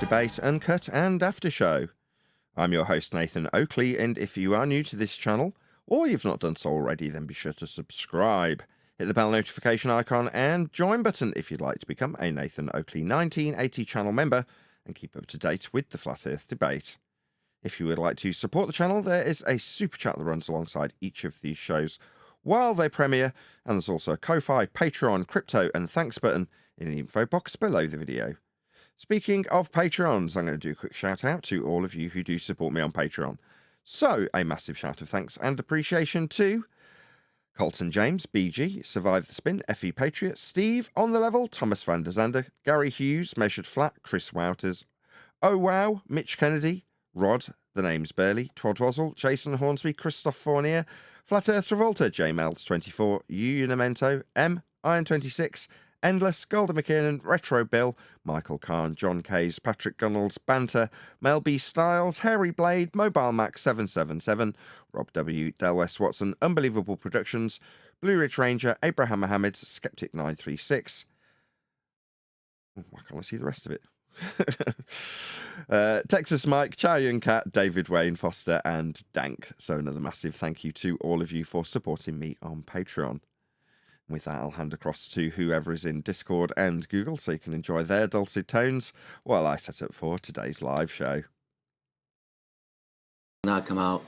Debate, Uncut and After Show. I'm your host Nathan Oakley, and if you are new to this channel, or you've not done so already, then be sure to subscribe. Hit the bell notification icon and join button if you'd like to become a Nathan Oakley 1980 channel member and keep up to date with the Flat Earth debate. If you would like to support the channel, there is a super chat that runs alongside each of these shows while they premiere, and there's also a Ko-Fi, Patreon, crypto and thanks button in the info box below the video. Speaking of Patrons, I'm going to do a quick shout out to all of you who do support me on Patreon. So, a massive shout of thanks and appreciation to Colton James, BG, Survive the Spin, FE Patriot, Steve, On the Level, Thomas Van der Zander, Gary Hughes, Measured Flat, Chris Wouters, Oh Wow, Mitch Kennedy, Rod, The Name's Burley, Twadwazzle, Jason Hornsby, Christoph Fournier, Flat Earth Travolta, J Melds 24, Unimento, M, Iron 26, Endless, Golden McKiernan, Retro Bill, Michael Kahn, John Kays, Patrick Gunnels, Banter, Mel B. Styles, Harry Blade, Mobile Max 777, Rob W, Del West Watson, Unbelievable Productions, Blue Ridge Ranger, Abraham Mohammed, Skeptic 936. Why can't I see the rest of it? Texas Mike, Chow Yun Cat, David Wayne Foster, and Dank. So another massive thank you to all of you for supporting me on Patreon. With that, I'll hand across to whoever is in Discord and Google so you can enjoy their dulcet tones while I set up for today's live show. Not come out,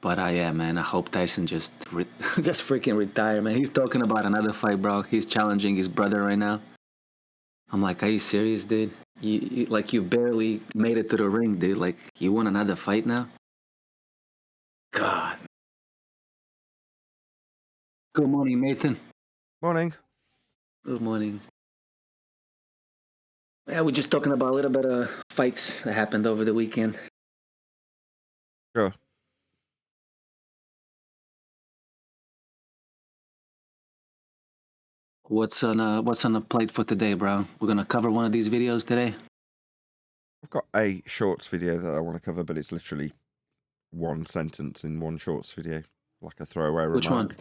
but man, I hope Tyson just freaking retire, man. He's talking about another fight, bro. He's challenging his brother right now. I'm like, are you serious, dude? You barely made it to the ring, dude. Like, you want another fight now? God. Good morning, Nathan. Morning. Good morning. Yeah, we're just talking about a little bit of fights that happened over the weekend. Sure. What's on the plate for today, bro? We're gonna cover one of these videos today. I've got a shorts video that I want to cover, but it's literally one sentence in one shorts video, like a throwaway remark. Which one?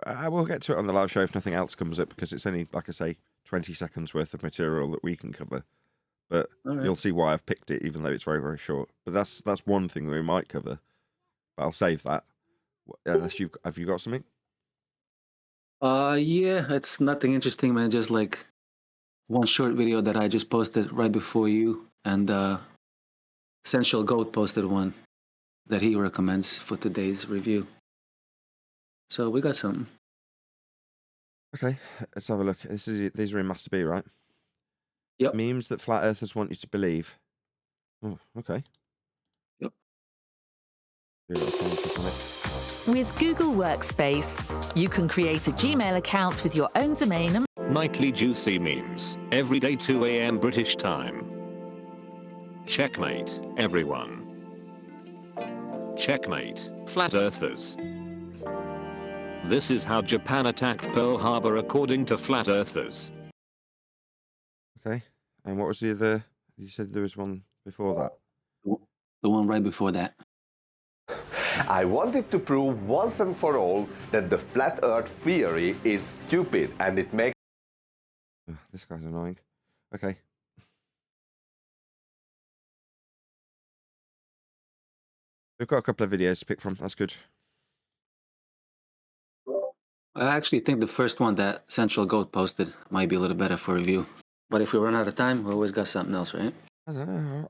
I will get to it on the live show if nothing else comes up, because it's only, like I say, 20 seconds worth of material that we can cover. But You'll see why I've picked it, even though it's very, very short. But that's one thing that we might cover. But I'll save that. Unless have you got something? Yeah, it's nothing interesting, man. Just like one short video that I just posted right before you, and Essential Goat posted one that he recommends for today's review. So we got something. Okay, let's have a look. These are in Master B, right? Yep. Memes that flat earthers want you to believe. Oh, okay. Yep. With Google Workspace, you can create a Gmail account with your own domain and Nightly juicy memes, every day 2 a.m. British time. Checkmate, everyone. Checkmate, flat earthers. This is how Japan attacked Pearl Harbor according to flat earthers. Okay, and what was the other? You said there was one before that. The one right before that. I wanted to prove once and for all that the flat earth theory is stupid and it makes... This guy's annoying. Okay. We've got a couple of videos to pick from. That's good. I actually think the first one that Central Goat posted might be a little better for review. But if we run out of time, we always got something else, right? I don't know.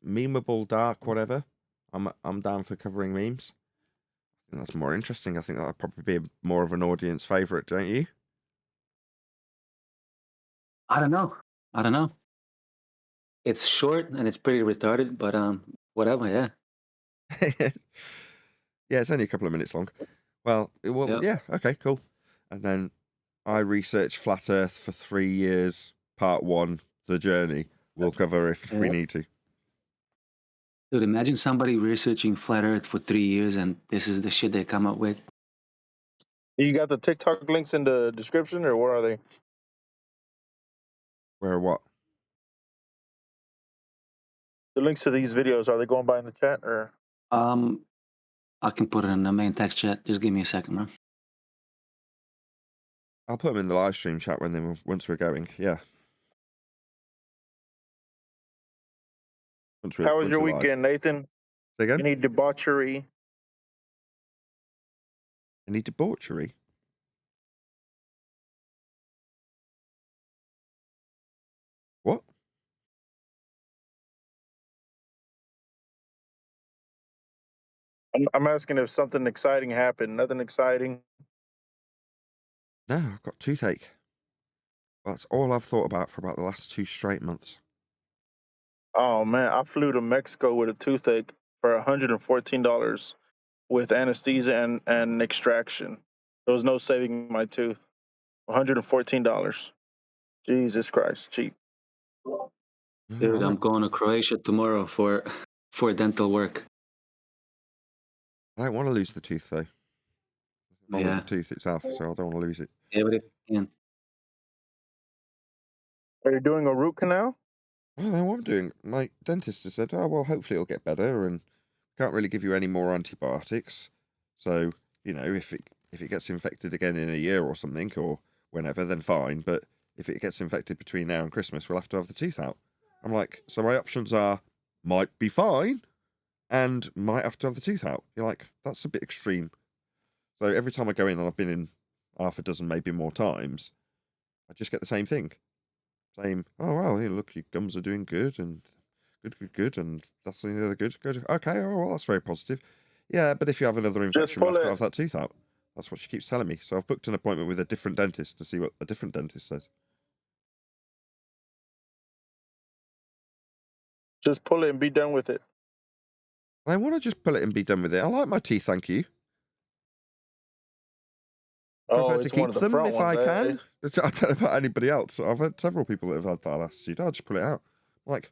Memeable, dark, whatever. I'm down for covering memes. I think that's more interesting. I think that'll probably be more of an audience favourite, don't you? I don't know. It's short and it's pretty retarded, but whatever, yeah. Yeah, it's only a couple of minutes long. Well, Yep. Yeah, okay, cool. And then I researched Flat Earth for 3 years, part 1, The Journey. We'll cover if we need to. Dude, imagine somebody researching Flat Earth for 3 years and this is the shit they come up with. You got the TikTok links in the description, or where are they? Where what? The links to these videos, are they going by in the chat, or? I can put it in the main text chat. Just give me a second, bro. I'll put them in the live stream chat once we're going. Yeah. How was once your we're live. weekend, Nathan? Say again? Any debauchery? Any debauchery? What? I'm asking if something exciting happened. Nothing exciting. No, I've got toothache. That's all I've thought about for about the last 2 straight months. Oh man, I flew to Mexico with a toothache for $114 with anesthesia and extraction. There was no saving my tooth. $114. Jesus Christ, cheap. No, Dude, I I'm don't, going to Croatia tomorrow for for dental work. I don't want to lose the tooth, though. Wrong with the Yeah. tooth itself, so I don't want to lose it. Yeah, but if you can. Are you doing a root canal? I don't know what I'm doing. My dentist has said, oh, well, hopefully it'll get better, and can't really give you any more antibiotics. So, if it gets infected again in a year or something, or whenever, then fine. But if it gets infected between now and Christmas, we'll have to have the tooth out. I'm like, so my options are might be fine and might have to have the tooth out. You're like, that's a bit extreme. So every time I go in, and I've been in half a dozen, maybe more times, I just get the same thing. Same, oh, well, look, your gums are doing good, and good, and that's the other good. Okay, oh, well, that's very positive. Yeah, but if you have another Just infection, we'll pull have to it. have that tooth out. That's what she keeps telling me. So I've booked an appointment with a different dentist to see what a different dentist says. Just pull it and be done with it. I want to just pull it and be done with it. I like my teeth, thank you. Oh, Prefer to it's one keep of the them front if ones, I eh? can. I don't know about anybody else. I've had several people that have had that attitude. I'll just pull it out. I'm like,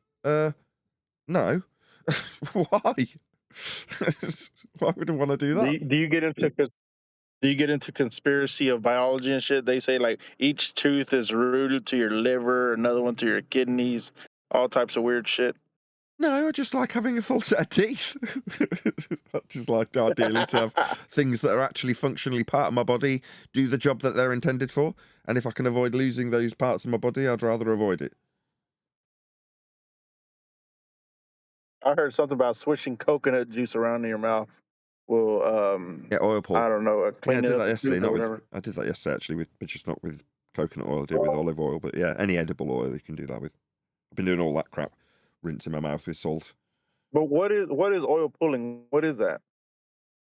no. Why? Why would I want to do Do that? you, do you get into do you get into conspiracy of biology and shit? They say like each tooth is rooted to your liver, another one to your kidneys, all types of weird shit. No, I just like having a full set of teeth. I just like ideally to have things that are actually functionally part of my body do the job that they're intended for. And if I can avoid losing those parts of my body, I'd rather avoid it. I heard something about swishing coconut juice around in your mouth will Yeah, oil pull. I don't know, Yeah, I clean it did up that the yesterday. tooth or whatever. I did that yesterday actually, but just not with coconut oil. I did it with olive oil. But yeah, any edible oil you can do that with. I've been doing all that crap, rinsing my mouth with salt. But what is oil pulling? What is that?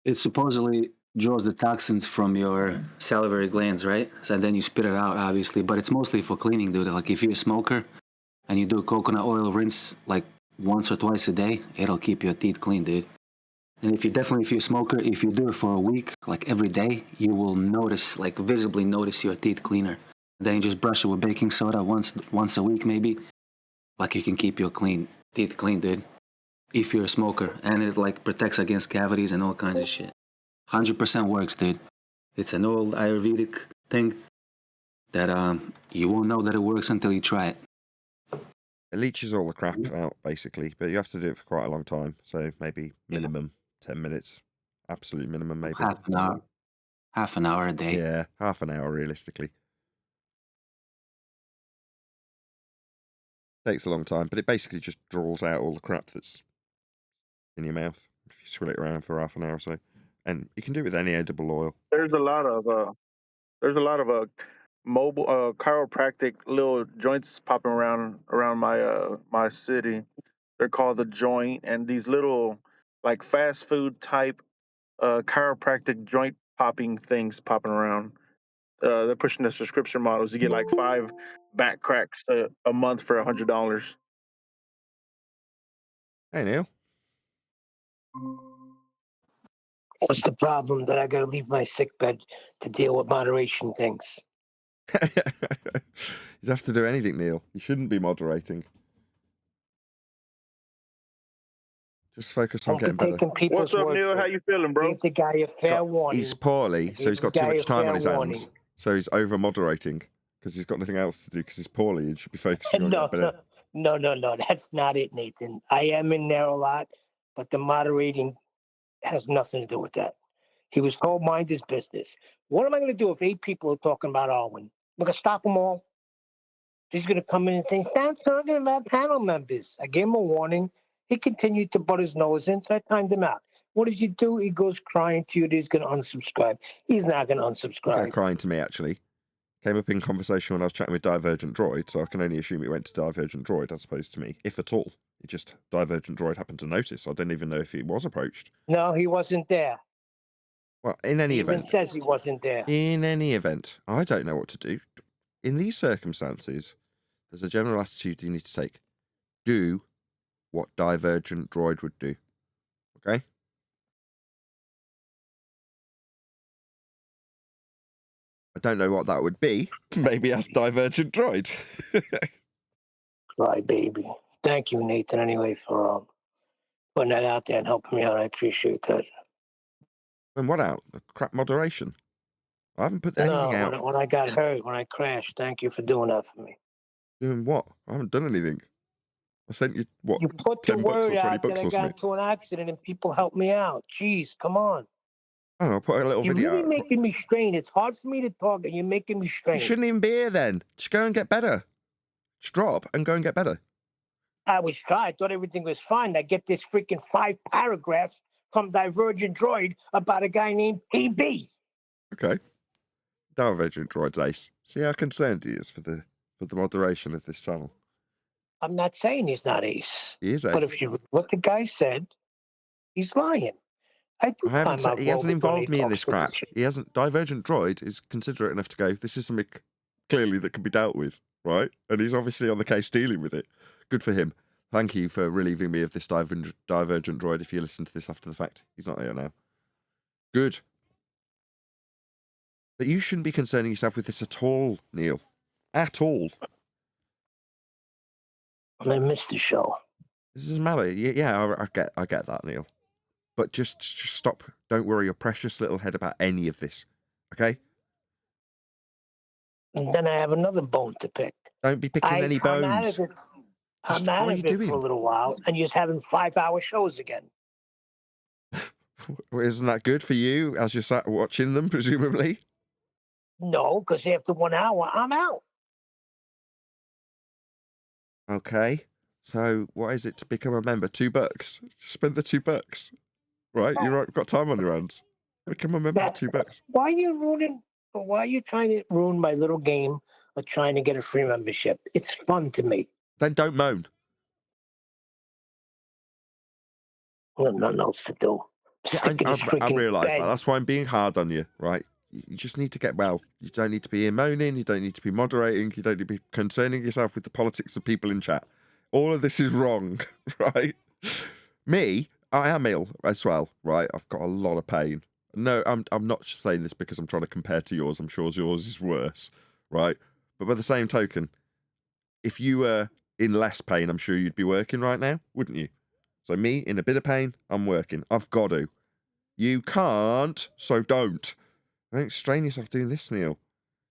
It supposedly draws the toxins from your salivary glands, right? So then you spit it out, obviously. But it's mostly for cleaning, dude. Like if you're a smoker and you do a coconut oil rinse like once or twice a day, it'll keep your teeth clean, dude. And if you're a smoker, if you do it for a week, like every day, you will notice, like visibly notice your teeth cleaner. Then you just brush it with baking soda once a week, maybe. Like you can keep your teeth clean, dude. If you're a smoker, and it like protects against cavities and all kinds of shit. 100% works, dude. It's an old Ayurvedic thing that you won't know that it works until you try it. It leaches all the crap out, basically, but you have to do it for quite a long time. So maybe minimum 10 minutes. Absolute minimum, maybe. Half an hour a day. Yeah, half an hour, realistically. Takes a long time, but it basically just draws out all the crap that's in your mouth if you swill it around for half an hour or so. And you can do it with any edible oil. There's a lot of mobile chiropractic little joints popping around my city. They're called the Joint, and these little like fast food type chiropractic joint popping things popping around. They're pushing the subscription models. You get like 5 back cracks a month for $100. Hey, Neil. What's the problem that I got to leave my sick bed to deal with moderation things? You'd have to do anything, Neil. You shouldn't be moderating. Just focus on Don't be getting better. taking people's What's up, word Neil? for How it. you feeling, bro? Give the guy a fair warning. He's poorly, so he's got too much time on his hands. So he's over moderating because he's got nothing else to do because he's poorly and should be focusing on getting better. No. That's not it, Nathan. I am in there a lot, but the moderating has nothing to do with that. He was told mind his business. What am I going to do if 8 people are talking about Arwen? I'm going to stop them all. He's going to come in and say, stop talking about panel members. I gave him a warning. He continued to butt his nose in, so I timed him out. What did you do? He goes crying to you that he's going to unsubscribe. He's not going to unsubscribe. Okay, crying to me, actually. Came up in conversation when I was chatting with Divergent Droid, so I can only assume it went to Divergent Droid as opposed to me, if at all. It just, Divergent Droid happened to notice. I didn't even know if he was approached. No, he wasn't there. Well, in any He event. even says he wasn't there. In any event, I don't know what to do. In these circumstances, there's a general attitude you need to take. Do what Divergent Droid would do. Okay? I don't know what that would be. Maybe ask Divergent Droid. Cry baby. Thank you, Nathan, anyway, for putting that out there and helping me out. I appreciate that. And what out? The crap moderation. I haven't put anything out. When I got hurt, when I crashed, thank you for doing that for me. Doing what? I haven't done anything. I sent you, what, You put the $10 or word $20 out that or I got something? into an accident and people helped me out. Jeez, come on. Oh, I'll put a little You're video really out. making me strain. It's hard for me to talk and you're making me strain. You shouldn't even be here then. Just go and get better. Just drop and go and get better. I was trying. I thought everything was fine. I get this freaking 5 paragraphs from Divergent Droid about a guy named PB. Okay. Divergent Droid's ace. See how concerned he is for the moderation of this channel. I'm not saying he's not ace. He is ace. But if you what the guy said, he's lying. I do I haven't time said, out he hasn't Rover when involved he me in talks this with crap. shit. He hasn't. Divergent Droid is considerate enough to go, this is something clearly that can be dealt with, right? And he's obviously on the case dealing with it. Good for him. Thank you for relieving me of this Divergent Droid if you listen to this after the fact. He's not here now. Good. But you shouldn't be concerning yourself with this at all, Neil. At all. I missed the show. It doesn't matter. Yeah, I get that, Neil. But just stop. Don't worry your precious little head about any of this. Okay? And then I have another bone to pick. Don't be picking any bones. I'm out of it, Just, I'm out what are of you it doing? for a little while, and you're just having 5-hour shows again. Isn't that good for you as you're sat watching them, presumably? No, because after 1 hour, I'm out. Okay. So what is it to become a member? $2. Just spend the $2. Right? You've got time on your hands. Become a member for $2. Why are you trying to ruin my little game of trying to get a free membership? It's fun to me. Then don't moan. Well, nothing else to do. Yeah, Sick of this I freaking realise that. bed. That's why I'm being hard on you, right? You just need to get well. You don't need to be here moaning. You don't need to be moderating. You don't need to be concerning yourself with the politics of people in chat. All of this is wrong, right? Me, I am ill as well, right? I've got a lot of pain. No, I'm not saying this because I'm trying to compare to yours. I'm sure yours is worse, right? But by the same token, if you were in less pain, I'm sure you'd be working right now, wouldn't you? So me, in a bit of pain, I'm working. I've got to. You can't, so don't. Don't strain yourself doing this, Neil.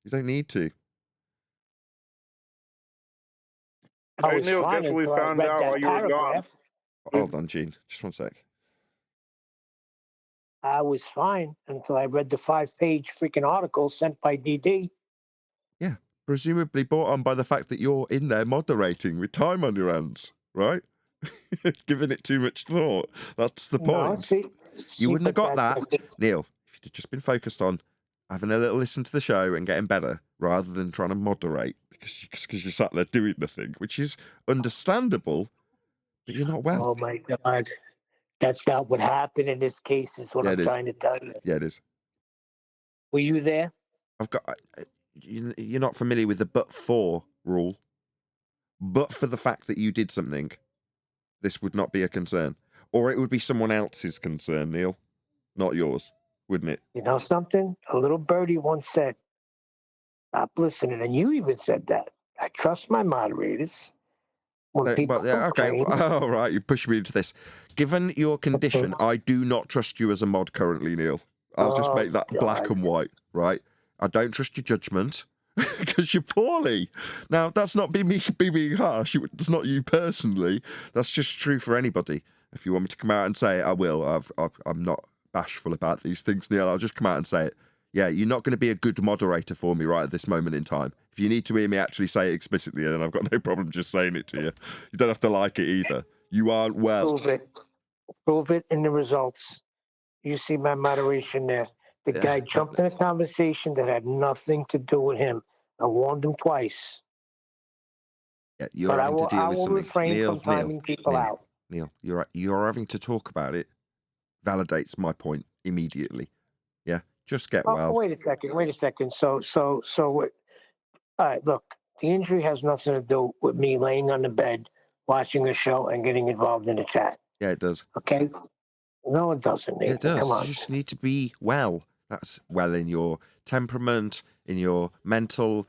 You don't need to. I Hey, was Neil, fine guess what we until I found read out that while you were gone? paragraph. Hold on, Gene. Just one sec. I was fine until I read the 5-page freaking article sent by DD. Yeah, presumably brought on by the fact that you're in there moderating with time on your hands, right? Giving it too much thought. That's the point. No, see, You wouldn't have got that, that's- Neil, if you'd just been focused on having a little listen to the show and getting better rather than trying to moderate because you're sat there doing nothing, which is understandable, but you're not well. Oh my God. That's not what happened in this case, is what Yeah, I'm it is. trying to tell you. Yeah, it is. Were you there? I've got. You're not familiar with the but for rule. But for the fact that you did something, this would not be a concern. Or it would be someone else's concern, Neil. Not yours, wouldn't it? You know something? A little birdie once said, stop listening. And you even said that. I trust my moderators. When people Okay. complain, All right, you pushed me into this. Given your condition, I do not trust you as a mod currently, Neil. I'll just make that black and white, right? I don't trust your judgment because you're poorly. Now, that's not me being harsh. It's not you personally. That's just true for anybody. If you want me to come out and say it, I will. I'm not bashful about these things, Neil. I'll just come out and say it. Yeah, you're not going to be a good moderator for me right at this moment in time. If you need to hear me actually say it explicitly, then I've got no problem just saying it to you. You don't have to like it either. You aren't well. Prove it. Prove it in the results. You see my moderation there. The guy jumped in a conversation that had nothing to do with him. I warned him twice. Yeah, you're But I having to will, deal I with will something. refrain from timing people out. Neil, you're having to talk about it. Validates my point immediately. Yeah, just get Oh, well. wait a second. So, all right, look, the injury has nothing to do with me laying on the bed, watching a show, and getting involved in the chat. Yeah, it does. Okay? No, it doesn't, Nathan. It does. Come on. You just need to be well. That's well in your temperament, in your mental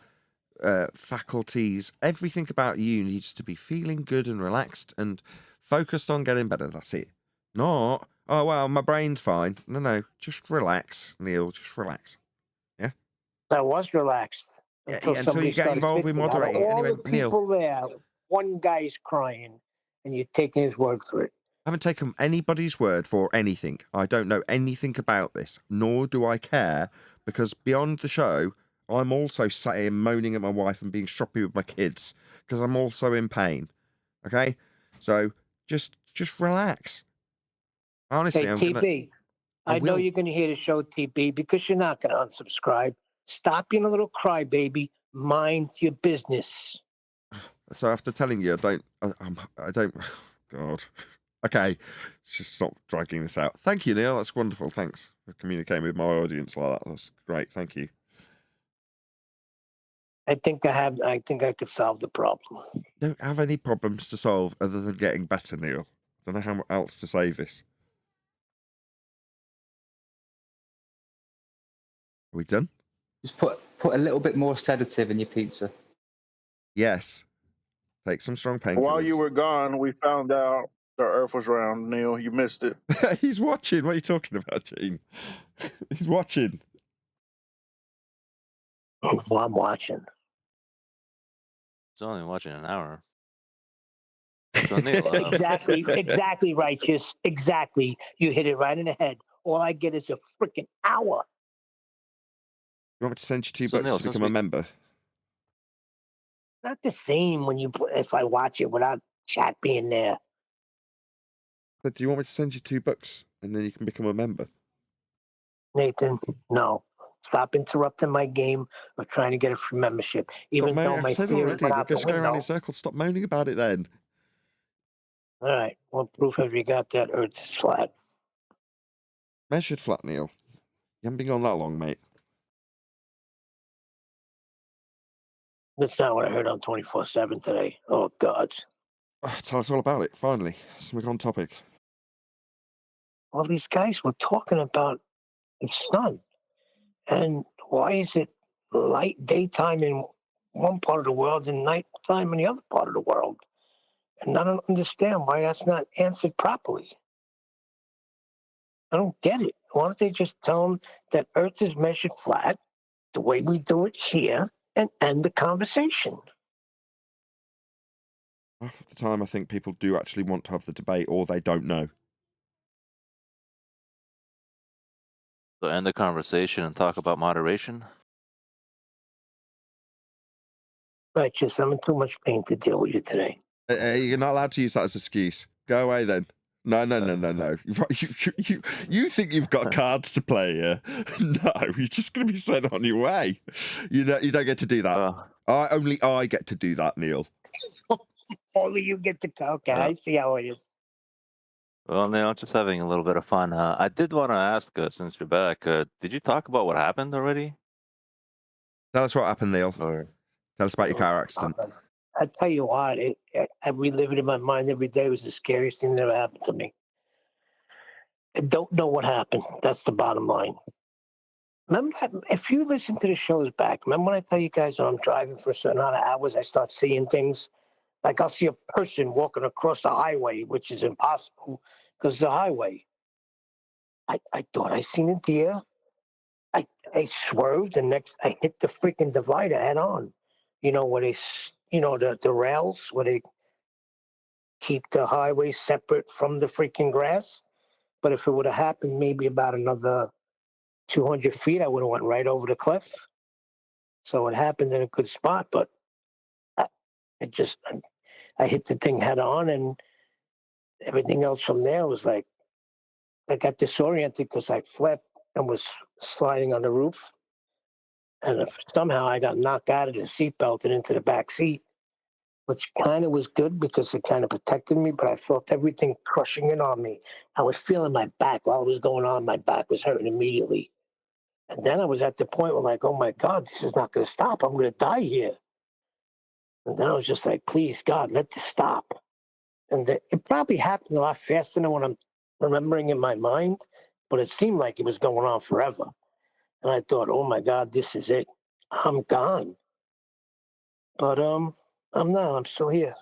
faculties. Everything about you needs to be feeling good and relaxed and focused on getting better. That's it. Not, oh, well, my brain's fine. No, just relax, Neil. Just relax. Yeah? I was relaxed until Until somebody you get started involved with bitching. Out of moderating. all Anyway, the Neil, people there, one guy's crying, and you're taking his word for it. I haven't taken anybody's word for anything. I don't know anything about this, nor do I care, because beyond the show, I'm also sat here moaning at my wife and being stroppy with my kids, because I'm also in pain. Okay? So, just relax. Honestly, Hey, I'm TB, I know you're going to hear the show, TB, because you're not going to unsubscribe. Stop being a little crybaby. Mind your business. So after telling you, I don't, God. Okay, let's just stop dragging this out. Thank you, Neil. That's wonderful. Thanks for communicating with my audience like that. That's great. Thank you. I think I could solve the problem. Don't have any problems to solve other than getting better, Neil. Don't know how else to say this. Are we done? Just put a little bit more sedative in your pizza. Yes. Take some strong painkillers. While you were gone, we found out the Earth was round. Neil, you missed it. He's watching. What are you talking about, Gene? He's watching. Well, I'm watching. He's only watching an hour. So Neil, Exactly, Righteous. Exactly. You hit it right in the head. All I get is a freaking hour. You want me to send you $2 So, Neil, to become a member? Not the same when if I watch it without chat being there. But do you want me to send you $2 and then you can become a member? Nathan, no. Stop interrupting my game of trying to get a free membership. Even though my said theory already. went We're out the just going around window. in circles. Stop moaning about it then. All right. What proof have you got that Earth is flat? Measured flat, Neil. You haven't been gone that long, mate. That's not what I heard on 24/7 today. Oh, God. Tell us all about it, finally. Something on topic. Well, these guys were talking about the sun. And why is it light daytime in one part of the world and nighttime in the other part of the world? And I don't understand why that's not answered properly. I don't get it. Why don't they just tell them that Earth is measured flat the way we do it here and end the conversation? Half of the time, I think people do actually want to have the debate, or they don't know. so end the conversation and talk about moderation. Right, just I'm in too much pain to deal with you today. You're not allowed to use that as an excuse. Go away then. No. You think you've got cards to play here? No, you're just going to be sent on your way. You don't get to do that. Only I get to do that, Neil. Only you get to go. Okay, I see how it is. Well, Neil, just having a little bit of fun. I did want to ask, since you're back, did you talk about what happened already? Tell us what happened, Neil. Or tell us about your car accident. I tell you what, I relive it in my mind every day. It was the scariest thing that ever happened to me. I don't know what happened. That's the bottom line. Remember, if you listen to the shows back, remember when I tell you guys when I'm driving for a certain amount of hours, I start seeing things? Like I'll see a person walking across the highway, which is impossible because it's a highway. I thought I seen a deer. I swerved, and next I hit the freaking divider head on. You know, where the rails where they keep the highway separate from the freaking grass. But if it would have happened maybe about another 200 feet, I would have went right over the cliff. So it happened in a good spot, but I hit the thing head on, and everything else from there was like, I got disoriented because I flipped and was sliding on the roof. And somehow I got knocked out of the seatbelt and into the back seat, which kind of was good because it kind of protected me, but I felt everything crushing in on me. I was feeling my back while it was going on. My back was hurting immediately. And then I was at the point where, like, oh my God, this is not going to stop. I'm going to die here. And then I was just like, please, God, let this stop. And it probably happened a lot faster than what I'm remembering in my mind, but it seemed like it was going on forever. And I thought, oh my God, this is it. I'm gone. But I'm not. I'm still here.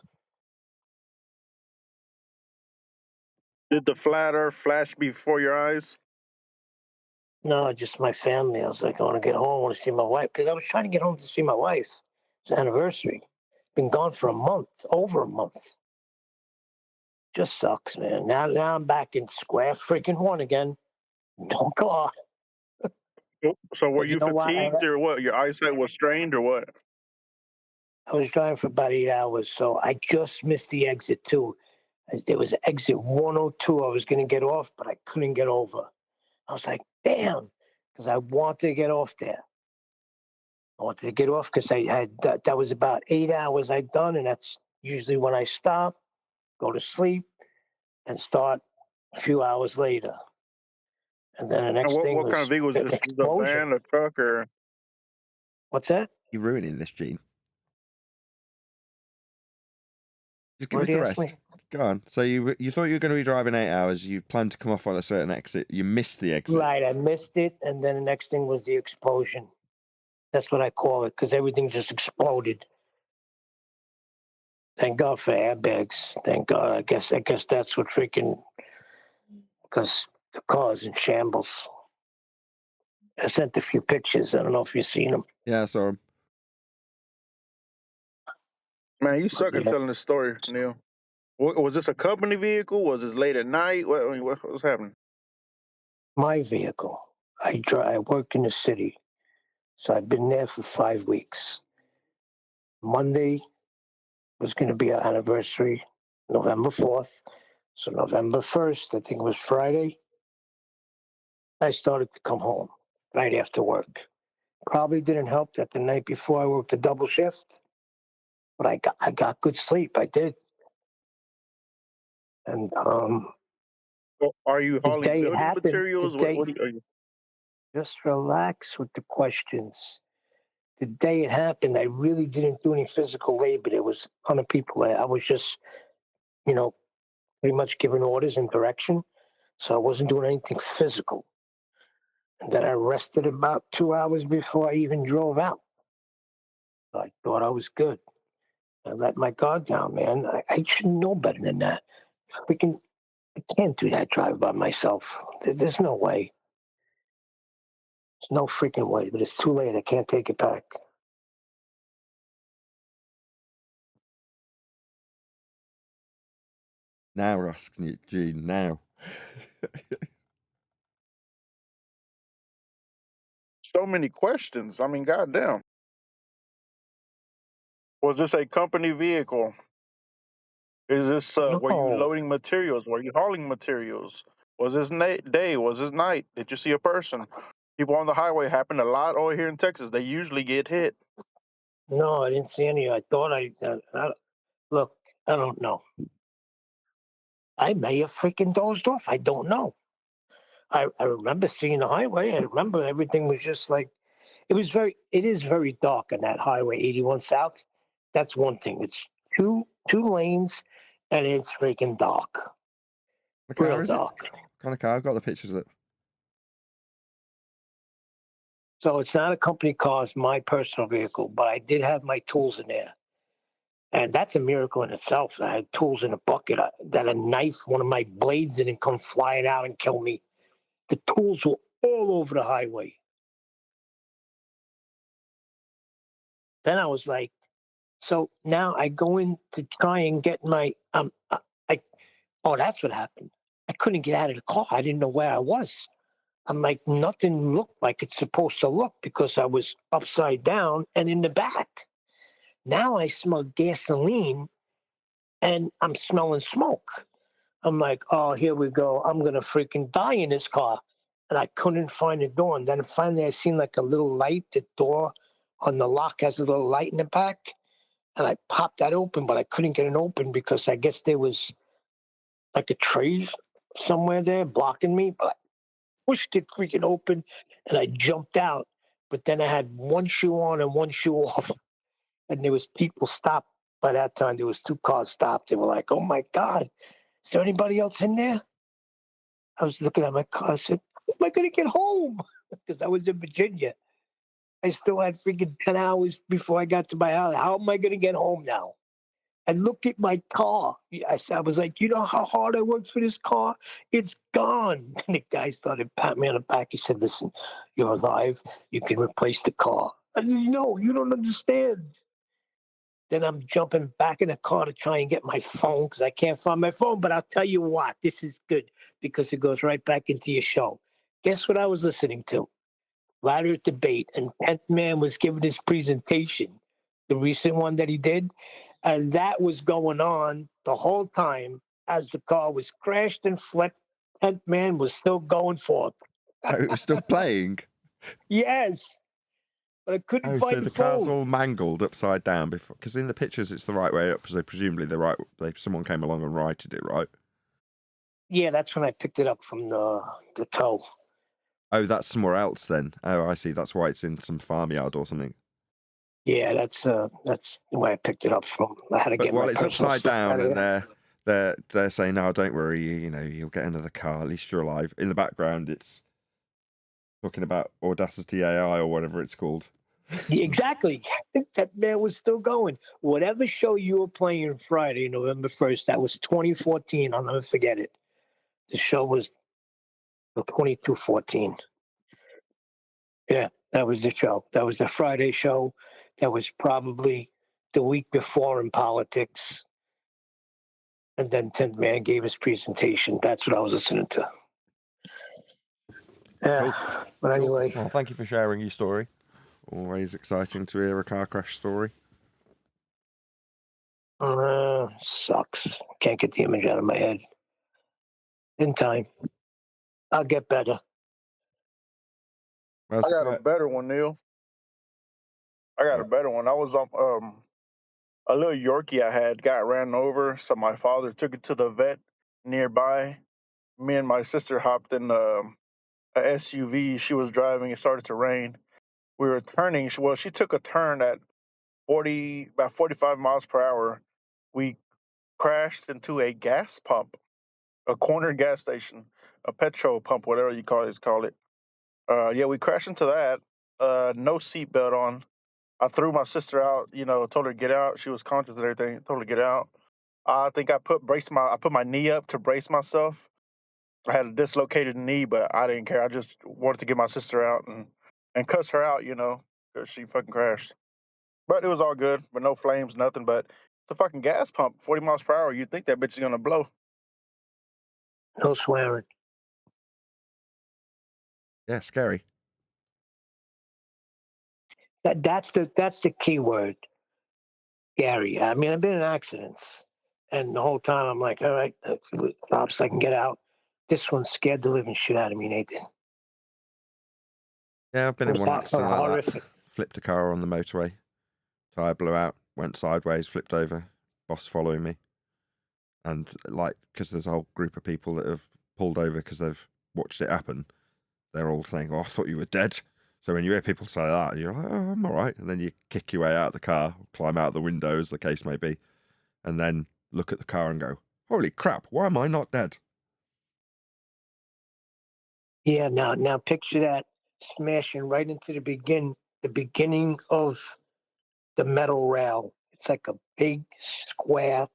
Did the flat Earth flash before your eyes? No, just my family. I was like, I want to get home. I want to see my wife because I was trying to get home to see my wife. It's an anniversary. Been gone for a month, over a month. Just sucks, man. Now I'm back in square freaking one again. No car. So were But you you know what? fatigued or what? Your eyesight was strained or what? I was driving for about 8 hours, so I just missed the exit too. There was exit 102. I was going to get off, but I couldn't get over. I was like, damn, because I wanted to get off there. I wanted to get off because I had that was about 8 hours I'd done, and that's usually when I stop, go to sleep, and start a few hours later. And then the And next thing what kind of was vehicle was an this? The explosion. van, a truck, or What's that? You're ruining this, Gene. Just give What us did the you ask rest. me? Go on. So you thought you were going to be driving 8 hours. You planned to come off on a certain exit. You missed the exit. Right, I missed it, and then the next thing was the explosion. That's what I call it because everything just exploded. Thank God for airbags. Thank God. I guess that's what freaking because the car's in shambles. I sent a few pictures. I don't know if you've seen them. Yeah, I saw him. man, you suck at Yeah, telling this story, Neil. Was this a company vehicle? Was this late at night? What was happening? my vehicle. I work in the city, so I've been there for 5 weeks. Monday was going to be our anniversary, November 4th. So November 1st, I think it was Friday, I started to come home right after work. Probably didn't help that the night before I worked a double shift, but I got good sleep. I did. And Well, are you the hauling day it building happened, materials? Are you? just relax with the questions. The day it happened, I really didn't do any physical labor. There was a ton of people there. I was just, you know, pretty much giving orders and direction. So I wasn't doing anything physical. And then I rested about 2 hours before I even drove out. I thought I was good. I let my guard down, man. I should know better than that. Freaking, I can't do that drive by myself. There's no way. There's no freaking way. But it's too late. I can't take it back. Now we're asking you, Gene. Now. So many questions. I mean, goddamn. Was this a company vehicle? Is this were you No, loading materials? Were you hauling materials? Was this day? Was this night? Did you see a person? People on the highway happen a lot over here in Texas. They usually get hit. no, I didn't see any. I thought look, I don't know. I may have freaking dozed off. I don't know. I remember seeing the highway. I remember everything was just like it is very dark on that highway 81 South. That's one thing. It's two lanes and it's freaking dark. What Real car is it? dark. What kind of car? I've got the pictures up. So it's not a company car, it's my personal vehicle, but I did have my tools in there. And that's a miracle in itself. I had tools in a bucket, that a knife, one of my blades didn't come flying out and kill me. The tools were all over the highway. Then I was like, so now I go in to try and get my, I, oh, that's what happened. I couldn't get out of the car. I didn't know where I was. I'm like, nothing looked like it's supposed to look because I was upside down and in the back. Now I smell gasoline and I'm smelling smoke. I'm like, oh, here we go. I'm gonna freaking die in this car. And I couldn't find the door. And then finally I seen like a little light. The door on the lock has a little light in the back. And I popped that open, but I couldn't get it open because I guess there was like a tree somewhere there blocking me. But I pushed it freaking open and I jumped out. But then I had one shoe on and one shoe off. And there was people stopped by that time. There was 2 cars stopped. They were like, oh my God, is there anybody else in there? I was looking at my car. I said, how am I going to get home? Because I was in Virginia. I still had freaking 10 hours before I got to my house. How am I going to get home now? And look at my car. I was like, you know how hard I worked for this car? It's gone. And the guy started patting me on the back. He said, listen, you're alive. You can replace the car. I said, no, you don't understand. Then I'm jumping back in the car to try and get my phone because I can't find my phone. But I'll tell you what, this is good because it goes right back into your show. Guess what I was listening to? Ladder Debate, and 10th Man was giving his presentation, the recent one that he did. And that was going on the whole time as the car was crashed and flipped. 10th Man was still going forth. Oh, it was still playing. Yes. But I couldn't Oh, find so the the car's phone. all mangled upside down before, because in the pictures it's the right way up. So presumably someone came along and righted it, right? Yeah, that's when I picked it up from the tow. Oh, that's somewhere else then. Oh, I see. That's why it's in some farmyard or something. Yeah, that's where I picked it up from. I had to But get my while it's personal upside stuff down out of and there. they're saying, "No, don't worry. You'll get another car. At least you're alive." In the background, it's talking about Audacity AI or whatever it's called. Yeah, exactly. That man was still going. Whatever show you were playing Friday, November 1st, that was 2014. I'll never forget it. The show was 2214. Yeah, that was the show. That was the Friday show. That was probably the week before in politics. And then 10th Man gave his presentation. That's what I was listening to. Yeah. Cool. But anyway. Well, thank you for sharing your story. Always exciting to hear a car crash story. Sucks. Can't get the image out of my head. In time. I'll get better. I got a better one, Neil. I got a better one. I was a little Yorkie I had got ran over, so my father took it to the vet nearby. Me and my sister hopped in a SUV she was driving. It started to rain. We were turning. She took a turn at about 45 miles per hour. We crashed into a gas pump, a corner gas station, a petrol pump, whatever you call it. Yeah, we crashed into that. No seatbelt on. I threw my sister out. Told her to get out. She was conscious and everything. Told her to get out. I think I put my knee up to brace myself. I had a dislocated knee, but I didn't care. I just wanted to get my sister out and cuss her out, because she fucking crashed. But it was all good, but no flames, nothing. But it's a fucking gas pump, 40 miles per hour. You'd think that bitch is gonna blow. No swearing. Yeah, scary. That's the key word, Gary. I mean, I've been in accidents, and the whole time I'm like, all right, stop so I can get out. This one scared the living shit out of me, Nathan. Yeah, I've been in one accident like horrific. that. Flipped a car on the motorway. Tire blew out, went sideways, flipped over. Boss following me. And because there's a whole group of people that have pulled over because they've watched it happen, they're all saying, "Oh, I thought you were dead." So when you hear people say that, you're like, "Oh, I'm all right." And then you kick your way out of the car, climb out the window, as the case may be, and then look at the car and go, "Holy crap, why am I not dead?" Yeah, now picture that smashing right into the beginning of the metal rail. It's like a big square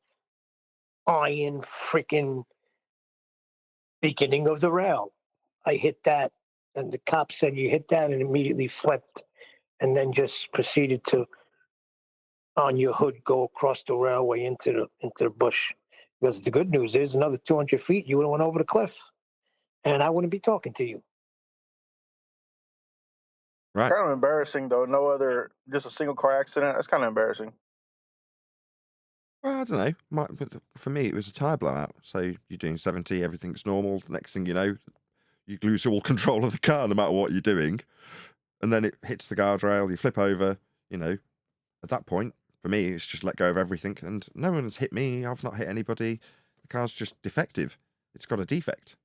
iron freaking beginning of the rail. I hit that, and the cop said you hit that and immediately flipped, and then just proceeded to on your hood go across the railway into the bush. Because the good news is another 200 feet, you would have went over the cliff, and I wouldn't be talking to you. Right. Kind of embarrassing though. No other, just a single car accident. That's kind of embarrassing. Well, I don't know. But for me, it was a tyre blowout. So you're doing 70, everything's normal. Next thing you know, you lose all control of the car no matter what you're doing. And then it hits the guardrail, you flip over, you know. At that point, for me, it's just let go of everything. And no one has hit me. I've not hit anybody. The car's just defective. It's got a defect.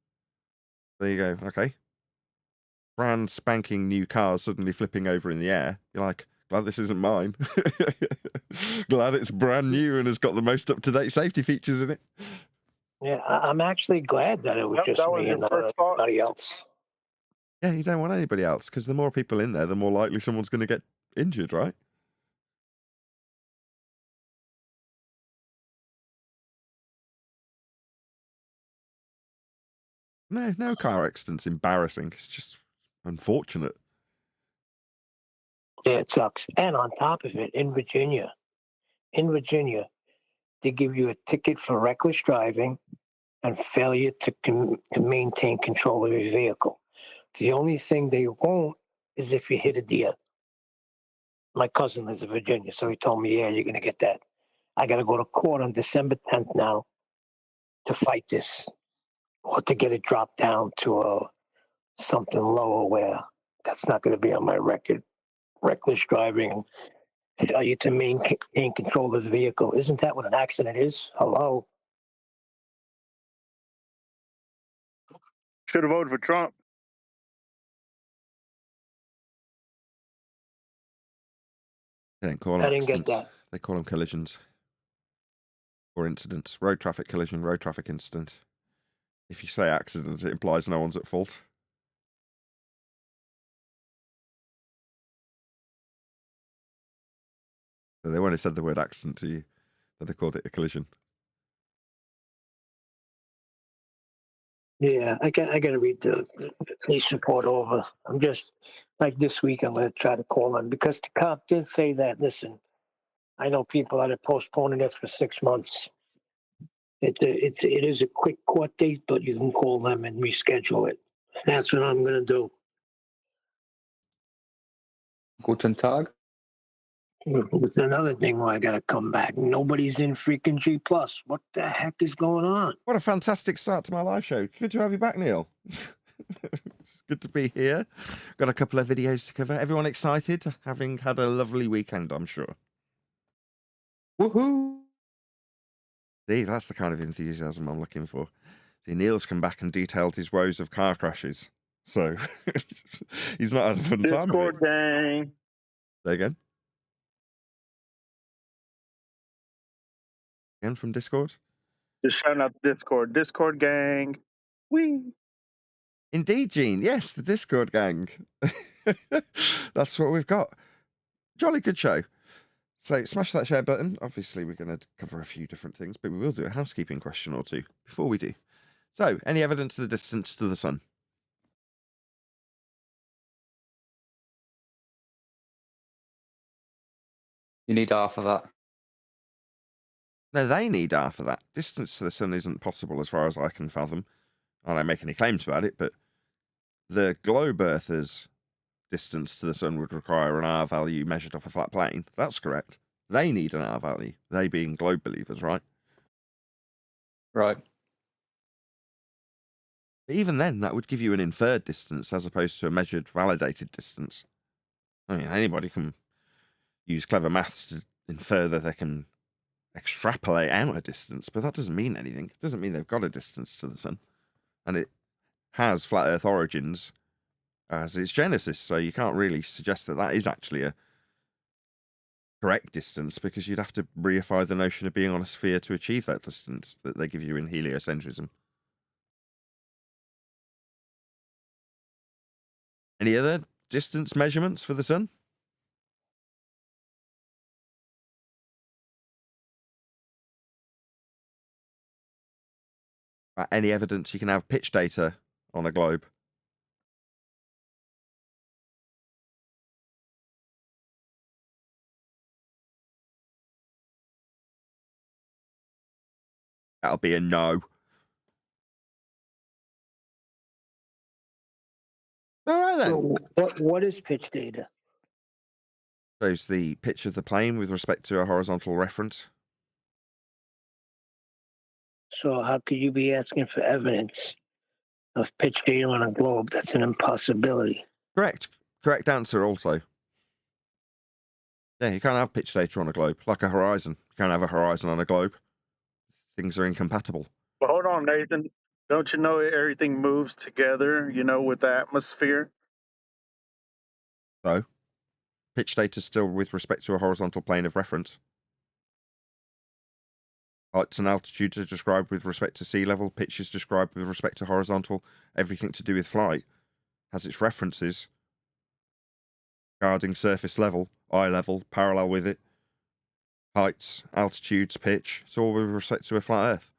There you go. Okay. Brand spanking new cars suddenly flipping over in the air. You're like, glad this isn't mine. Glad it's brand new and has got the most up-to-date safety features in it. Yeah, I'm actually glad that it was Yep, just that was me your and not first thought. anybody else. Yeah, you don't want anybody else because the more people in there, the more likely someone's going to get injured, right? No car accident's embarrassing. It's just unfortunate. Yeah, it sucks. And on top of it, in Virginia, they give you a ticket for reckless driving and failure to maintain control of your vehicle. The only thing they won't is if you hit a deer. My cousin lives in Virginia, so he told me, yeah, you're going to get that. I got to go to court on December 10th now to fight this or to get it dropped down to something lower where that's not going to be on my record. Reckless driving and failure to maintain control of the vehicle. Isn't that what an accident is? Hello? Should have voted for Trump. They don't call I them didn't get accidents. that. They call them collisions or incidents. Road traffic collision, road traffic incident. If you say accident, it implies no one's at fault. So they only said the word accident to you, that they called it a collision. Yeah, I got to read the police report over. I'm just like this week. I'm going to try to call them because the cop did say that. Listen, I know people that are postponing this for 6 months. It is a quick court date, but you can call them and reschedule it. That's what I'm going to do. Guten Tag. With another thing where I got to come back. Nobody's in freaking G plus. What the heck is going on? What a fantastic start to my live show. Good to have you back, Neil. It's good to be here. Got a couple of videos to cover. Everyone excited? Having had a lovely weekend, I'm sure. Woohoo! See, that's the kind of enthusiasm I'm looking for. See, Neil's come back and detailed his woes of car crashes. So, he's not had a fun time of Discord it. gang. There again. Again from Discord. Just shouting out the Discord. Discord gang. Wee. Indeed, Gene. Yes, the Discord gang. That's what we've got. Jolly good show. So smash that share button. Obviously, we're going to cover a few different things, but we will do a housekeeping question or two before we do. So, any evidence of the distance to the sun? You need half of that. No, they need half of that. Distance to the sun isn't possible as far as I can fathom. I don't make any claims about it, but the globe Earthers' distance to the sun would require an R value measured off a flat plane. That's correct. They need an R value. They being globe believers, right? Right. But even then, that would give you an inferred distance as opposed to a measured, validated distance. I mean, anybody can use clever maths to infer that they can extrapolate out a distance, but that doesn't mean anything. It doesn't mean they've got a distance to the sun. And it has flat Earth origins as its genesis, so you can't really suggest that that is actually a correct distance because you'd have to reify the notion of being on a sphere to achieve that distance that they give you in heliocentrism. Any other distance measurements for the sun? Any evidence you can have pitch data on a globe? That'll be a no. All right then. What is pitch data? Shows the pitch of the plane with respect to a horizontal reference. So how could you be asking for evidence of pitch data on a globe? That's an impossibility. Correct. Correct answer also. Yeah, you can't have pitch data on a globe, like a horizon. You can't have a horizon on a globe. Things are incompatible. But hold on, Nathan. Don't you know everything moves together, with the atmosphere? So, pitch data still with respect to a horizontal plane of reference. Heights and altitudes are described with respect to sea level. Pitch is described with respect to horizontal. Everything to do with flight has its references regarding surface level, eye level, parallel with it. Heights, altitudes, pitch. It's all with respect to a flat Earth.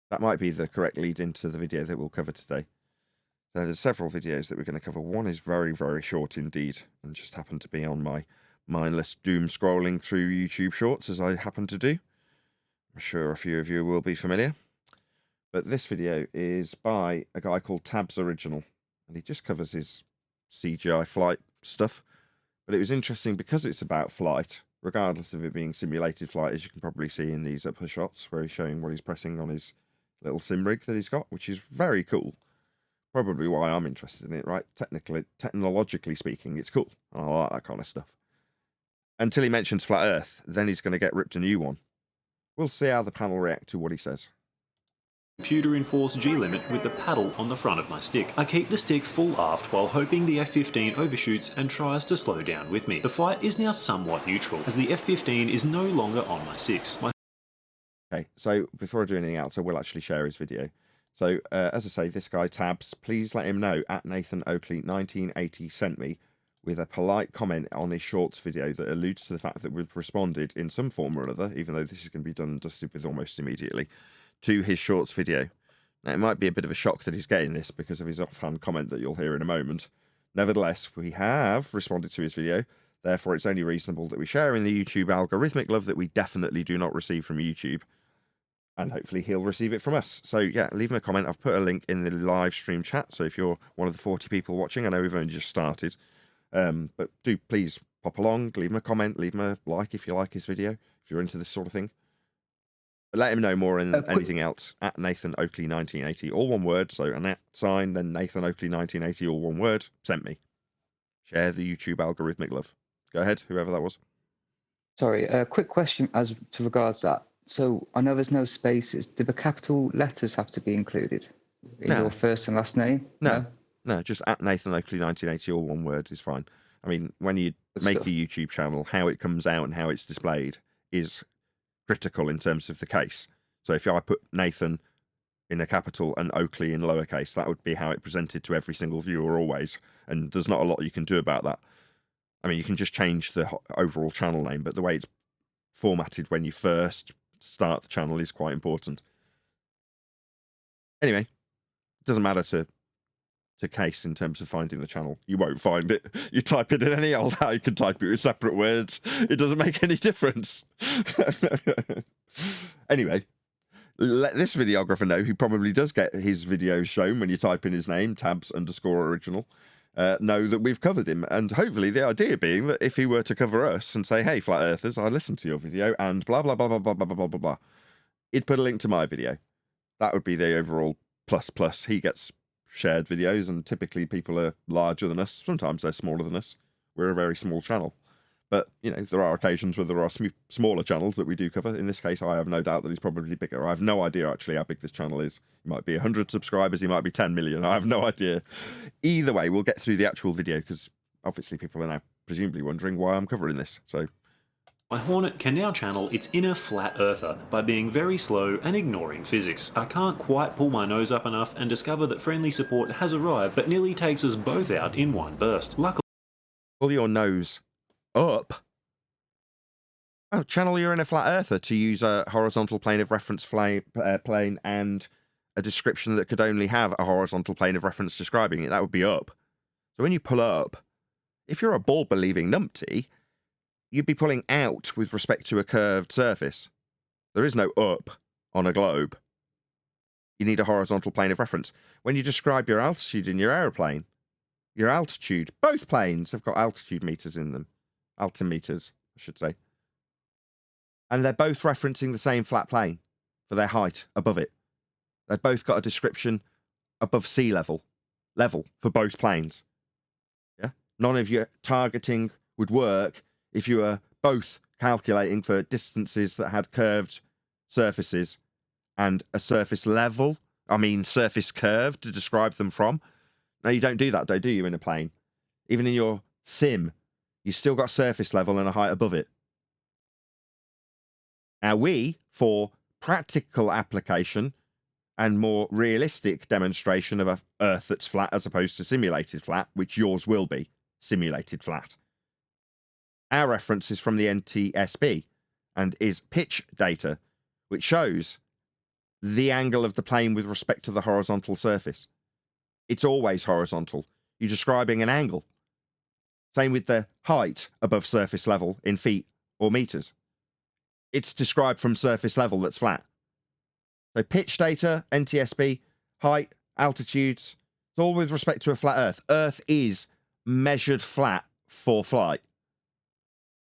That might be the correct lead into the video that we'll cover today. So there's several videos that we're going to cover. One is very, very short indeed, and just happened to be on my mindless doom scrolling through YouTube Shorts, as I happen to do. I'm sure a few of you will be familiar. But this video is by a guy called Tabs Original, and he just covers his CGI flight stuff. But it was interesting because it's about flight, regardless of it being simulated flight, as you can probably see in these upper shots, where he's showing what he's pressing on his little sim rig that he's got, which is very cool. Probably why I'm interested in it, right? Technologically speaking, it's cool. And I like that kind of stuff. Until he mentions flat Earth, then he's going to get ripped a new one. We'll see how the panel react to what he says. Computer-enforced G-limit with the paddle on the front of my stick. I keep the stick full aft while hoping the F-15 overshoots and tries to slow down with me. The flight is now somewhat neutral, as the F-15 is no longer on my 6. Okay, so before I do anything else, I will actually share his video. So, as I say, this guy, Tabs, please let him know at Nathan Oakley 1980 sent me with a polite comment on his shorts video that alludes to the fact that we've responded in some form or another, even though this is going to be done and dusted with almost immediately, to his shorts video. Now, it might be a bit of a shock that he's getting this because of his offhand comment that you'll hear in a moment. Nevertheless, we have responded to his video. Therefore, it's only reasonable that we share in the YouTube algorithmic love that we definitely do not receive from YouTube. And hopefully he'll receive it from us. So, yeah, leave him a comment. I've put a link in the live stream chat. So if you're one of the 40 people watching, I know we've only just started. But do please pop along, leave him a comment, leave him a like if you like his video, if you're into this sort of thing. But let him know more than anything else at Nathan Oakley 1980, all one word. So an @ then Nathan Oakley 1980, all one word. Sent me. Share the YouTube algorithmic love. Go ahead, whoever that was. Sorry, a quick question as to regards that. So I know there's no spaces. Do the capital letters have to be included in your first and last name? No, just at Nathan Oakley 1980, all one word is fine. I mean, when you make a YouTube channel, how it comes out and how it's displayed is critical in terms of the case. So if I put Nathan in a capital and Oakley in lowercase, that would be how it presented to every single viewer always. And there's not a lot you can do about that. I mean, you can just change the overall channel name, but the way it's formatted when you first start the channel is quite important. Anyway, it doesn't matter to case in terms of finding the channel. You won't find it. You type it in any old how, you can type it with separate words. It doesn't make any difference. Anyway, let this videographer know, who probably does get his videos shown when you type in his name, tabs_original, know that we've covered him. And hopefully the idea being that if he were to cover us and say, hey, flat earthers, I listened to your video and blah, blah, blah, blah, blah, blah, blah, blah, blah, he'd put a link to my video. That would be the overall plus. He gets shared videos, and typically people are larger than us. Sometimes they're smaller than us. We're a very small channel. But, you know, there are occasions where there are smaller channels that we do cover. In this case, I have no doubt that he's probably bigger. I have no idea, actually, how big this channel is. He might be 100 subscribers. He might be 10 million. I have no idea. Either way, we'll get through the actual video, because obviously people are now presumably wondering why I'm covering this. So My Hornet can now channel its inner flat earther by being very slow and ignoring physics. I can't quite pull my nose up enough and discover that friendly support has arrived, but nearly takes us both out in one burst. Luckily, pull your nose up. Oh, channel your inner flat earther to use a horizontal plane of reference plane and a description that could only have a horizontal plane of reference describing it. That would be up. So when you pull up, if you're a ball-believing numpty, you'd be pulling out with respect to a curved surface. There is no up on a globe. You need a horizontal plane of reference. When you describe your altitude in your aeroplane, your altitude, both planes have got altitude meters in them. Altimeters, I should say. And they're both referencing the same flat plane. for their height above it. They've both got a description above sea level for both planes. Yeah, none of your targeting would work if you were both calculating for distances that had curved surfaces and a surface level, surface curve to describe them from. No, you don't do that, though, do you, in a plane? Even in your sim, you still got surface level and a height above it. Now, we, for practical application and more realistic demonstration of a Earth that's flat as opposed to simulated flat, which yours will be simulated flat, our reference is from the NTSB and is pitch data, which shows the angle of the plane with respect to the horizontal surface. It's always horizontal. You're describing an angle. Same with the height above surface level in feet or meters. It's described from surface level that's flat. So pitch data, NTSB, height, altitudes, it's all with respect to a flat Earth. Earth is measured flat for flight.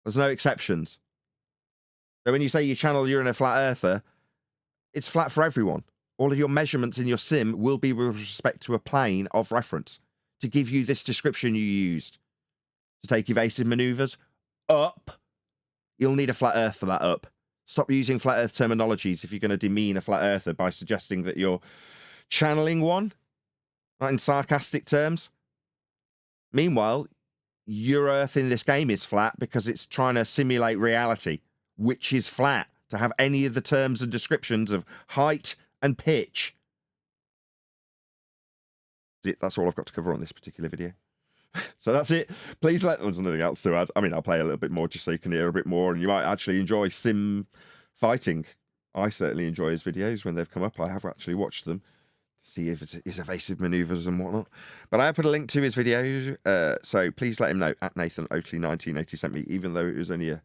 There's no exceptions. So when you say you channel you're in a flat earther, it's flat for everyone. All of your measurements in your sim will be with respect to a plane of reference to give you this description you used. To take evasive maneuvers up, you'll need a flat earth for that up. Stop using flat earth terminologies if you're going to demean a flat earther by suggesting that you're channeling one, not in sarcastic terms. Meanwhile, your Earth in this game is flat because it's trying to simulate reality, which is flat. To have any of the terms and descriptions of height and pitch. That's all I've got to cover on this particular video. So that's it. Please there's nothing else to add. I'll play a little bit more just so you can hear a bit more, and you might actually enjoy sim fighting. I certainly enjoy his videos when they've come up. I have actually watched them to see if it's his evasive maneuvers and whatnot. But I have put a link to his video, so please let him know at Nathan Oakley 1980 sent me, even though it was only a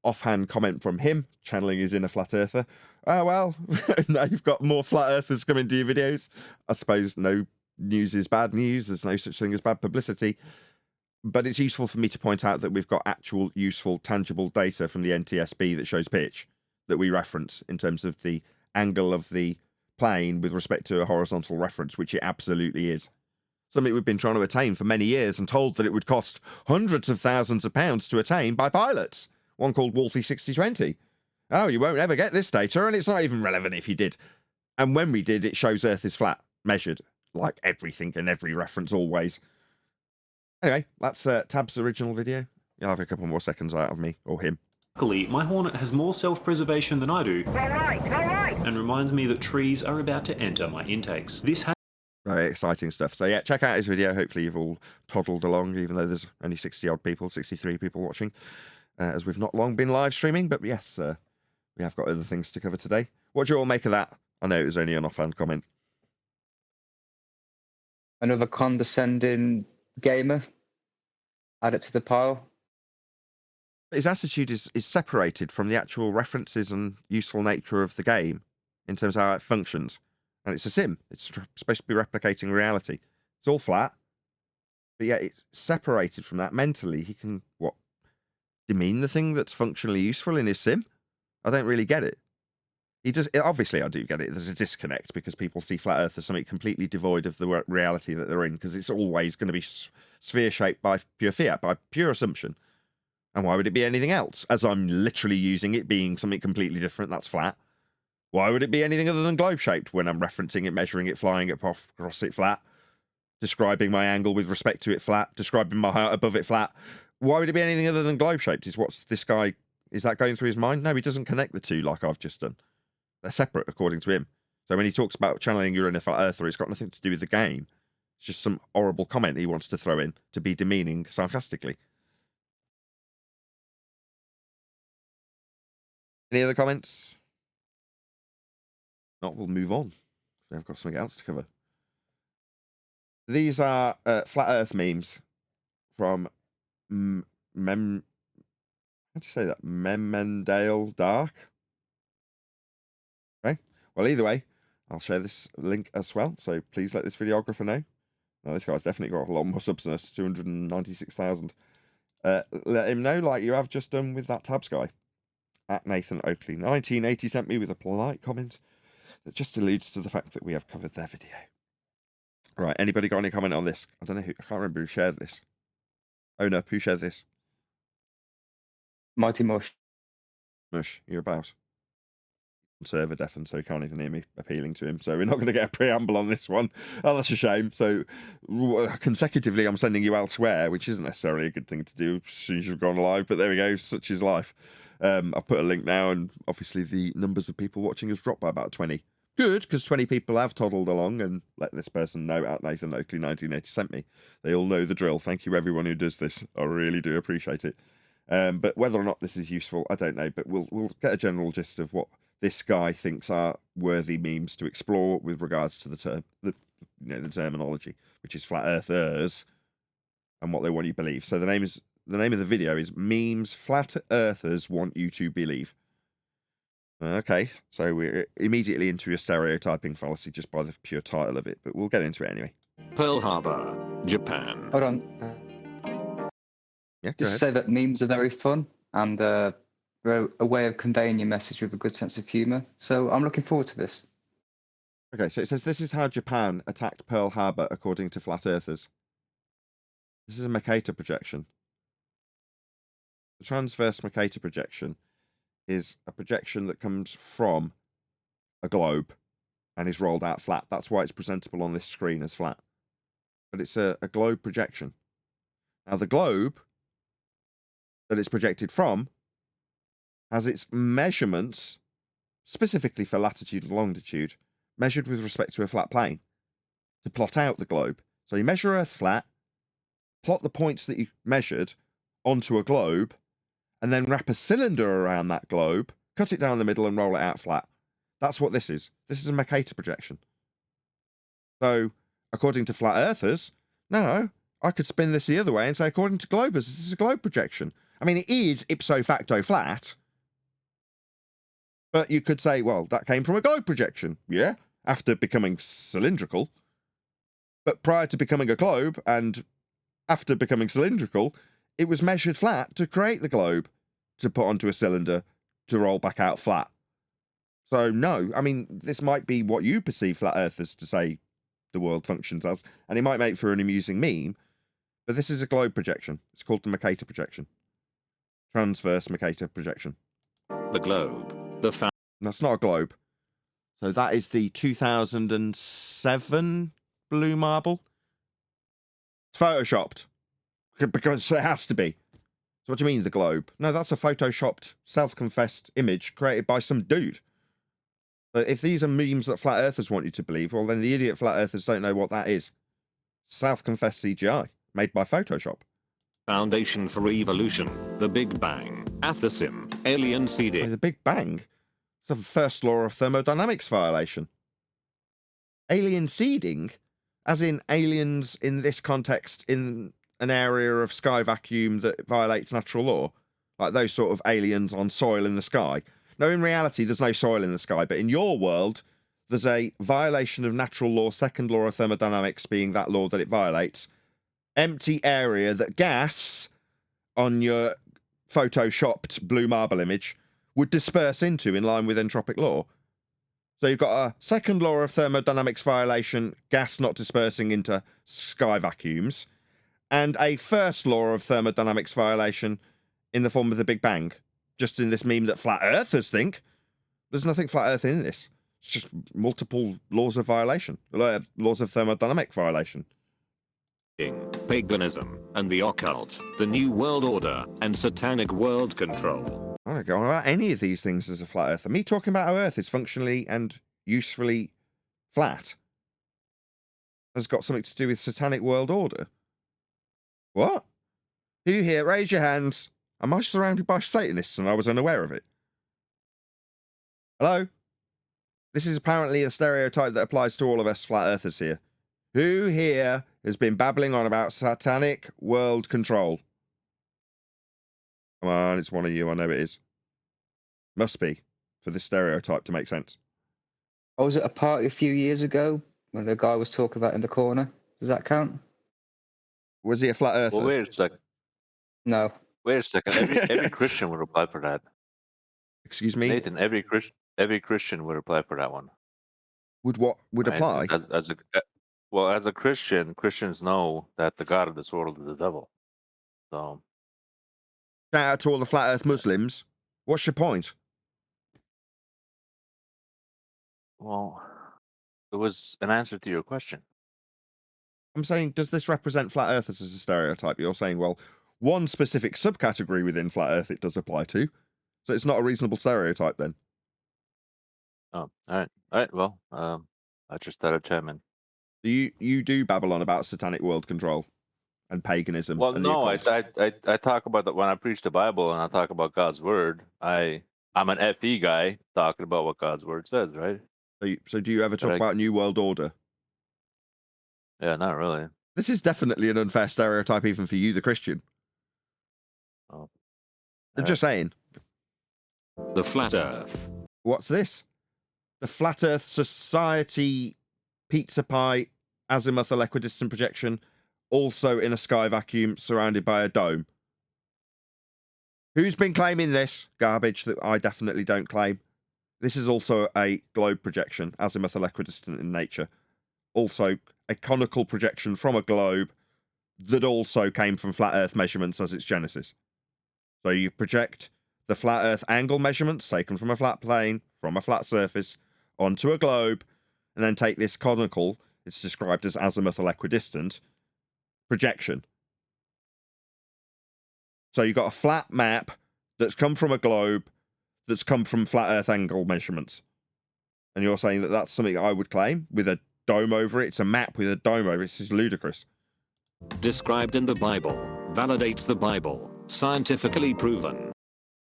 offhand comment from him, channeling his inner flat earther. Oh, well, now you've got more flat earthers coming to your videos. I suppose no news is bad news. There's no such thing as bad publicity. But it's useful for me to point out that we've got actual, useful, tangible data from the NTSB that shows pitch that we reference in terms of the angle of the plane with respect to a horizontal reference, which it absolutely is. Something we've been trying to attain for many years and told that it would cost hundreds of thousands of pounds to attain by pilots. One called Wolfie 6020. Oh, you won't ever get this data, and it's not even relevant if you did. And when we did, it shows Earth is flat, measured, like everything and every reference always. Anyway, that's Tab's original video. You'll have a couple more seconds out of me, or him. Luckily, my Hornet has more self-preservation than I do, and reminds me that trees are about to enter my intakes. This has very exciting stuff. So yeah, check out his video. Hopefully you've all toddled along, even though there's only 60-odd people, 63 people watching, as we've not long been live streaming. But yes, we have got other things to cover today. What do you all make of that? I know it was only an offhand comment. Another condescending gamer. Add it to the pile. His attitude is separated from the actual references and useful nature of the game in terms of how it functions. And it's a sim. It's supposed to be replicating reality. It's all flat. But yet it's separated from that mentally. He can, demean the thing that's functionally useful in his sim? I don't really get it. He does. Obviously, I do get it. There's a disconnect because people see Flat Earth as something completely devoid of the reality that they're in, because it's always going to be sphere-shaped by pure fiat, by pure assumption. And why would it be anything else? As I'm literally using it being something completely different, that's flat. Why would it be anything other than globe-shaped when I'm referencing it, measuring it, flying it across it flat, describing my angle with respect to it flat, describing my height above it flat? Why would it be anything other than globe-shaped? Is that going through his mind? No, he doesn't connect the two like I've just done. They're separate, according to him. So when he talks about channeling you're in a flat earther, it's got nothing to do with the game. It's just some horrible comment he wants to throw in to be demeaning sarcastically. Any other comments? Not, we'll move on. I've got something else to cover. These are flat earth memes from how do you say that? Memendale Dark. Okay. Well, either way, I'll share this link as well. So please let this videographer know. Now, this guy's definitely got a lot more subs than us, 296,000. Let him know, like you have just done with that Tabs guy. at Nathan Oakley 1980 sent me with a polite comment that just alludes to the fact that we have covered their video. Right, anybody got any comment on this? I don't know who, I can't remember who shared this. Owner, who shared this? Mighty Mush. Mush, you're about. Server deafened, so he can't even hear me appealing to him. So we're not going to get a preamble on this one. Oh, that's a shame. So consecutively, I'm sending you elsewhere, which isn't necessarily a good thing to do as soon as you've gone live. But there we go. Such is life. I've put a link now, and obviously the numbers of people watching has dropped by about 20. Good, because 20 people have toddled along and let this person know at Nathan Oakley 1980 sent me. They all know the drill. Thank you, everyone who does this. I really do appreciate it. But whether or not this is useful, I don't know. But we'll get a general gist of what this guy thinks are worthy memes to explore with regards to the terminology, which is flat earthers, and what they want you to believe. So the name of the video is Memes Flat Earthers Want You to Believe. Okay, so we're immediately into a stereotyping fallacy just by the pure title of it, but we'll get into it anyway. Pearl Harbor, Japan. Hold on. Yeah, Just say that memes are very fun and they're a way of conveying your message with a good sense of humour. So I'm looking forward to this. Okay, so it says this is how Japan attacked Pearl Harbor according to flat earthers. This is a Mercator projection. The transverse Mercator projection is a projection that comes from a globe and is rolled out flat. That's why it's presentable on this screen as flat. But it's a globe projection. Now, the globe that it's projected from has its measurements, specifically for latitude and longitude, measured with respect to a flat plane to plot out the globe. So you measure Earth flat, plot the points that you measured onto a globe, and then wrap a cylinder around that globe, cut it down the middle and roll it out flat. That's what this is. This is a Mercator projection. So, according to flat earthers, no, I could spin this the other way and say, according to globers, this is a globe projection. I mean, it is ipso facto flat, but you could say, well, that came from a globe projection, yeah, after becoming cylindrical. But prior to becoming a globe and after becoming cylindrical, it was measured flat to create the globe, to put onto a cylinder, to roll back out flat. So, no, I mean, this might be what you perceive flat earthers to say the world functions as, and it might make for an amusing meme, but this is a globe projection. It's called the Mercator projection. Transverse Mercator projection. The globe. That's not a globe. So that is the 2007 blue marble. It's photoshopped. Because it has to be. So what do you mean, the globe? No, that's a photoshopped, self-confessed image created by some dude. But if these are memes that flat earthers want you to believe, well, then the idiot flat earthers don't know what that is. Self-confessed CGI, made by Photoshop. Foundation for evolution. The Big Bang. Atheism. Alien seeding. Wait, the Big Bang? It's the first law of thermodynamics violation. Alien seeding? As in aliens in this context in an area of sky vacuum that violates natural law? Like those sort of aliens on soil in the sky? No, in reality, there's no soil in the sky, but in your world, there's a violation of natural law, second law of thermodynamics being that law that it violates. Empty area that gas on your photoshopped blue marble image would disperse into in line with entropic law. So you've got a second law of thermodynamics violation, gas not dispersing into sky vacuums, and a first law of thermodynamics violation in the form of the Big Bang. Just in this meme that flat earthers think. There's nothing flat earth in this. It's just multiple laws of violation. Laws of thermodynamic violation. Paganism and the occult, the New World Order, and satanic world control. I don't go on about any of these things as a flat earther. Me talking about how Earth is functionally and usefully flat has got something to do with satanic world order. What? Who here? Raise your hands. Am I surrounded by Satanists and I was unaware of it? Hello? This is apparently a stereotype that applies to all of us flat earthers here. Who here has been babbling on about satanic world control? Come on, it's one of you. I know it is. Must be, for this stereotype to make sense. I was at a party a few years ago when the guy was talking about in the corner. Does that count? Was he a flat earther? Well, wait a second. No. Wait a second. Every Christian would apply for that. Excuse me? Nathan, every Christian would apply for that one. Would Right? apply? As a Christian, Christians know that the God of this world is the devil. So Shout out to all the flat earth Muslims. What's your point? well, it was an answer to your question. I'm saying, does this represent flat earthers as a stereotype? You're saying, well, one specific subcategory within flat earth it does apply to. So it's not a reasonable stereotype then. Oh, all right. Well, I just thought I'd chime in. You do babble on about satanic world control and paganism. Well, and no, the I occult. I talk about that when I preach the Bible and I talk about God's word. I'm an FE guy talking about what God's word says, right? So do you ever talk about New World Order? Yeah, not really. This is definitely an unfair stereotype even for you, the Christian. Oh, I'm just saying. The Flat Earth. What's this? The Flat Earth Society pizza pie azimuthal equidistant projection, also in a sky vacuum surrounded by a dome. Who's been claiming this? Garbage that I definitely don't claim. This is also a globe projection, azimuthal equidistant in nature. Also a conical projection from a globe that also came from flat Earth measurements as its genesis. So you project the flat Earth angle measurements taken from a flat plane, from a flat surface, onto a globe, and then take this conical, it's described as azimuthal equidistant, projection. So you've got a flat map that's come from a globe that's come from flat Earth angle measurements. And you're saying that that's something I would claim with a dome over it? It's a map with a dome over it. This is ludicrous. Described in the Bible. Validates the Bible. Scientifically proven.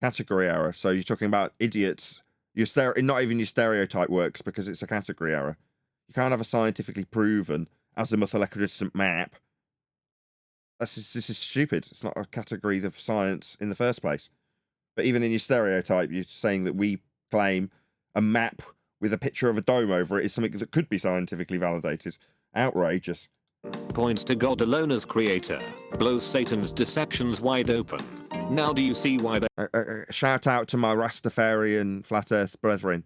Category error. So you're talking about idiots. Not even your stereotype works because it's a category error. You can't have a scientifically proven azimuthal equidistant map. This is stupid. It's not a category of science in the first place. But even in your stereotype, you're saying that we claim a map with a picture of a dome over it is something that could be scientifically validated. Outrageous. Points to God alone as creator. Blows Satan's deceptions wide open. Now do you see why they... Shout out to my Rastafarian flat earth brethren.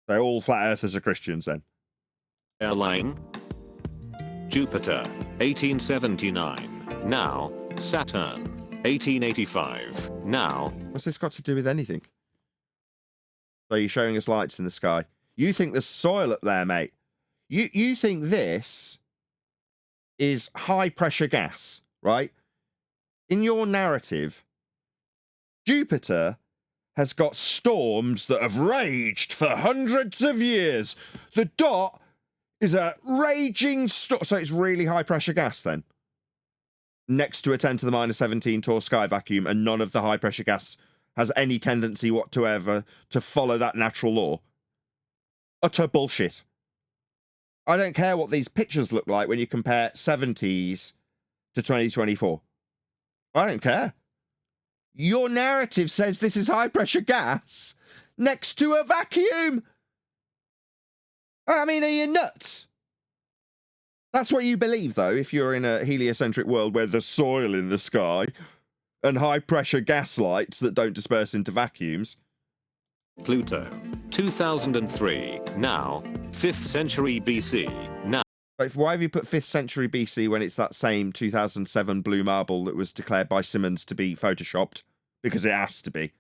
They're all flat earthers are Christians then. Airline. Jupiter, 1879. Now, Saturn, 1885. Now... What's this got to do with anything? So you're showing us lights in the sky. You think there's soil up there, mate. You think this is high pressure gas, right? In your narrative, Jupiter has got storms that have raged for hundreds of years. The dot is a raging storm. So it's really high pressure gas then? Next to a 10 to the minus 17 torr sky vacuum, and none of the high pressure gas has any tendency whatsoever to follow that natural law. Utter bullshit. I don't care what these pictures look like when you compare 70s to 2024. I don't care. Your narrative says this is high pressure gas next to a vacuum. I mean, are you nuts? That's what you believe, though, if you're in a heliocentric world where there's soil in the sky and high pressure gas lights that don't disperse into vacuums. Pluto, 2003. Now, 5th century BC. Now. Why have you put 5th century BC when it's that same 2007 blue marble that was declared by Simmons to be photoshopped? Because it has to be.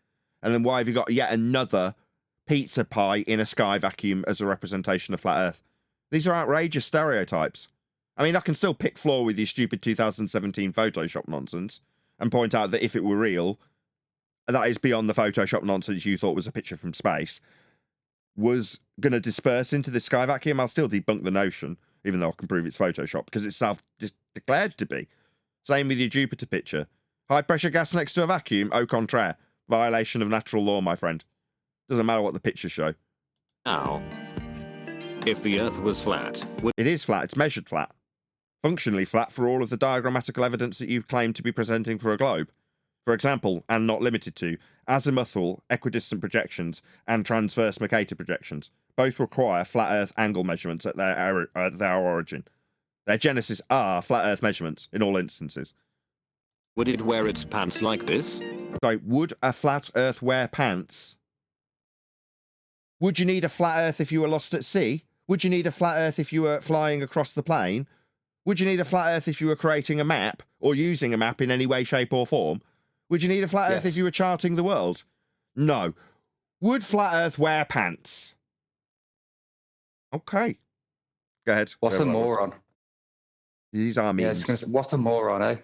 And then why have you got yet another pizza pie in a sky vacuum as a representation of flat Earth? These are outrageous stereotypes. I mean, I can still pick flaw with your stupid 2017 Photoshop nonsense and point out that if it were real, that is beyond the Photoshop nonsense you thought was a picture from space, was going to disperse into the sky vacuum. I'll still debunk the notion, even though I can prove it's Photoshop, because it's self-declared to be. Same with your Jupiter picture. High pressure gas next to a vacuum, au contraire. Violation of natural law, my friend. Doesn't matter what the pictures show. Now, if the Earth was flat... It is flat. It's measured flat. Functionally flat for all of the diagrammatical evidence that you claim to be presenting for a globe. For example, and not limited to, azimuthal equidistant projections and transverse Mercator projections. Both require flat Earth angle measurements at their origin. Their genesis are flat Earth measurements in all instances. Would it wear its pants like this? Sorry, would a flat Earth wear pants? Would you need a flat Earth if you were lost at sea? Would you need a flat Earth if you were flying across the plane? Would you need a flat Earth if you were creating a map or using a map in any way, shape, or form? Would you need a flat Earth if you were charting the world? No. Would flat Earth wear pants? Okay. Go ahead. What a moron. These are memes. Yeah, what a moron, eh?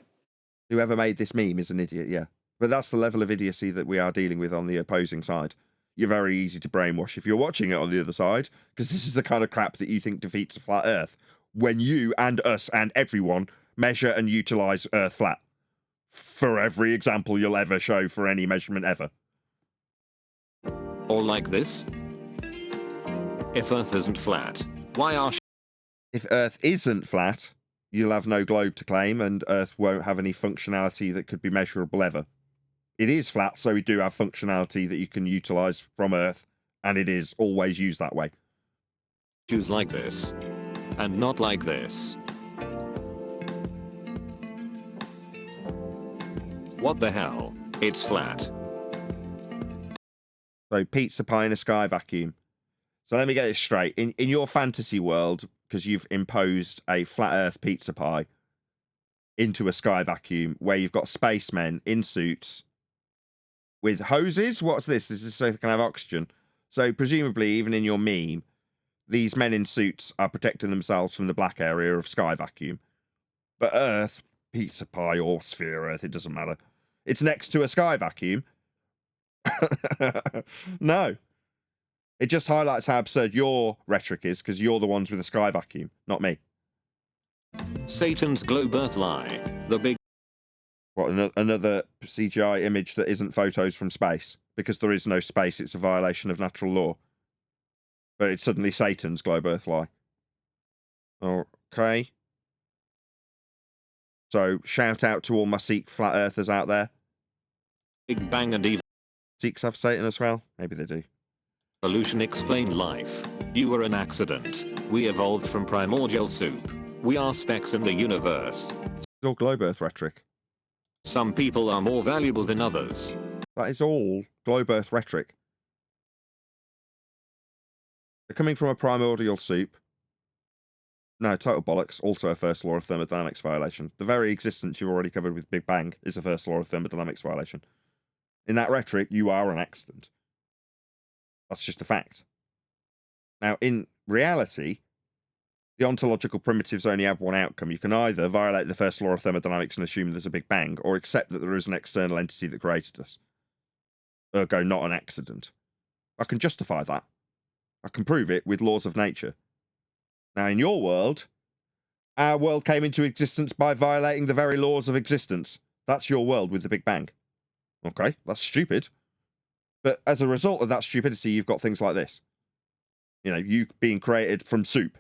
Whoever made this meme is an idiot, yeah. But that's the level of idiocy that we are dealing with on the opposing side. You're very easy to brainwash if you're watching it on the other side, because this is the kind of crap that you think defeats a flat Earth, when you and us and everyone measure and utilize Earth flat. For every example you'll ever show for any measurement ever. Or like this? If Earth isn't flat, why are... If Earth isn't flat, you'll have no globe to claim, and Earth won't have any functionality that could be measurable ever. It is flat, so we do have functionality that you can utilize from Earth, and it is always used that way. Choose like this, and not like this. What the hell? It's flat. So pizza pie in a sky vacuum. So let me get this straight. In your fantasy world, because you've imposed a flat Earth pizza pie into a sky vacuum where you've got spacemen in suits with hoses. What's this? This is so they can have oxygen. So presumably, even in your meme, these men in suits are protecting themselves from the black area of sky vacuum. But Earth, pizza pie or sphere Earth, it doesn't matter. It's next to a sky vacuum. No. It just highlights how absurd your rhetoric is, because you're the ones with a sky vacuum, not me. Satan's globe Earth lie. The big... What, another CGI image that isn't photos from space? Because there is no space, it's a violation of natural law. But it's suddenly Satan's globe Earth lie. Okay. So, shout out to all my Sikh flat earthers out there. Big Bang and even... Sikhs have Satan as well? Maybe they do. Evolution explained life. You were an accident. We evolved from primordial soup. We are specks in the universe. It's all globe Earth rhetoric. Some people are more valuable than others. That is all globe Earth rhetoric. They're coming from a primordial soup. No, total bollocks. Also a first law of thermodynamics violation. The very existence you've already covered with Big Bang is a first law of thermodynamics violation. In that rhetoric, you are an accident. That's just a fact. Now, in reality, the ontological primitives only have one outcome. You can either violate the first law of thermodynamics and assume there's a Big Bang, or accept that there is an external entity that created us. Ergo, not an accident. I can justify that. I can prove it with laws of nature. Now, in your world, our world came into existence by violating the very laws of existence. That's your world with the Big Bang. Okay, that's stupid. But as a result of that stupidity, you've got things like this. You know, you being created from soup.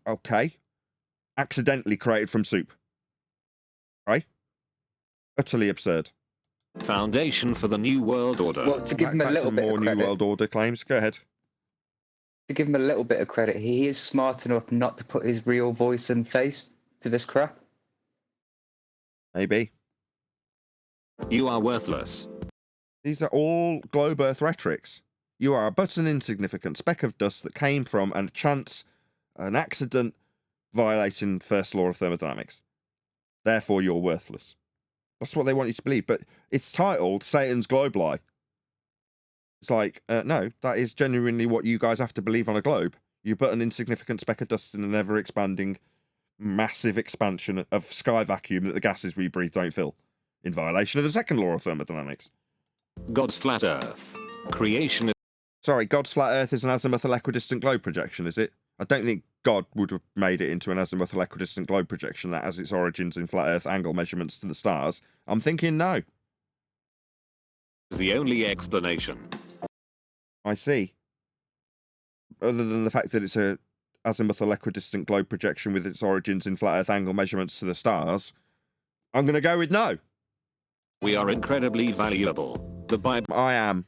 Okay. Accidentally created from soup. Okay? Utterly absurd. Foundation for the New World Order. Well, to give him a little bit more of credit, New World Order claims. Go ahead. To give him a little bit of credit, he is smart enough not to put his real voice and face to this crap. Maybe. You are worthless. These are all globe Earth rhetorics. You are but an insignificant speck of dust that came from a chance, an accident, violating first law of thermodynamics. Therefore, you're worthless. That's what they want you to believe. But it's titled Satan's Globe Lie. It's like, no, that is genuinely what you guys have to believe on a globe. You're but an insignificant speck of dust in an ever-expanding, massive expansion of sky vacuum that the gases we breathe don't fill, in violation of the second law of thermodynamics. God's flat Earth. Creation is... Sorry, God's flat Earth is an azimuthal equidistant globe projection, is it? I don't think God would have made it into an azimuthal equidistant globe projection that has its origins in flat Earth angle measurements to the stars. I'm thinking no. The only explanation. I see. Other than the fact that it's a azimuthal equidistant globe projection with its origins in flat Earth angle measurements to the stars, I'm going to go with no. We are incredibly valuable. The Bible... I am.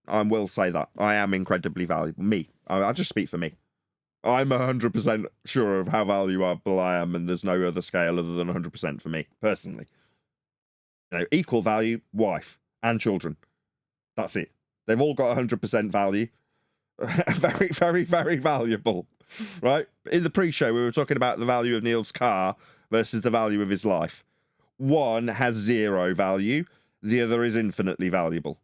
I will say that. I am incredibly valuable. Me. I'll just speak for me. I'm 100% sure of how valuable I am, and there's no other scale other than 100% for me, personally. You know, equal value, wife. and children. That's it. They've all got 100% value. Very, very, very valuable, right? In the pre-show, we were talking about the value of Neil's car versus the value of his life. One has 0 value. The other is infinitely valuable.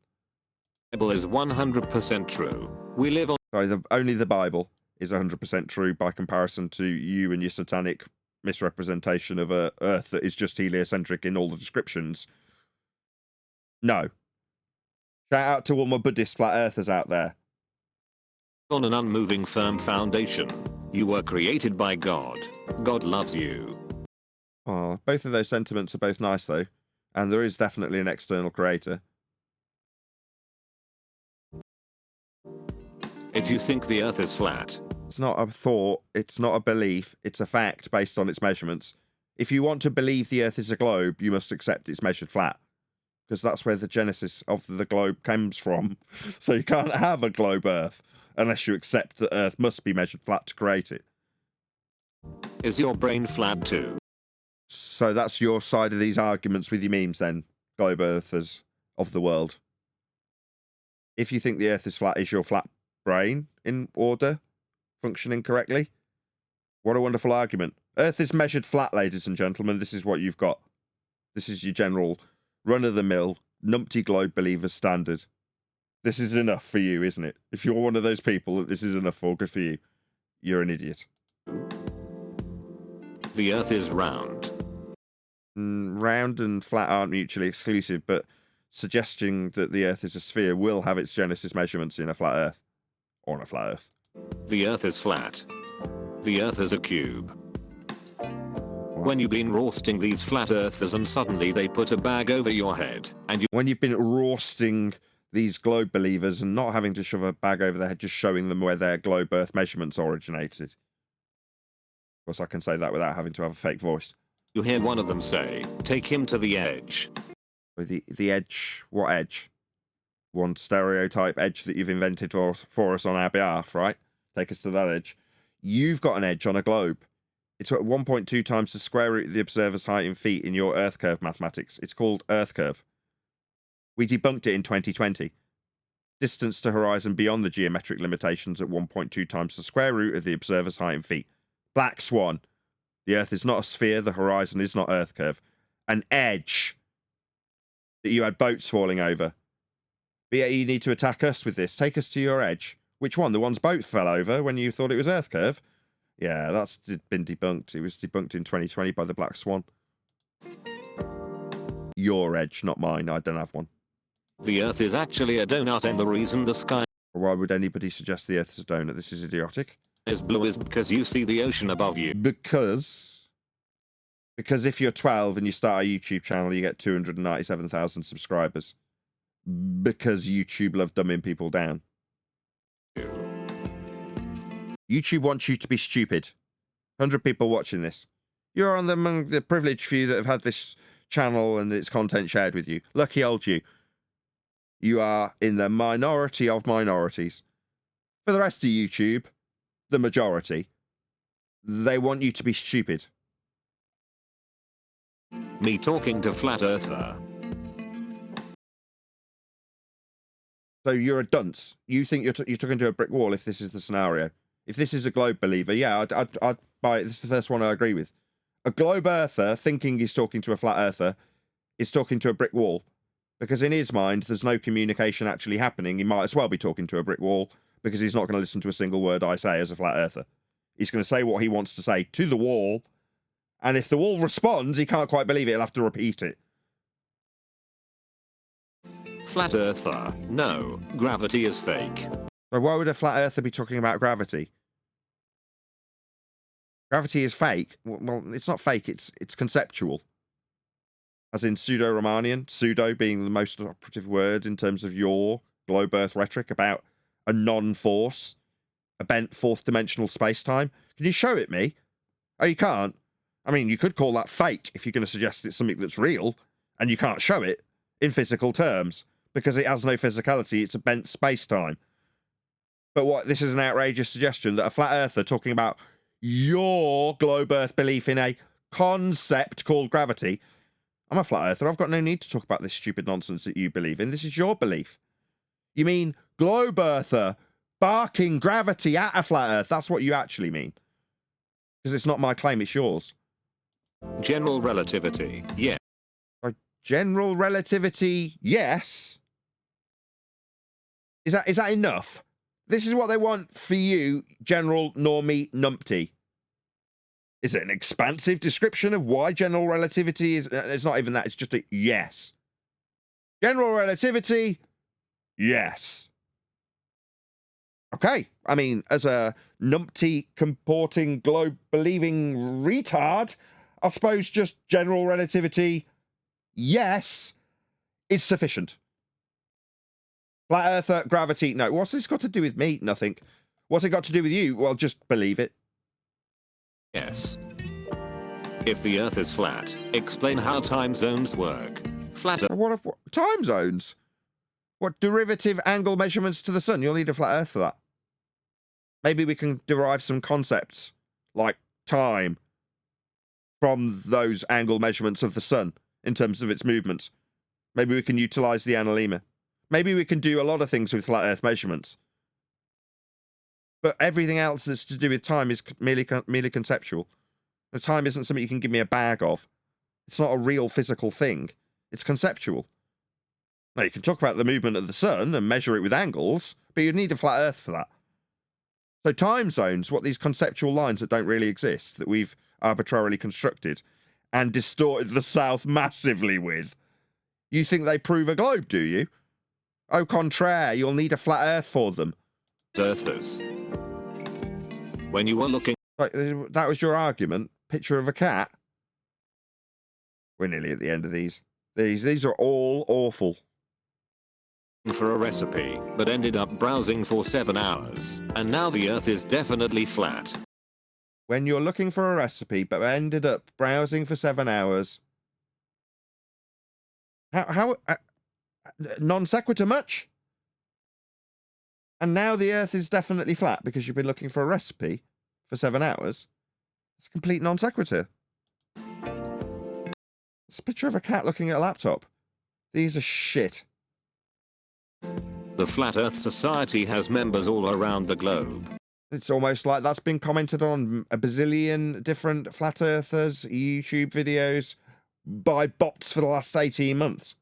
The Bible is 100% true. We live on... Sorry, only the Bible is 100% true by comparison to you and your satanic misrepresentation of a Earth that is just heliocentric in all the descriptions. No. Shout out to all my Buddhist flat earthers out there. On an unmoving firm foundation. You were created by God. God loves you. Oh, both of those sentiments are both nice though, and there is definitely an external creator. If you think the Earth is flat, it's not a thought, it's not a belief, it's a fact based on its measurements. If you want to believe the Earth is a globe, you must accept it's measured flat, because that's where the genesis of the globe comes from. So you can't have a globe Earth unless you accept that Earth must be measured flat to create it. Is your brain flat too? So that's your side of these arguments with your memes then, globe Earthers of the world. If you think the Earth is flat, is your flat brain in order, functioning correctly? What a wonderful argument. Earth is measured flat, ladies and gentlemen. This is what you've got. This is your general run-of-the-mill numpty globe believer standard. This is enough for you, isn't it? If you're one of those people that this is enough for, good for you. You're an idiot. The Earth is round. Round and flat aren't mutually exclusive, but suggesting that the Earth is a sphere will have its genesis measurements in a flat Earth. Or on a flat Earth. The Earth is flat. The Earth is a cube. When you've been roasting these flat earthers and suddenly they put a bag over your head and you... When you've been roasting these globe believers and not having to shove a bag over their head, just showing them where their globe Earth measurements originated. Of course, I can say that without having to have a fake voice. You hear one of them say, take him to the edge. The edge? What edge? One stereotype edge that you've invented for us on our behalf, right? Take us to that edge. You've got an edge on a globe. It's at 1.2 times the square root of the observer's height in feet in your Earth curve mathematics. It's called Earth curve. We debunked it in 2020. Distance to horizon beyond the geometric limitations at 1.2 times the square root of the observer's height in feet. Black swan. The Earth is not a sphere. The horizon is not Earth curve. An edge that you had boats falling over. But yet you need to attack us with this. Take us to your edge. Which one? The one's boat fell over when you thought it was Earth curve? Yeah, that's been debunked. It was debunked in 2020 by the Black Swan. Your edge, not mine. I don't have one. The Earth is actually a donut, and the reason the sky... Why would anybody suggest the Earth is a donut? This is idiotic. ...is blue is because you see the ocean above you. Because if you're 12 and you start a YouTube channel, you get 297,000 subscribers. Because YouTube love dumbing people down. YouTube wants you to be stupid. 100 people watching this. You're among the privileged few that have had this channel and its content shared with you. Lucky old you. You are in the minority of minorities. For the rest of YouTube, the majority, they want you to be stupid. Me talking to Flat Earther. So you're a dunce. You think you're talking to a brick wall if this is the scenario. If this is a globe believer, yeah, I'd buy it. This is the first one I agree with. A globe earther thinking he's talking to a flat earther is talking to a brick wall. Because in his mind, there's no communication actually happening. He might as well be talking to a brick wall because he's not going to listen to a single word I say as a flat earther. He's going to say what he wants to say to the wall. And if the wall responds, he can't quite believe it. He'll have to repeat it. Flat Earther. No, gravity is fake. But why would a flat earther be talking about gravity? Gravity is fake. Well, it's not fake. It's conceptual. As in pseudo-Riemannian. Pseudo being the most operative word in terms of your globe Earth rhetoric about a non-force, a bent fourth dimensional space-time. Can you show it me? Oh, you can't? I mean, you could call that fake if you're going to suggest it's something that's real, and you can't show it in physical terms because it has no physicality. It's a bent space-time. But what? This is an outrageous suggestion that a flat earther talking about your globe Earth belief in a concept called gravity. I'm a flat earther. I've got no need to talk about this stupid nonsense that you believe in. This is your belief. You mean globe earther barking gravity at a flat earth. That's what you actually mean. Because it's not my claim, it's yours. General relativity, yeah. General relativity, yes. Is that enough? This is what they want for you, general normie numpty. Is it an expansive description of why general relativity is... It's not even that, it's just a yes. General relativity, yes. Okay, I mean, as a numpty, comporting, globe-believing retard, I suppose just general relativity, yes, is sufficient. Flat earther, gravity, no. What's this got to do with me? Nothing. What's it got to do with you? Well, just believe it. Yes. If the Earth is flat, explain how time zones work. Flat Earth. What time zones? What derivative angle measurements to the sun? You'll need a flat Earth for that. Maybe we can derive some concepts like time from those angle measurements of the sun in terms of its movements. Maybe we can utilize the analemma. Maybe we can do a lot of things with flat Earth measurements. But everything else that's to do with time is merely conceptual. The time isn't something you can give me a bag of. It's not a real physical thing. It's conceptual. Now, you can talk about the movement of the sun and measure it with angles, but you'd need a flat Earth for that. So time zones, what these conceptual lines that don't really exist, that we've arbitrarily constructed and distorted the South massively with. You think they prove a globe, do you? Au contraire, you'll need a flat Earth for them. Earthers. When you were looking... Right, that was your argument. Picture of a cat. We're nearly at the end of these. These are all awful. For a recipe, but ended up browsing for 7 hours, and now the Earth is definitely flat. When you're looking for a recipe, but ended up browsing for 7 hours. How non sequitur much? And now the Earth is definitely flat because you've been looking for a recipe for 7 hours. It's a complete non sequitur. It's a picture of a cat looking at a laptop. These are shit. The Flat Earth Society has members all around the globe. It's almost like that's been commented on a bazillion different flat earthers YouTube videos by bots for the last 18 months.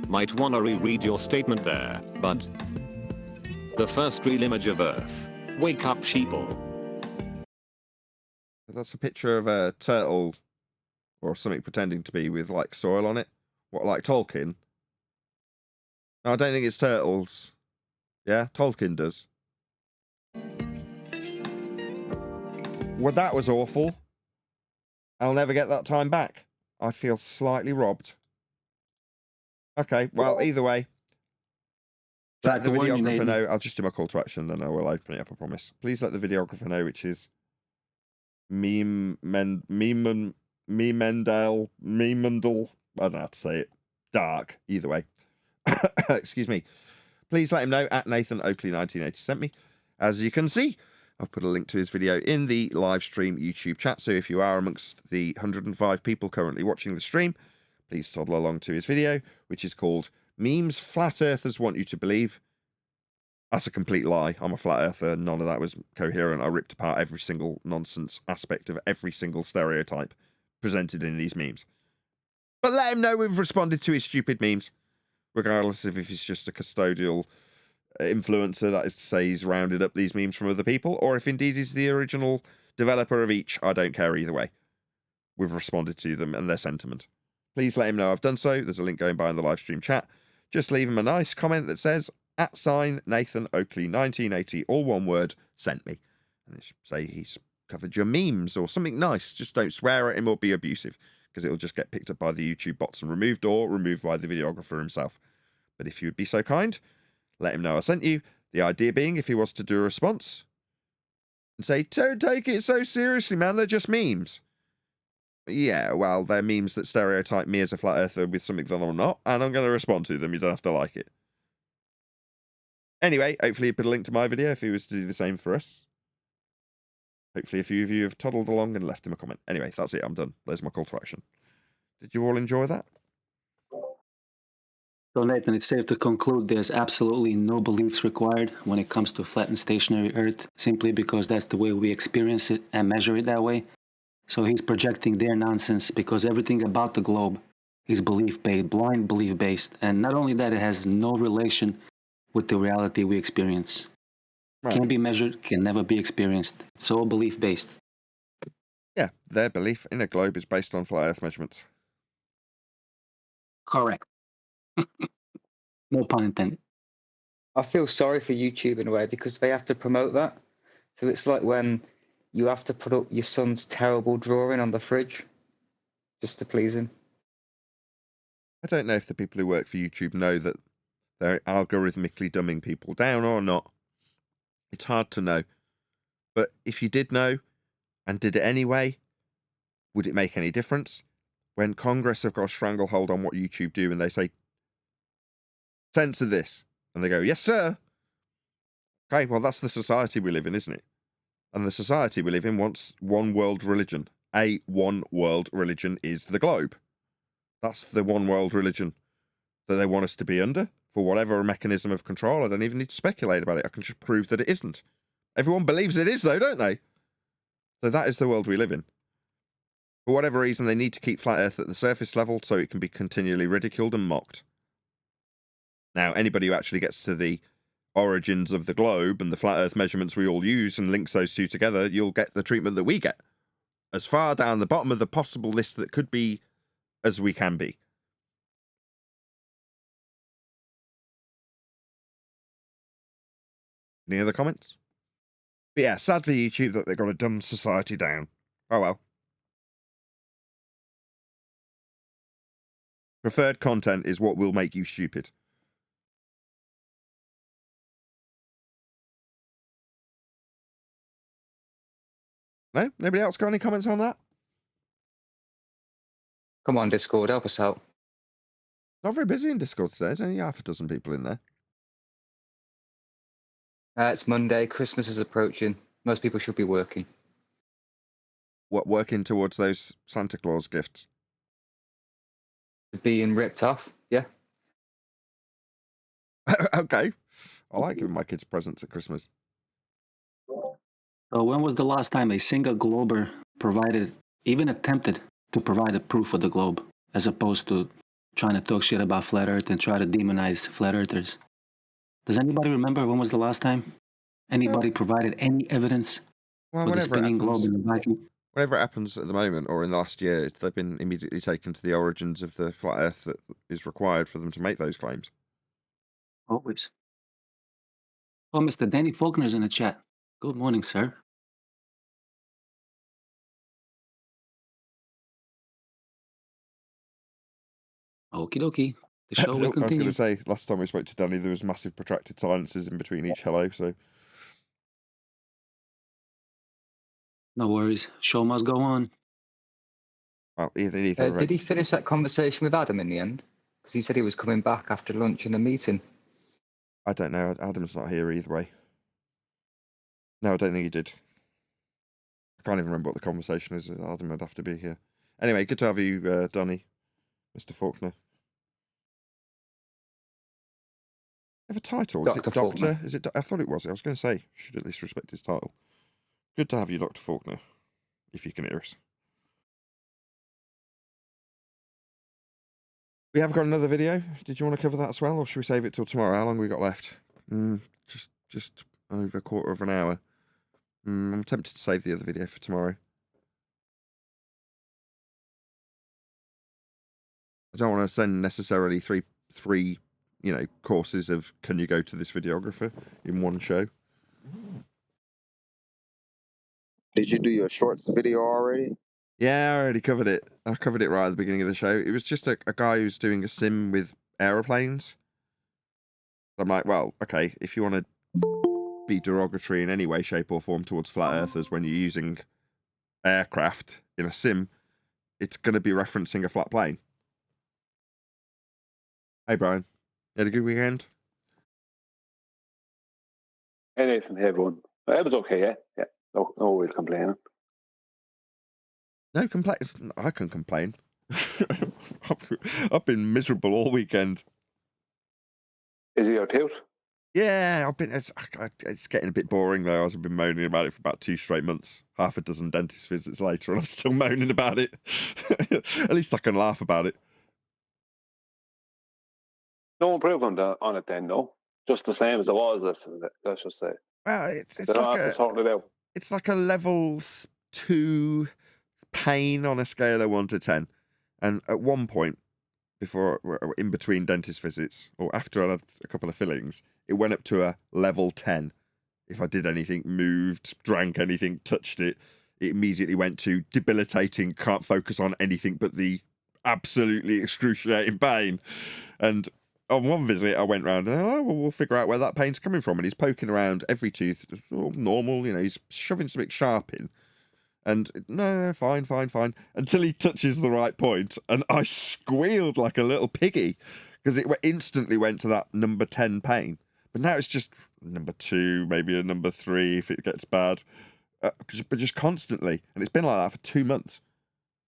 Might wanna reread your statement there, but... The first real image of Earth. Wake up, sheeple. That's a picture of a turtle or something pretending to be with like soil on it. What, like Tolkien? No, I don't think it's turtles. Yeah, Tolkien does. Well, that was awful. I'll never get that time back. I feel slightly robbed. Okay, well, either way. Let the videographer know. I'll just do my call to action, then I will open it up, I promise. Please let the videographer know, which is Memendel. I don't know how to say it. Dark, either way. Excuse me. Please let him know at Nathan Oakley 1980 sent me. As you can see, I've put a link to his video in the live stream YouTube chat. So if you are amongst the 105 people currently watching the stream, please toddle along to his video, which is called Memes Flat Earthers Want You to Believe. That's a complete lie. I'm a flat earther. None of that was coherent. I ripped apart every single nonsense aspect of every single stereotype presented in these memes. But let him know we've responded to his stupid memes, regardless of if he's just a custodial influencer, that is to say he's rounded up these memes from other people, or if indeed he's the original developer of each. I don't care either way. We've responded to them and their sentiment. Please let him know I've done so. There's a link going by in the live stream chat. Just leave him a nice comment that says, @Nathan Oakley 1980, all one word, sent me. And say he's covered your memes or something nice. Just don't swear at him or be abusive, because it will just get picked up by the YouTube bots and removed, or removed by the videographer himself. But if you would be so kind, let him know I sent you. The idea being, if he was to do a response and say, don't take it so seriously, man, they're just memes. Yeah, well, they're memes that stereotype me as a flat earther with something that I'm not, and I'm going to respond to them. You don't have to like it. Anyway, hopefully he'd put a link to my video if he was to do the same for us. Hopefully a few of you have toddled along and left him a comment. Anyway, that's it. I'm done. There's my call to action. Did you all enjoy that? So, Nathan, it's safe to conclude there's absolutely no beliefs required when it comes to flat and stationary Earth, simply because that's the way we experience it and measure it that way. So he's projecting their nonsense because everything about the globe is belief-based, blind belief-based. And not only that, it has no relation with the reality we experience. Right. Can't be measured, can never be experienced. It's all belief-based. Yeah, their belief in a globe is based on flat Earth measurements. Correct. No pun intended. I feel sorry for YouTube in a way because they have to promote that. So it's like when you have to put up your son's terrible drawing on the fridge just to please him. I don't know if the people who work for YouTube know that they're algorithmically dumbing people down or not. It's hard to know. But if you did know and did it anyway, would it make any difference? When Congress have got a stranglehold on what YouTube do and they say, censor this, and they go, yes, sir. Okay, well, that's the society we live in, isn't it? And the society we live in wants one world religion. A one world religion is the globe. That's the one world religion that they want us to be under for whatever mechanism of control. I don't even need to speculate about it. I can just prove that it isn't. Everyone believes it is, though, don't they? So that is the world we live in. For whatever reason, they need to keep flat Earth at the surface level so it can be continually ridiculed and mocked. Now, anybody who actually gets to the origins of the globe and the flat Earth measurements we all use and links those two together, you'll get the treatment that we get. As far down the bottom of the possible list that could be as we can be. Any other comments? But yeah, sad for YouTube that they've got to dumb society down. Oh well. Preferred content is what will make you stupid. No? Nobody else got any comments on that? Come on, Discord, help us out. Not very busy in Discord today. There's only half a dozen people in there. It's Monday. Christmas is approaching. Most people should be working. What, working towards those Santa Claus gifts? Being ripped off, yeah. Okay. I like giving my kids presents at Christmas. So when was the last time a single glober provided, even attempted to provide a proof of the globe, as opposed to trying to talk shit about flat Earth and try to demonize flat Earthers? Does anybody remember when was the last time anybody provided any evidence for the spinning globe in the vacuum? Whenever it happens at the moment or in the last year, they've been immediately taken to the origins of the flat Earth that is required for them to make those claims. Always. Oh, Mr. Danny Faulkner's in the chat. Good morning, sir. Okie dokie. The show will I was going continue. to say, last time we spoke to Danny, there was massive protracted silences in between each hello, so... No worries. Show must go on. Well, either Did he finish that conversation with Adam in the end? Because he said he was coming back after lunch in the meeting. I don't know. Adam's not here either way. No, I don't think he did. I can't even remember what the conversation is. Adam would have to be here. Anyway, good to have you, Donny, Mr. Faulkner. Have a title? Is it Doctor? Faulkner. Is it? I thought it was. I was going to say, should at least respect his title. Good to have you, Dr. Faulkner, if you can hear us. We have got another video. Did you want to cover that as well, or should we save it till tomorrow? How long have we got left? Just over a quarter of an hour. I'm tempted to save the other video for tomorrow. I don't want to send necessarily three, courses of can you go to this videographer in one show. Did you do your shorts video already? Yeah, I already covered it. I covered it right at the beginning of the show. It was just a guy who's doing a sim with aeroplanes. I'm like, well, okay, if you want to be derogatory in any way, shape, or form towards flat earthers when you're using aircraft in a sim, it's going to be referencing a flat plane. Hey, Brian. You had a good weekend? Hey, Nathan. Hey, everyone. It was okay, yeah? Yeah. No real complaining. No complaint. I can complain. I've been miserable all weekend. Is he your tooth? Yeah, it's getting a bit boring though. I've been moaning about it for about 2 straight months. Half a dozen dentist visits later, and I'm still moaning about it. At least I can laugh about it. No improvement on it then, no? Just the same as it was, let's just say. Well, it's They don't have to sort it out. It's like a level 2 pain on a scale of 1 to 10. And at one point, in between dentist visits, or after I had a couple of fillings, it went up to a level 10. If I did anything, moved, drank anything, touched it, it immediately went to debilitating, can't focus on anything but the absolutely excruciating pain. And on one visit, I went round and we'll figure out where that pain's coming from. And he's poking around every tooth, all normal, he's shoving something sharp in. And no, fine, until he touches the right point, and I squealed like a little piggy because it instantly went to that number 10 pain. But now it's just number 2, maybe a number 3 if it gets bad, but just constantly. And it's been like that for 2 months,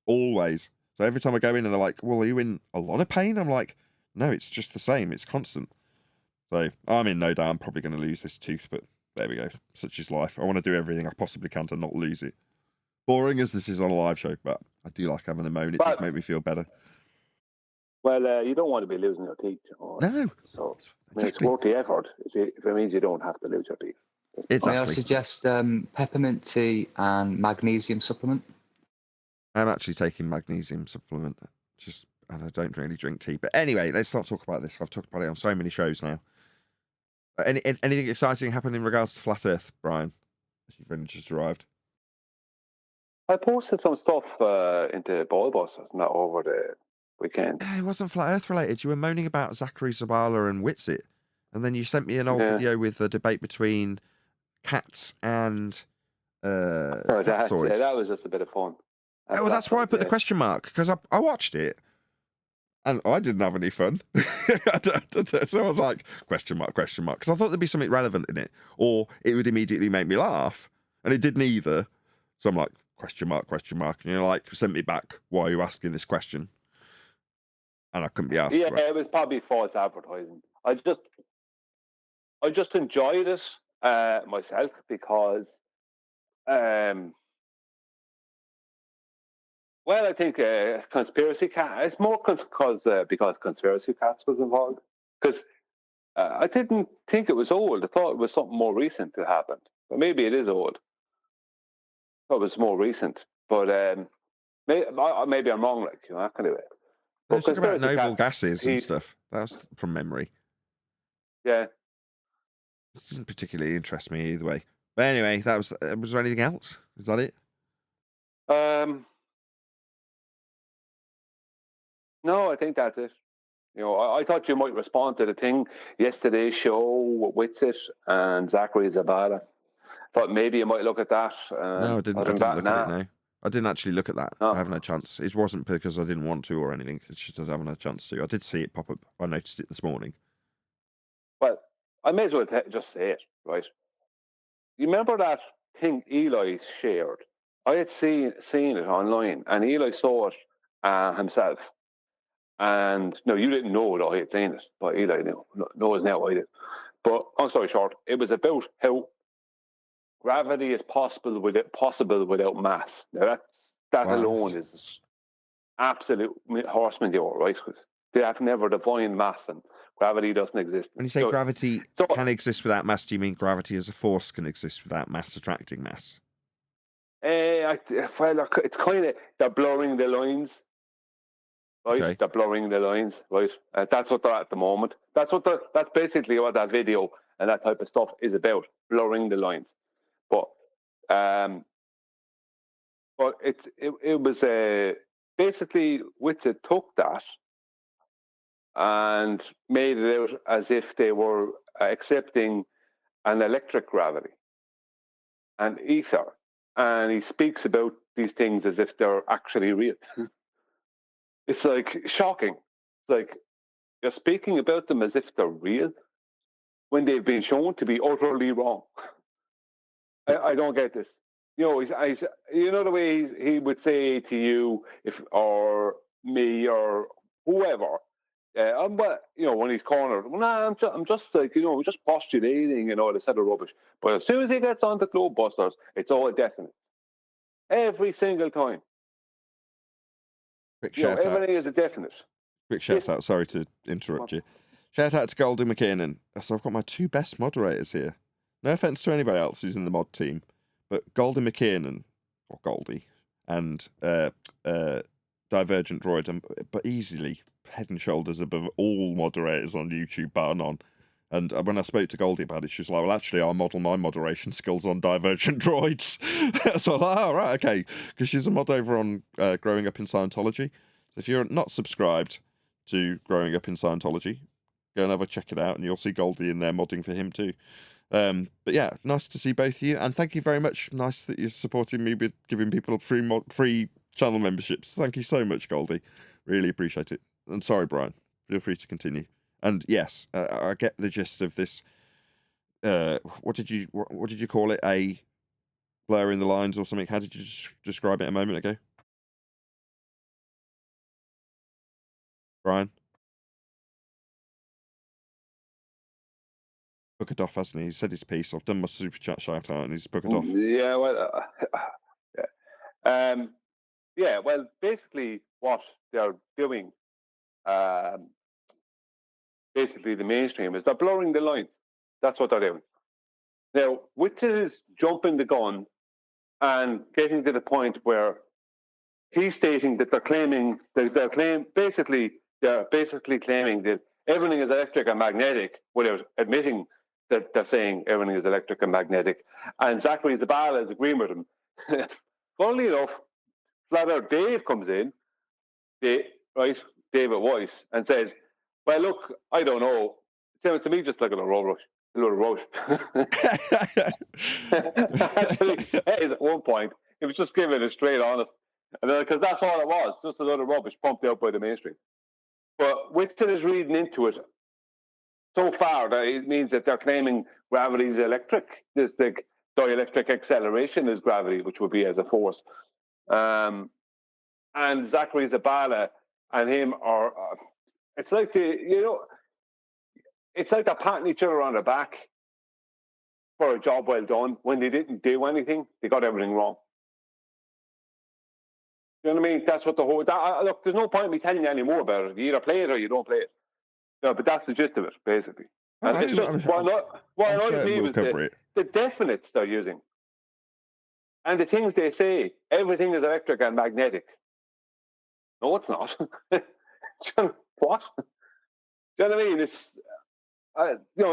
always. So every time I go in and they're like, well, are you in a lot of pain? I'm like, no, it's just the same. It's constant. So I'm in no doubt I'm probably going to lose this tooth, but there we go. Such is life. I want to do everything I possibly can to not lose it. Boring as this is on a live show, but I do like having a moan. It does make me feel better. Well, you don't want to be losing your teeth. No. So it's worth the effort if it means you don't have to lose your teeth. May I suggest peppermint tea and magnesium supplement? I'm actually taking magnesium supplement. And I don't really drink tea. But anyway, let's not talk about this. I've talked about it on so many shows now. Anything exciting happen in regards to Flat Earth, Brian? You've only just arrived. I posted some stuff into Ballbusters not over the weekend. It wasn't Flat Earth related. You were moaning about Zachary Zabala and Witsit. And then you sent me an old video with a debate between cats and Flatzoid. That was just a bit of fun. Well, that's why I put the question mark, because I watched it. And I didn't have any fun. So I was like, question mark, because I thought there'd be something relevant in it, or it would immediately make me laugh. And it didn't either. So I'm like, question mark. And you're like, send me back, why are you asking this question? And I couldn't be asked. Yeah, it was probably false advertising. I just enjoyed it myself because, I think Conspiracy Cat. It's more because Conspiracy Cats was involved. Because I didn't think it was old. I thought it was something more recent that happened. But maybe it is old. I thought it was more recent. But maybe I'm wrong, that kind of way. They talk about noble gases and stuff. That's from memory. Yeah. It doesn't particularly interest me either way. But anyway, was there anything else? Is that it? No, I think that's it. I thought you might respond to the thing yesterday's show with Witsit and Zachary Zabala. But maybe you might look at that. No, I didn't look at it, no. I didn't actually look at that. No. I haven't had a chance. It wasn't because I didn't want to or anything. It's just I haven't had a chance to. I did see it pop up. I noticed it this morning. Well, I may as well just say it, right? You remember that thing Eli shared? I had seen it online, and Eli saw it himself. And no, you didn't know that I had seen it, but Eli knows now I did. But long story short, it was about how gravity is possible without mass. Now that alone is absolute horse manure, right? Because they have never defined mass, and gravity doesn't exist. When you say gravity can exist without mass, do you mean gravity as a force can exist without mass attracting mass? It's kind of they're blurring the lines. Right, okay. They're blurring the lines, right? That's what they're at the moment. That's basically what that video and that type of stuff is about, blurring the lines. But it was basically Witsit took that and made it out as if they were accepting an electric gravity and ether, and he speaks about these things as if they're actually real. It's like shocking. It's like you're speaking about them as if they're real when they've been shown to be utterly wrong. I don't get this. You know the way he would say to you, me or whoever. But when he's cornered, well, nah, I'm just like just postulating and all this other rubbish. But as soon as he gets onto Globebusters, it's all definite. Every single time. Quick shout out. Everything is a definite. Quick shout out. Sorry to interrupt you. Shout out to Goldie McKiernan. So I've got my two best moderators here. No offense to anybody else who's in the mod team, but Goldie McKiernan, or Goldie, and Divergent Droid, but easily head and shoulders above all moderators on YouTube, bar none. And when I spoke to Goldie about it, she was like, well, actually, I model my moderation skills on Divergent Droids. So I thought, oh, right, okay. Because she's a mod over on Growing Up in Scientology. So if you're not subscribed to Growing Up in Scientology, go and have a check it out, and you'll see Goldie in there modding for him too. But yeah, nice to see both of you, and thank you very much. Nice that you're supporting me with giving people free channel memberships. Thank you so much, Goldie. Really appreciate it. And sorry, Brian. Feel free to continue. And yes, I get the gist of this. What did you call it? A blur in the lines or something? How did you describe it a moment ago, Brian? Bookered off, hasn't he? He said his piece. I've done my super chat shout out, and he's bookered off. Yeah, well, yeah. Well, basically, what they're doing, basically, the mainstream is they're blurring the lines. That's what they're doing. Now, which is jumping the gun and getting to the point where he's stating that they're claiming basically claiming that everything is electric and magnetic without admitting that they're saying everything is electric and magnetic. And Zachary Zabala is agreeing with him. Funnily enough, Flat Earth Dave comes in, David Weiss, and says, well, look, I don't know. It sounds to me just like a little rush. Actually, at one point, he was just giving it straight honest. Because that's all it was, just a load of rubbish pumped out by the mainstream. But Whitson is reading into it so far that it means that they're claiming gravity is electric. This the dielectric acceleration is gravity, which would be as a force. And Zachary Zabala and him are. It's like it's like they're patting each other on the back for a job well done. When they didn't do anything, they got everything wrong. You know what I mean? That's what the whole. Look, there's no point in me telling you any more about it. You either play it or you don't play it. No, but that's the gist of it, basically. And it's just what I mean is the definites they're using and the things they say. Everything is electric and magnetic. No, it's not. What? Do you know what I mean? It's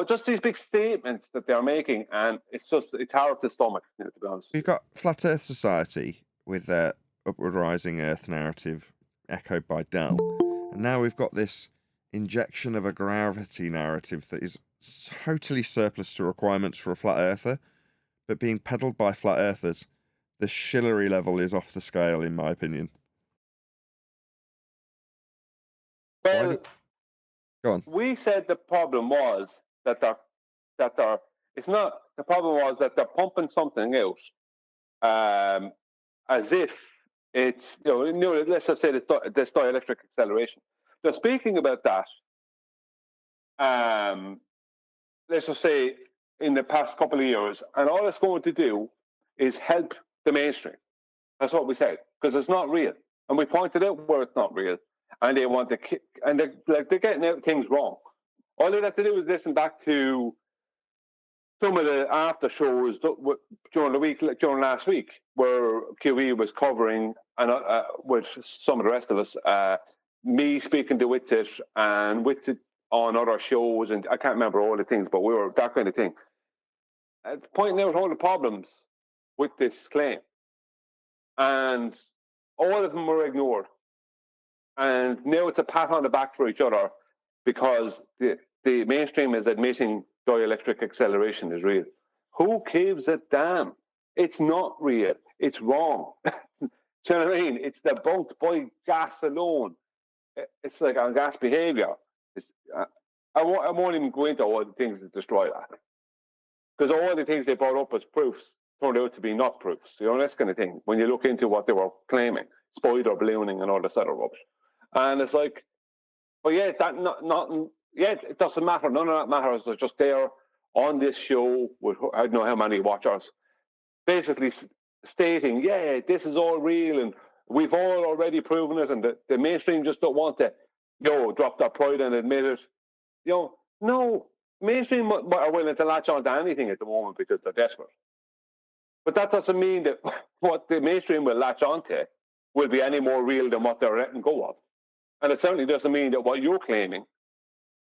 just these big statements that they're making, and it's hard to stomach. To be honest, you've got Flat Earth Society with their upward rising Earth narrative, echoed by Dell, and now we've got this injection of a gravity narrative that is totally surplus to requirements for a flat earther, but being peddled by flat earthers. The shillery level is off the scale, in my opinion. Well, go on. We said the problem was that it's not the problem was that they're pumping something out as if it's let's just say this dielectric acceleration. So speaking about that, let's just say in the past couple of years, and all it's going to do is help the mainstream. That's what we said, because it's not real, and we pointed out where it's not real, and they want to, and they're getting out things wrong. All they have to do is listen back to some of the after shows during last week, where QE was covering, and with some of the rest of us. Me speaking to Whitsitt and Whitsitt on other shows, and I can't remember all the things, but we were that kind of thing. Pointing out all the problems with this claim. And all of them were ignored. And now it's a pat on the back for each other because the mainstream is admitting dielectric acceleration is real. Who gives a damn? It's not real. It's wrong. Do you know what I mean? It's debunked by gas alone. It's like on gas behavior. I won't even go into all the things that destroy that. Because all the things they brought up as proofs turned out to be not proofs. This kind of thing. When you look into what they were claiming, spider ballooning and all this other rubbish. And it's like, but yeah, that it doesn't matter. None of that matters. They're just there on this show with I don't know how many watchers, basically stating, yeah, this is all real and we've all already proven it, and the mainstream just don't want to, drop their pride and admit it. No, mainstream are willing to latch on to anything at the moment because they're desperate. But that doesn't mean that what the mainstream will latch on to will be any more real than what they're letting go of. And it certainly doesn't mean that what you're claiming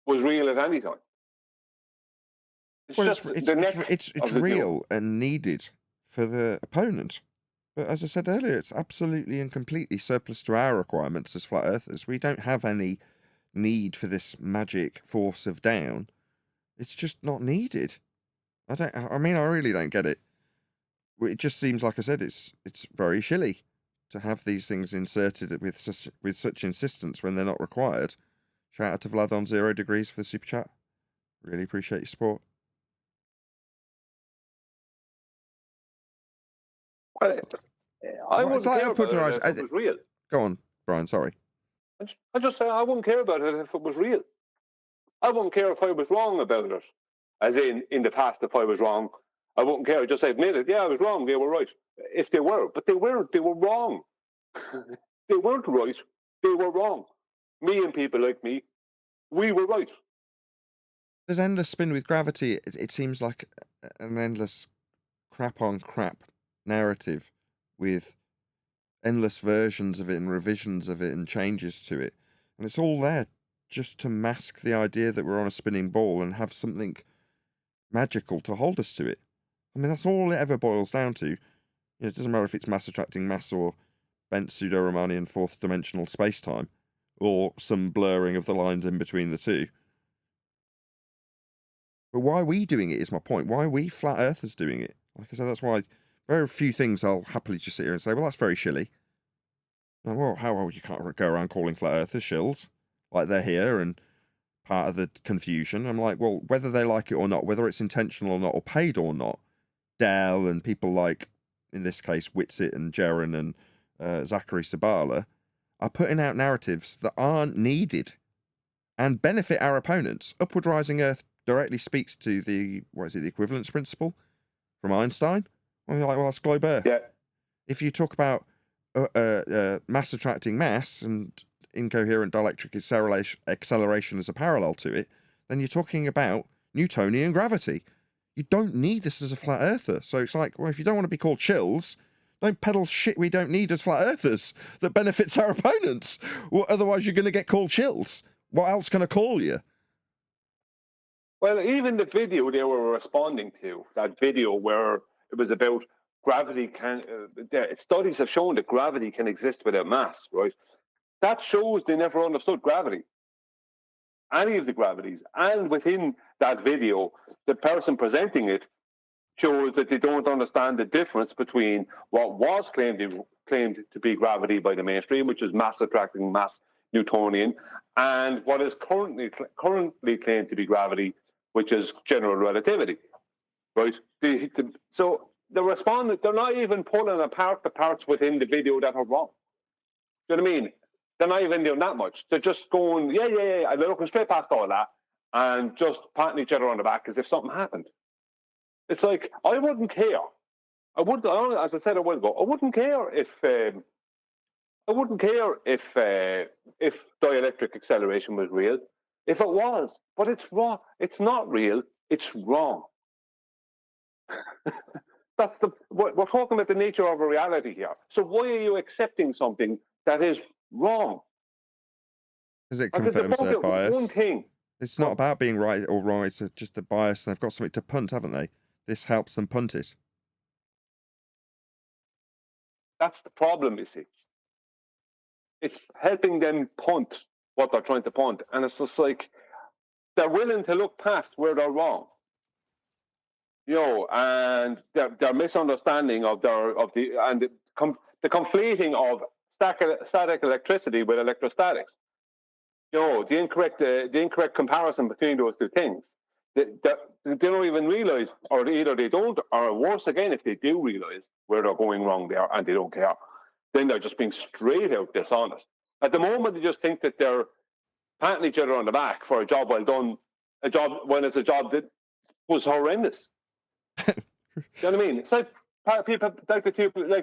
was real at any time. It's real and needed for the opponent. But as I said earlier, it's absolutely and completely surplus to our requirements as flat earthers. We don't have any need for this magic force of down. It's just not needed. I really don't get it. It just seems, like I said, it's very shilly to have these things inserted with such insistence when they're not required. Shout out to Vlad on 0 Degrees for the super chat. Really appreciate your support. I wouldn't care about it if it was real. Go on, Brian, sorry. I just say I wouldn't care about it if it was real. I wouldn't care if I was wrong about it. As in the past, if I was wrong, I wouldn't care. I'd just admit it. Yeah, I was wrong. They were right. If they were. But they weren't. They were wrong. They weren't right. They were wrong. Me and people like me, we were right. There's endless spin with gravity. It seems like an endless crap on crap narrative with endless versions of it and revisions of it and changes to it. And it's all there just to mask the idea that we're on a spinning ball and have something magical to hold us to it. I mean, that's all it ever boils down to. It doesn't matter if it's mass attracting mass or bent pseudo-Riemannian fourth dimensional space-time or some blurring of the lines in between the two. But why are we doing it is my point. Why are we flat earthers doing it? Like I said, that's why very few things I'll happily just sit here and say, well, that's very shilly. Like, well, you can't go around calling flat earthers shills. Like they're here and part of the confusion. I'm like, well, whether they like it or not, whether it's intentional or not, or paid or not, Dell and people like, in this case, Whitsitt and Jeren and Zachary Sabala are putting out narratives that aren't needed and benefit our opponents. Upward Rising Earth directly speaks to the equivalence principle from Einstein. And you're like, well, that's globe Earth. Yeah. If you talk about mass attracting mass and incoherent dielectric acceleration as a parallel to it, then you're talking about Newtonian gravity. You don't need this as a flat earther. So it's like, well, if you don't want to be called chills, don't peddle shit we don't need as flat earthers that benefits our opponents. Well, otherwise, you're going to get called chills. What else can I call you? Well, even the video they were responding to, that video where it was about gravity studies have shown that gravity can exist without mass, right? That shows they never understood gravity, any of the gravities. And within that video, the person presenting it shows that they don't understand the difference between what was claimed to be gravity by the mainstream, which is mass attracting mass Newtonian, and what is currently claimed to be gravity, which is general relativity, right? So the respondent, they're not even pulling apart the parts within the video that are wrong. Do you know what I mean? They're not even doing that much. They're just going, yeah, and they're looking straight past all that and just patting each other on the back as if something happened. It's like, I wouldn't care. As I said a while ago, I wouldn't care if dielectric acceleration was real. If it was, but it's wrong. It's not real. It's wrong. We're talking about the nature of a reality here. So why are you accepting something that is wrong? Because it confirms their bias. One thing. It's not about being right or wrong. It's just a bias, and they've got something to punt, haven't they? This helps them punt it. That's the problem, you see. It's helping them punt what they're trying to punt, and it's just like they're willing to look past where they're wrong, and their misunderstanding of the conflating of static electricity with electrostatics. The incorrect comparison between those two things. They don't even realize, or either they don't, or worse again, if they do realize where they're going wrong there and they don't care, then they're just being straight out dishonest. At the moment, they just think that they're patting each other on the back for a job well done, a job when it's a job that was horrendous. Do you know what I mean? It's like people, like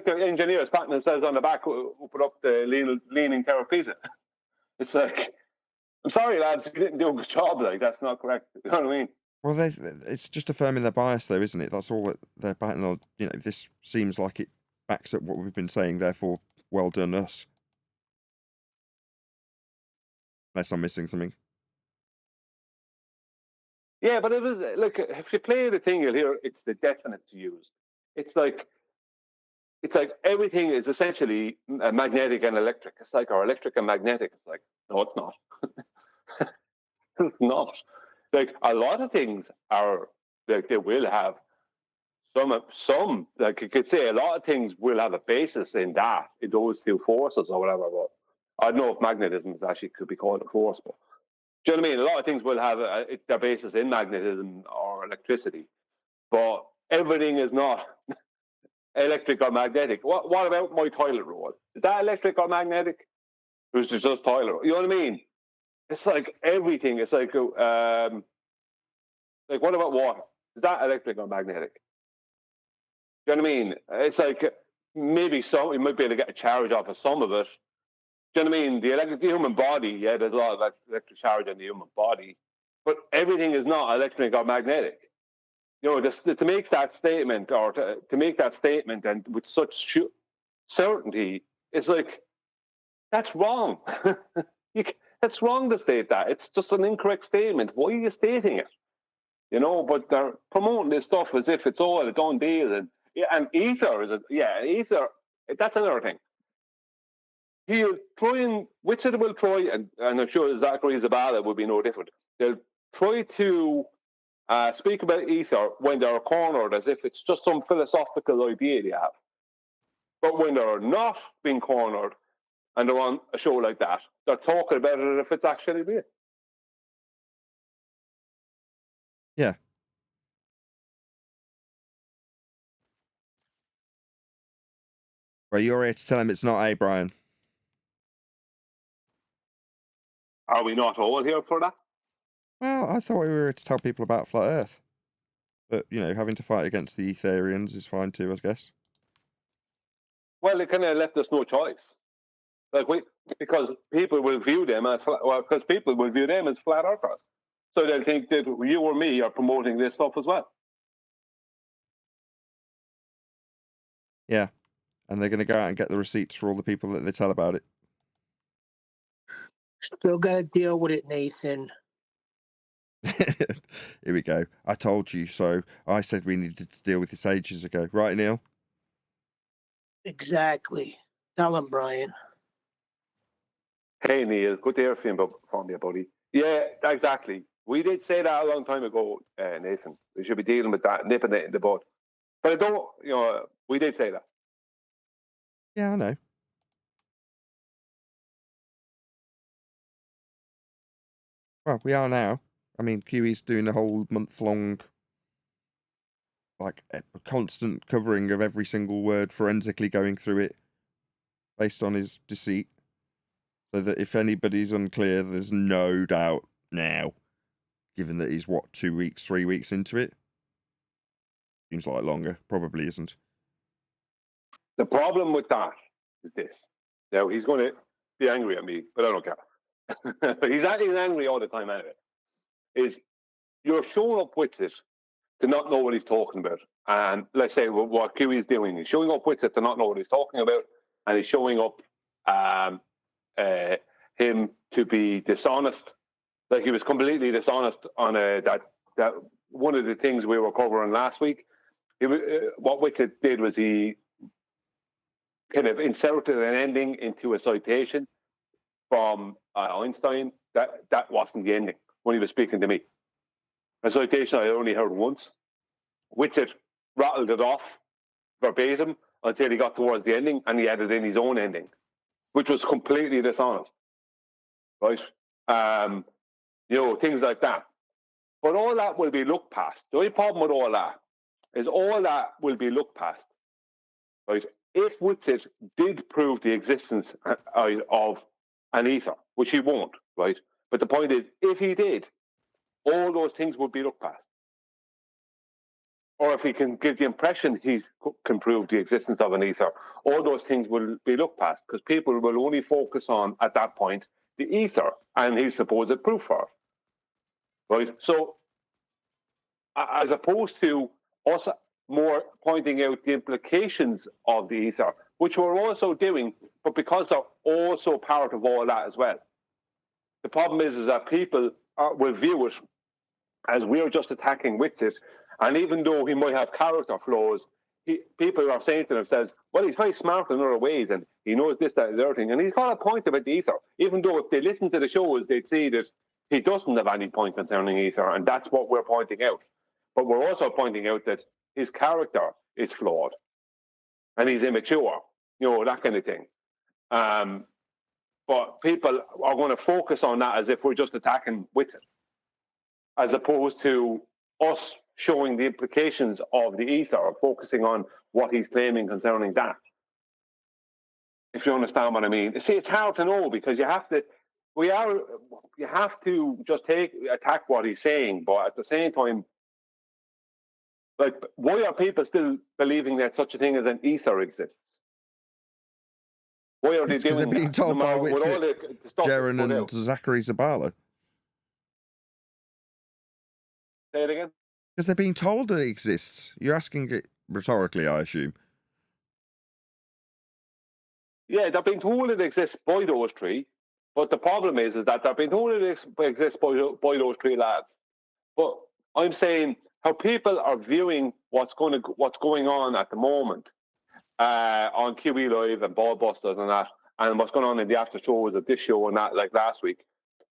the engineers patting themselves on the back who put up the leaning Tower of Pisa. It's like, I'm sorry, lads, you didn't do a good job. Like, that's not correct. You know what I mean? Well, it's just affirming their bias, though, isn't it? That's all that they're batting on. You know, this seems like it backs up what we've been saying. Therefore, well done us. Unless I'm missing something. Yeah, but it was like, if you play the thing, you'll hear it's the definite used. It's like everything is essentially magnetic and electric. It's like, or electric and magnetic. It's like, no, it's not. It's not. Like, a lot of things are, like, they will have some, like you could say, a lot of things will have a basis in those two forces or whatever. But I don't know if magnetism actually could be called a force, but do you know what I mean? A lot of things will have their basis in magnetism or electricity, but everything is not electric or magnetic. What about my toilet roll? Is that electric or magnetic? Or is it just toilet roll? You know what I mean? It's like everything. It's like what about water? Is that electric or magnetic? Do you know what I mean? It's like maybe you might be able to get a charge off of some of it. Do you know what I mean? The human body, yeah, there's a lot of electric charge in the human body, but everything is not electric or magnetic. You know, to make that statement, or to make that statement, and with such certainty, it's like, that's wrong. That's wrong to state that. It's just an incorrect statement. Why are you stating it? You know, but they're promoting this stuff as if it's all a done deal. And ether ether. That's another thing. He'll try and Wichita will try, and I'm sure Zachary Zabala will be no different. They'll try to speak about ether when they're cornered, as if it's just some philosophical idea they have. But when they're not being cornered and they're on a show like that, they're talking about it as if it's actually real. Yeah. Well, you're here to tell him it's not, Brian? Are we not all here for that? Well, I thought we were here to tell people about Flat Earth. But, you know, having to fight against the Ethereans is fine too, I guess. Well, it kind of left us no choice. Because people will view them as flat earthers. So they'll think that you or me are promoting this stuff as well. Yeah. And they're going to go out and get the receipts for all the people that they tell about it. Still got to deal with it, Nathan. Here we go. I told you so. I said we needed to deal with this ages ago. Right, Neil? Exactly. Tell him, Brian. Hey, Neil. Good to hear from you, buddy. Yeah, exactly. We did say that a long time ago, Nathan. We should be dealing with that, nipping it in the bud. But I don't, we did say that. Yeah, I know. Well, we are now. I mean, QE's doing a whole month-long, like, constant covering of every single word, forensically going through it, based on his deceit. So that if anybody's unclear, there's no doubt now, given that he's, 2 weeks, 3 weeks into it? Seems like longer. Probably isn't. The problem with that is this. Now, he's going to be angry at me, but I don't care. He's angry all the time anyway. Is you're showing up with it to not know what he's talking about. And let's say what QE is doing. He's showing up with it to not know what he's talking about. And he's showing up him to be dishonest. Like, he was completely dishonest on that one of the things we were covering last week. What Witzit did was he kind of inserted an ending into a citation from Einstein that wasn't the ending when he was speaking to me. A citation I only heard once. Witzit rattled it off verbatim until he got towards the ending, and he added in his own ending, which was completely dishonest. Right? Things like that. But all that will be looked past. The only problem with all that is all that will be looked past. Right? If Witzit did prove the existence of an ether, which he won't, right? But the point is, if he did, all those things would be looked past. Or if he can give the impression he can prove the existence of an ether, all those things will be looked past because people will only focus on, at that point, the ether and his supposed proof for it. Right? So, as opposed to us more pointing out the implications of the ether, which we're also doing, but because they're also part of all that as well. The problem is that people will view it as we're just attacking with it, and even though he might have character flaws, people are saying to themselves, well, he's very smart in other ways, and he knows this, that, and the other thing, and he's got a point about the ether, even though if they listen to the shows, they'd see that he doesn't have any point concerning ether, and that's what we're pointing out. But we're also pointing out that his character is flawed, and he's immature, that kind of thing. But people are going to focus on that as if we're just attacking with it, as opposed to us showing the implications of the ether or focusing on what he's claiming concerning that. If you understand what I mean. See, it's hard to know because you have to just attack what he's saying, but at the same time, like, why are people still believing that such a thing as an ether exists? Why are they doing that? Because they're being told by Whitsitt, Jaron and out. Zachary Zabala. Say it again? Because they're being told that it exists. You're asking it rhetorically, I assume. Yeah, they're being told it exists by those three, but the problem is that they're being told it exists by those three lads. But I'm saying how people are viewing what's going on at the moment on QE Live and Ballbusters and that, and what's going on in the after shows of this show and that, like last week.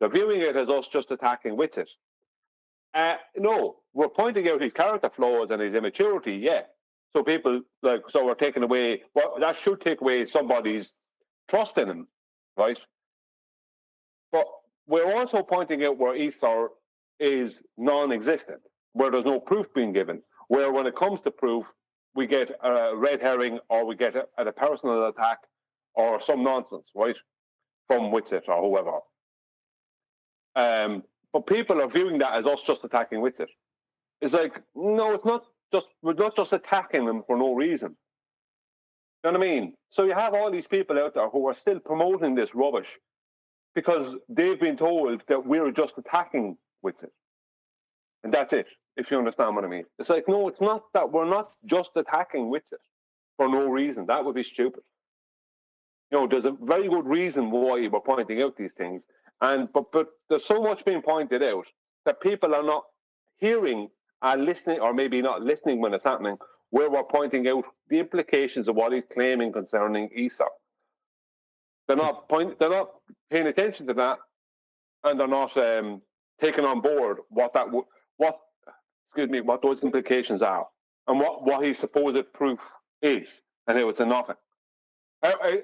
They're viewing it as us just attacking with it. No, we're pointing out his character flaws and his immaturity, yeah. So we're taking away, well, that should take away somebody's trust in him, right? But we're also pointing out where ether is non-existent, where there's no proof being given, where when it comes to proof, we get a red herring or we get a personal attack or some nonsense, right? From Whitsitt or whoever. But people are viewing that as us just attacking Whitsitt. It's like, no, it's not just, we're not just attacking them for no reason. You know what I mean? So you have all these people out there who are still promoting this rubbish because they've been told that we're just attacking Whitsitt. And that's it, if you understand what I mean. It's like, no, it's not that we're not just attacking Whitsitt for no reason. That would be stupid. There's a very good reason why we're pointing out these things. But there's so much being pointed out that people are not hearing and listening, or maybe not listening when it's happening, where we're pointing out the implications of what he's claiming concerning ether. They're not paying attention to that, and they're not taking on board what those implications are, and what his supposed proof is, and how it's a nothing.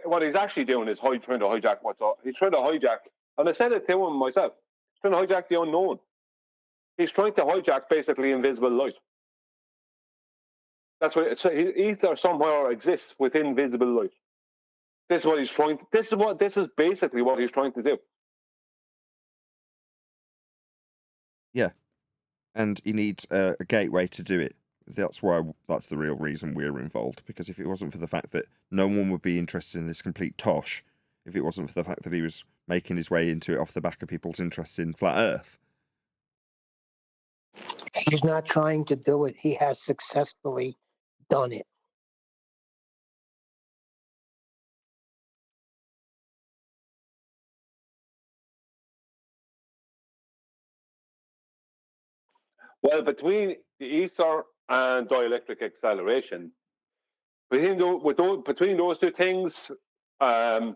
What he's actually doing is trying to hijack what's up. He's trying to hijack, and I said it to him myself, he's trying to hijack the unknown. He's trying to hijack basically invisible light. That's what ether somehow exists within visible light. This is what he's trying to, this is basically what he's trying to do. Yeah. And he needs a gateway to do it. That's the real reason we're involved. Because if it wasn't for the fact that no one would be interested in this complete tosh, if it wasn't for the fact that he was making his way into it off the back of people's interest in flat Earth. He's not trying to do it. He has successfully done it. Well, between the ether and dielectric acceleration, between those two things, I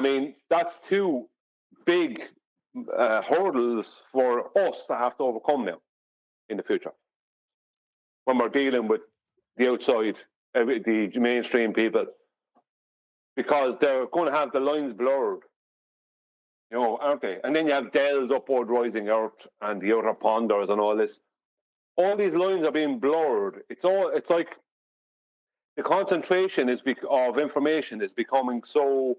mean, that's two big hurdles for us to have to overcome now in the future when we're dealing with the outside, the mainstream people, because they're going to have the lines blurred, aren't they? And then you have Dell's upward rising Earth and the outer ponders and all this. All these lines are being blurred. It's like the concentration of information is becoming so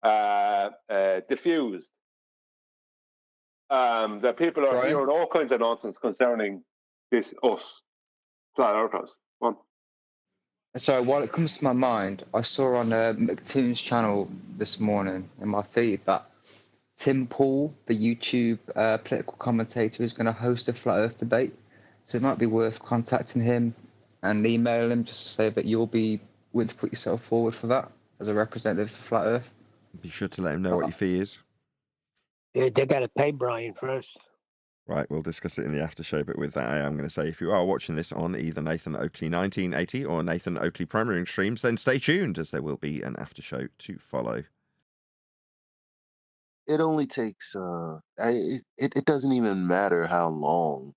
diffused. That people are Brian? hearing all kinds of nonsense concerning this us flat earthers. So while it comes to my mind, I saw on McToon's channel this morning in my feed that Tim Pool, the YouTube political commentator, is going to host a flat Earth debate. So it might be worth contacting him and emailing him just to say that you'll be willing to put yourself forward for that as a representative for flat Earth. Be sure to let him know what your fee is. They got to pay Brian first. Right, we'll discuss it in the after show, but with that, I am going to say if you are watching this on either Nathan Oakley 1980 or Nathan Oakley Premiering streams, then stay tuned as there will be an after show to follow. It only takes, it doesn't even matter how long,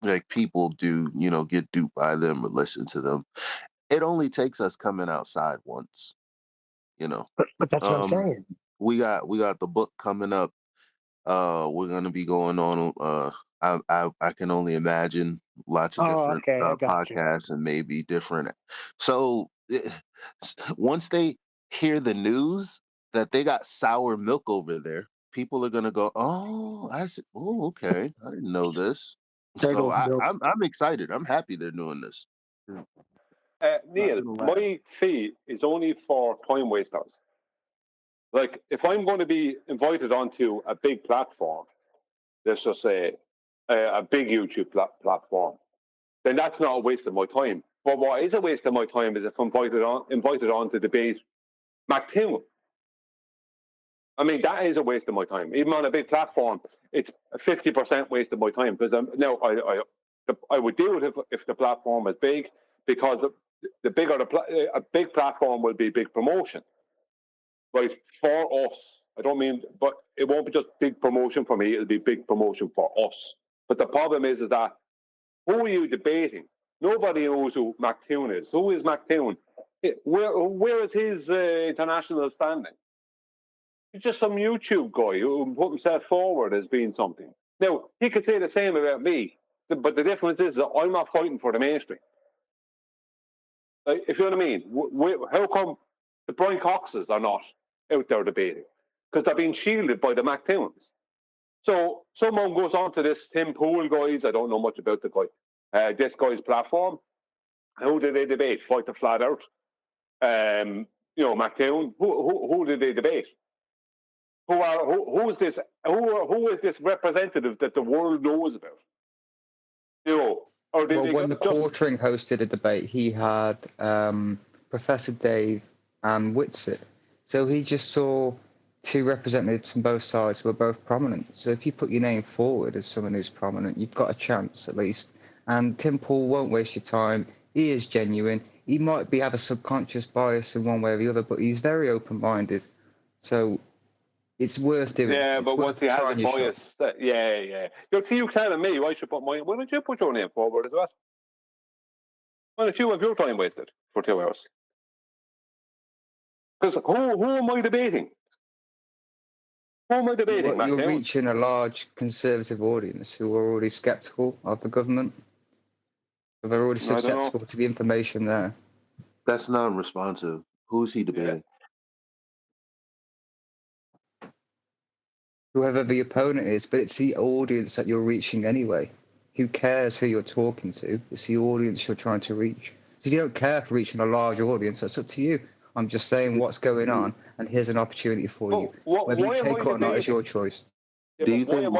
like, people do, get duped by them or listen to them. It only takes us coming outside once, But that's what I'm saying. We got the book coming up. We're gonna be going on. I can only imagine lots of different I got you. podcasts and maybe different. So once they hear the news that they got sour milk over there, people are gonna go, "Oh, I see. Oh, okay. I didn't know this." So Turtle milk. I'm excited. I'm happy they're doing this. Neil, my fee is only for time wasters. Like, if I'm going to be invited onto a big platform, let's just say a big YouTube platform, then that's not a waste of my time. But what is a waste of my time is if I'm invited on to debate McToon. I mean, that is a waste of my time. Even on a big platform, it's a 50% waste of my time because I would do it if the platform is big, because the bigger a big platform will be big promotion. Right, for us. I don't mean, but it won't be just big promotion for me, it'll be big promotion for us. But the problem is that who are you debating? Nobody knows who McToon is. Who is McToon? Where is his international standing? He's just some YouTube guy who put himself forward as being something. Now, he could say the same about me, but the difference is that I'm not fighting for the mainstream. Like, if you know what I mean, how come the Brian Coxes are not out there debating? Because they're being shielded by the McToons. So someone goes on to this Tim Pool guys, I don't know much about the guy, this guy's platform. Who did they debate? Fight the Flat Earth. McToon. Who did they debate? Who is this representative that the world knows about? When the Quartering hosted a debate, he had Professor Dave and Whitsitt. So he just saw two representatives from both sides who were both prominent. So if you put your name forward as someone who's prominent, you've got a chance at least. And Tim Pool won't waste your time. He is genuine. He might have a subconscious bias in one way or the other, but he's very open-minded. So it's worth doing. Yeah, but once he has a bias, yeah. You telling me I should put mine. Why don't you put your name forward as well? Why don't you have your time wasted for 2 hours? Because who am I debating? Who am I debating? You're reaching a large conservative audience who are already sceptical of the government. They're already susceptible to the information there. That's non-responsive. Who's he debating? Whoever the opponent is, but it's the audience that you're reaching anyway. Who cares who you're talking to? It's the audience you're trying to reach. If you don't care for reaching a large audience, that's up to you. I'm just saying what's going on, and here's an opportunity for you. Whether you take it or not is your choice. Do you think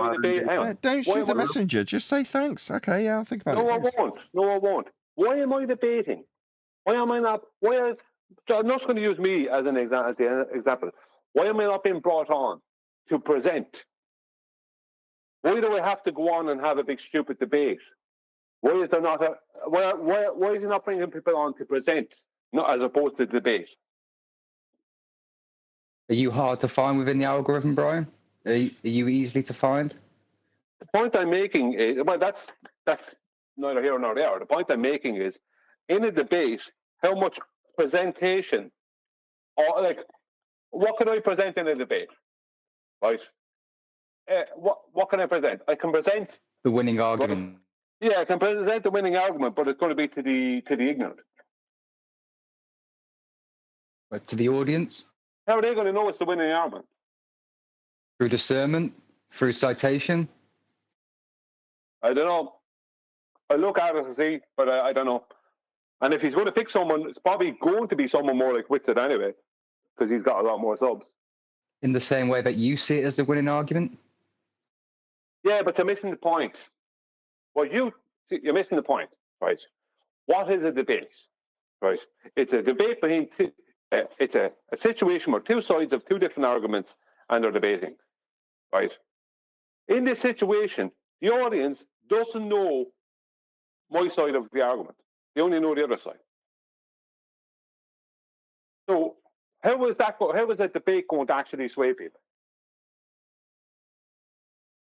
don't shoot the messenger. Just say thanks. Okay, yeah, I'll think about it. No, I won't. Why am I debating? Why am I not? I'm not going to use me as an example. Why am I not being brought on to present? Why do I have to go on and have a big stupid debate? Why is there not why is he not bringing people on to present, not as opposed to debate? Are you hard to find within the algorithm, Brian? Are you easily to find? The point I'm making is, well, that's neither here nor there. The point I'm making is, in a debate, how much presentation, or like, what can I present in a debate, right? What can I present? I can present the winning argument. Yeah, I can present the winning argument, but it's going to be to the ignorant. But to the audience? How are they going to know it's the winning argument? Through discernment, through citation. I don't know. I look at it and see, but I don't know. And if he's going to pick someone, it's probably going to be someone more like Whitsitt anyway, because he's got a lot more subs. In the same way that you see it as the winning argument? Yeah, but you're missing the point. Well, you're missing the point, right? What is a debate, right? It's a debate between it's a situation where two sides have two different arguments and they're debating, right? In this situation, the audience doesn't know my side of the argument. They only know the other side. So how is that debate going to actually sway people?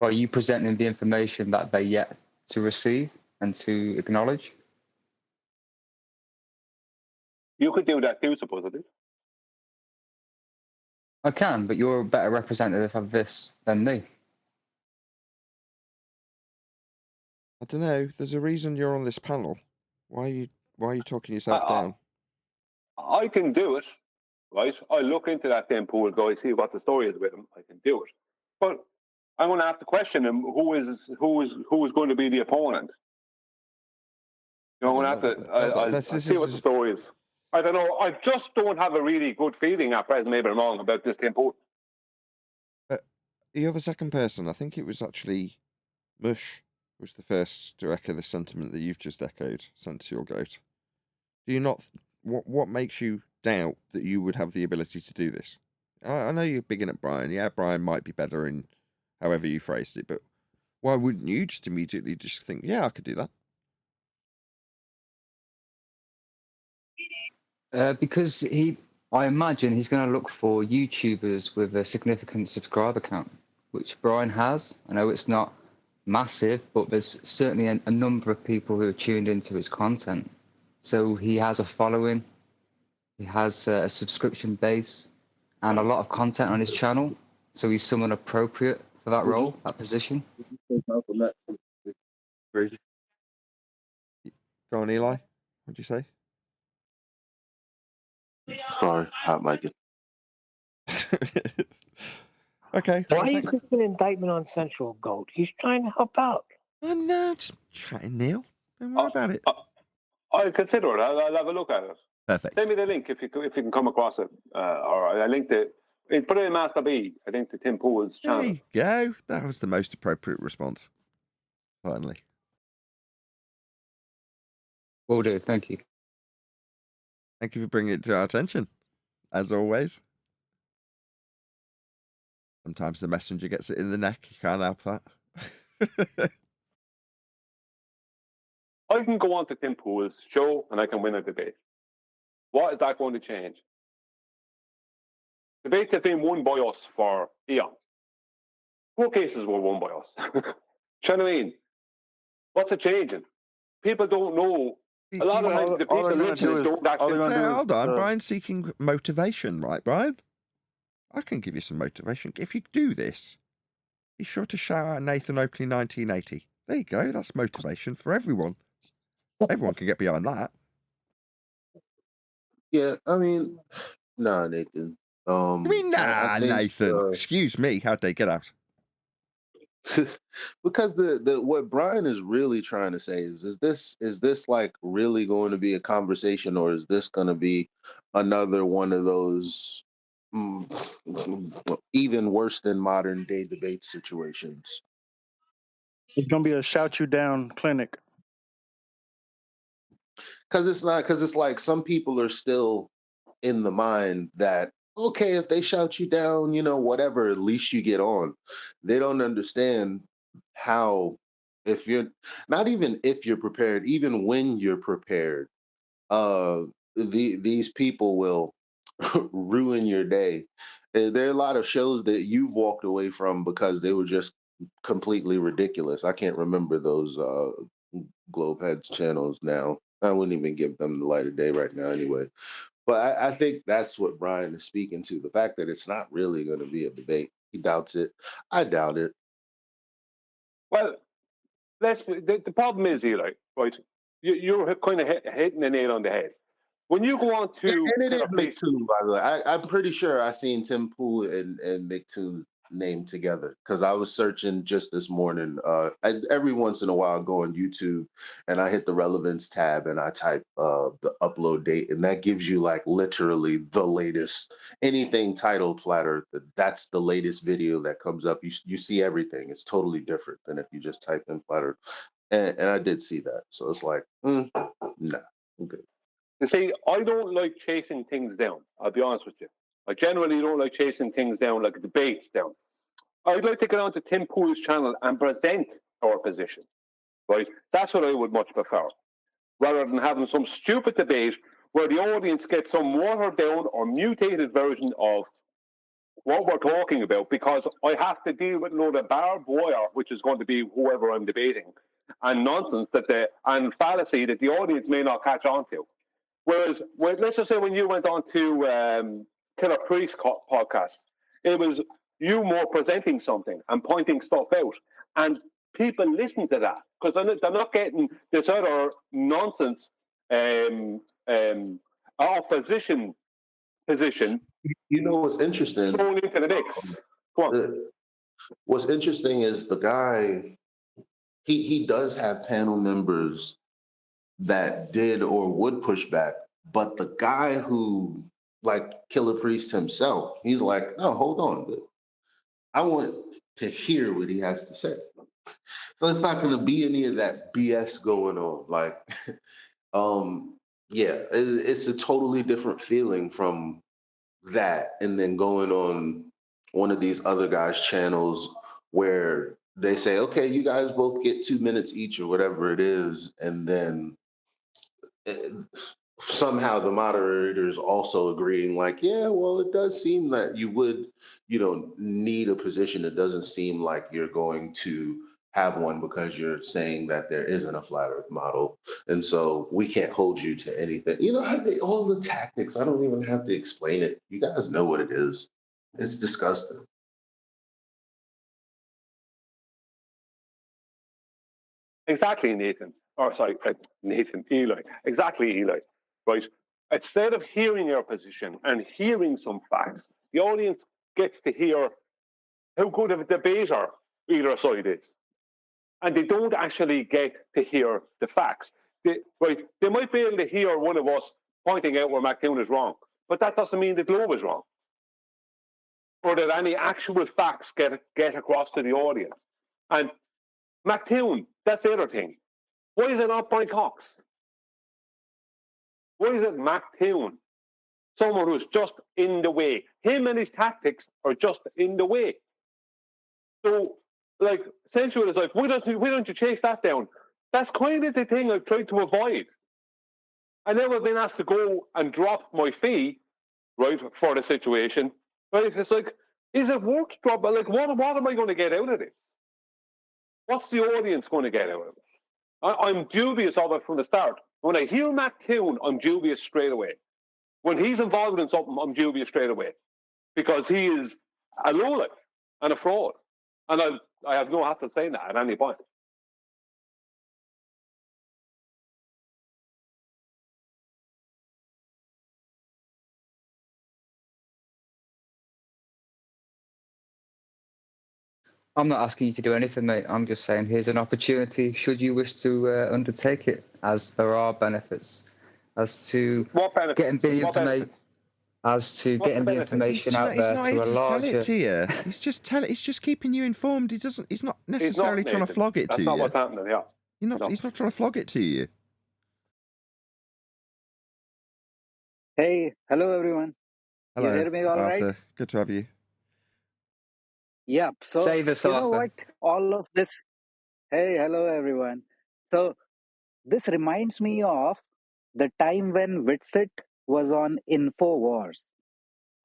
Are you presenting the information that they're yet to receive and to acknowledge? You could do that too, supposedly. I can, but you're a better representative of this than me. I don't know. There's a reason you're on this panel. Why are you talking yourself down? I can do it, right? I look into that Tim Pool guy, see what the story is with him. I can do it, but I'm going to have to question him. Who is going to be the opponent? You know, I'm going to have to see what the story is. I don't know. I just don't have a really good feeling at present. Maybe I'm wrong about this Tim Pool. You're the second person. I think it was actually Mush was the first to echo the sentiment that you've just echoed, sent to your goat. Do you not? What makes you doubt that you would have the ability to do this? I know you're bigging at Brian. Yeah, Brian might be better in however you phrased it, but why wouldn't you just immediately just think, yeah, I could do that? Because I imagine he's going to look for YouTubers with a significant subscriber count, which Brian has. I know it's not massive, but there's certainly a number of people who are tuned into his content. So he has a following, he has a subscription base, and a lot of content on his channel. So he's someone appropriate for that role, that position. Go on, Eli. What'd you say? Sorry, hot mic. Okay. Why is this an indictment on Central Goat? He's trying to help out. Oh, no, just chatting, Neil. Don't worry about it. I'll consider it. I'll have a look at it. Perfect. Send me the link if you can come across it. Or I linked it. Put it in Master B. I think to Tim Pool's channel. There you go. That was the most appropriate response. Finally. Will do. Thank you. Thank you for bringing it to our attention, as always. Sometimes the messenger gets it in the neck. You can't help that. I can go on to Tim Pool's show and I can win a debate. What is that going to change? Debates have been won by us for eons. Court cases were won by us. Do you know what I mean? What's it changing? People don't know. A lot of times the people listening don't actually... Hold on, Brian's seeking motivation, right, Brian? I can give you some motivation. If you do this, be sure to shout out Nathan Oakley 1980. There you go. That's motivation for everyone. Everyone can get behind that. Yeah, I mean, nah, Nathan. I mean, nah, Nathan. Excuse me. How'd they get out? Because the what Brian is really trying to say is this like really going to be a conversation, or is this going to be another one of those even worse than modern day debate situations? It's going to be a shout you down clinic. Because it's like some people are still in the mind that, okay, if they shout you down, whatever, at least you get on. They don't understand how, if you're not even if you're prepared, even when you're prepared, these people will ruin your day. There are a lot of shows that you've walked away from because they were just completely ridiculous. I can't remember those Globeheads channels now. I wouldn't even give them the light of day right now anyway. But I think that's what Brian is speaking to, the fact that it's not really going to be a debate. He doubts it. I doubt it. Well, the problem is, Eli, right? You're kind of hitting the nail on the head. When you go on to And it Killer is Priest, McToon, by the way. I'm pretty sure I seen Tim Pool and McToon named together because I was searching just this morning. Every once in a while, I go on YouTube and I hit the relevance tab and I type the upload date, and that gives you like literally the latest anything titled Flat Earth. That's the latest video that comes up. You see everything. It's totally different than if you just type in Flat Earth. And I did see that, so it's like, nah, I'm good. you see, I don't like chasing things down. I'll be honest with you. I generally don't like chasing things down like debates down. I'd like to get onto Tim Pool's channel and present our position, right? That's what I would much prefer, rather than having some stupid debate where the audience gets some watered down or mutated version of what we're talking about, because I have to deal with a load of barbed wire, which is going to be whoever I'm debating, and nonsense and fallacy that the audience may not catch on to. Whereas, let's just say when you went on to Killer Priest podcast, it was you more presenting something and pointing stuff out, and people listen to that because they're not getting this other nonsense opposition position. You know what's interesting? Thrown into the mix. Go on. What's interesting is the guy. He does have panel members that did or would push back, but the guy who, like Killer Priest himself, he's like, no, hold on, I want to hear what he has to say. So it's not going to be any of that BS going on. Like, yeah, it's a totally different feeling from that, and then going on one of these other guys' channels where they say, okay, you guys both get 2 minutes each or whatever it is, and then somehow the moderator is also agreeing like, yeah, well, it does seem that you would, need a position. It doesn't seem like you're going to have one because you're saying that there isn't a flat earth model. And so we can't hold you to anything. All the tactics, I don't even have to explain it. You guys know what it is. It's disgusting. Exactly, Nathan. Or sorry, Nathan, Eli. Exactly, Eli. Right? Instead of hearing your position and hearing some facts, the audience gets to hear how good of a debater either side is. And they don't actually get to hear the facts. They might be able to hear one of us pointing out where McToon is wrong, but that doesn't mean the globe is wrong. Or that any actual facts get across to the audience. And McToon, that's the other thing. Why is it not Brian Cox? Why is it McToon? Someone who's just in the way. Him and his tactics are just in the way. So, like, Sensual is like, why don't you chase that down? That's kind of the thing I've tried to avoid. I never been asked to go and drop my fee, right, for the situation. Right? It's like, is it worth dropping? Like, what am I going to get out of this? What's the audience going to get out of it? I'm dubious of it from the start. When I hear McToon, I'm dubious straight away. When he's involved in something, I'm dubious straight away. Because he is a lowlife and a fraud. And I have no hassle saying that at any point. I'm not asking you to do anything, mate. I'm just saying here's an opportunity should you wish to undertake it, as there are benefits. As to getting the information, getting the information out there to a larger. Sell it to you. He's just keeping you informed. He's not necessarily trying to flog it to you. That's not what's happening. Yeah. He's not trying to flog it to you. Hey, hello everyone. Hello, you hear me all Arthur. right? Good to have you. Yeah. So Save us, you know Arthur. what? All of this. Hey, hello everyone. So this reminds me of the time when Witsit was on InfoWars.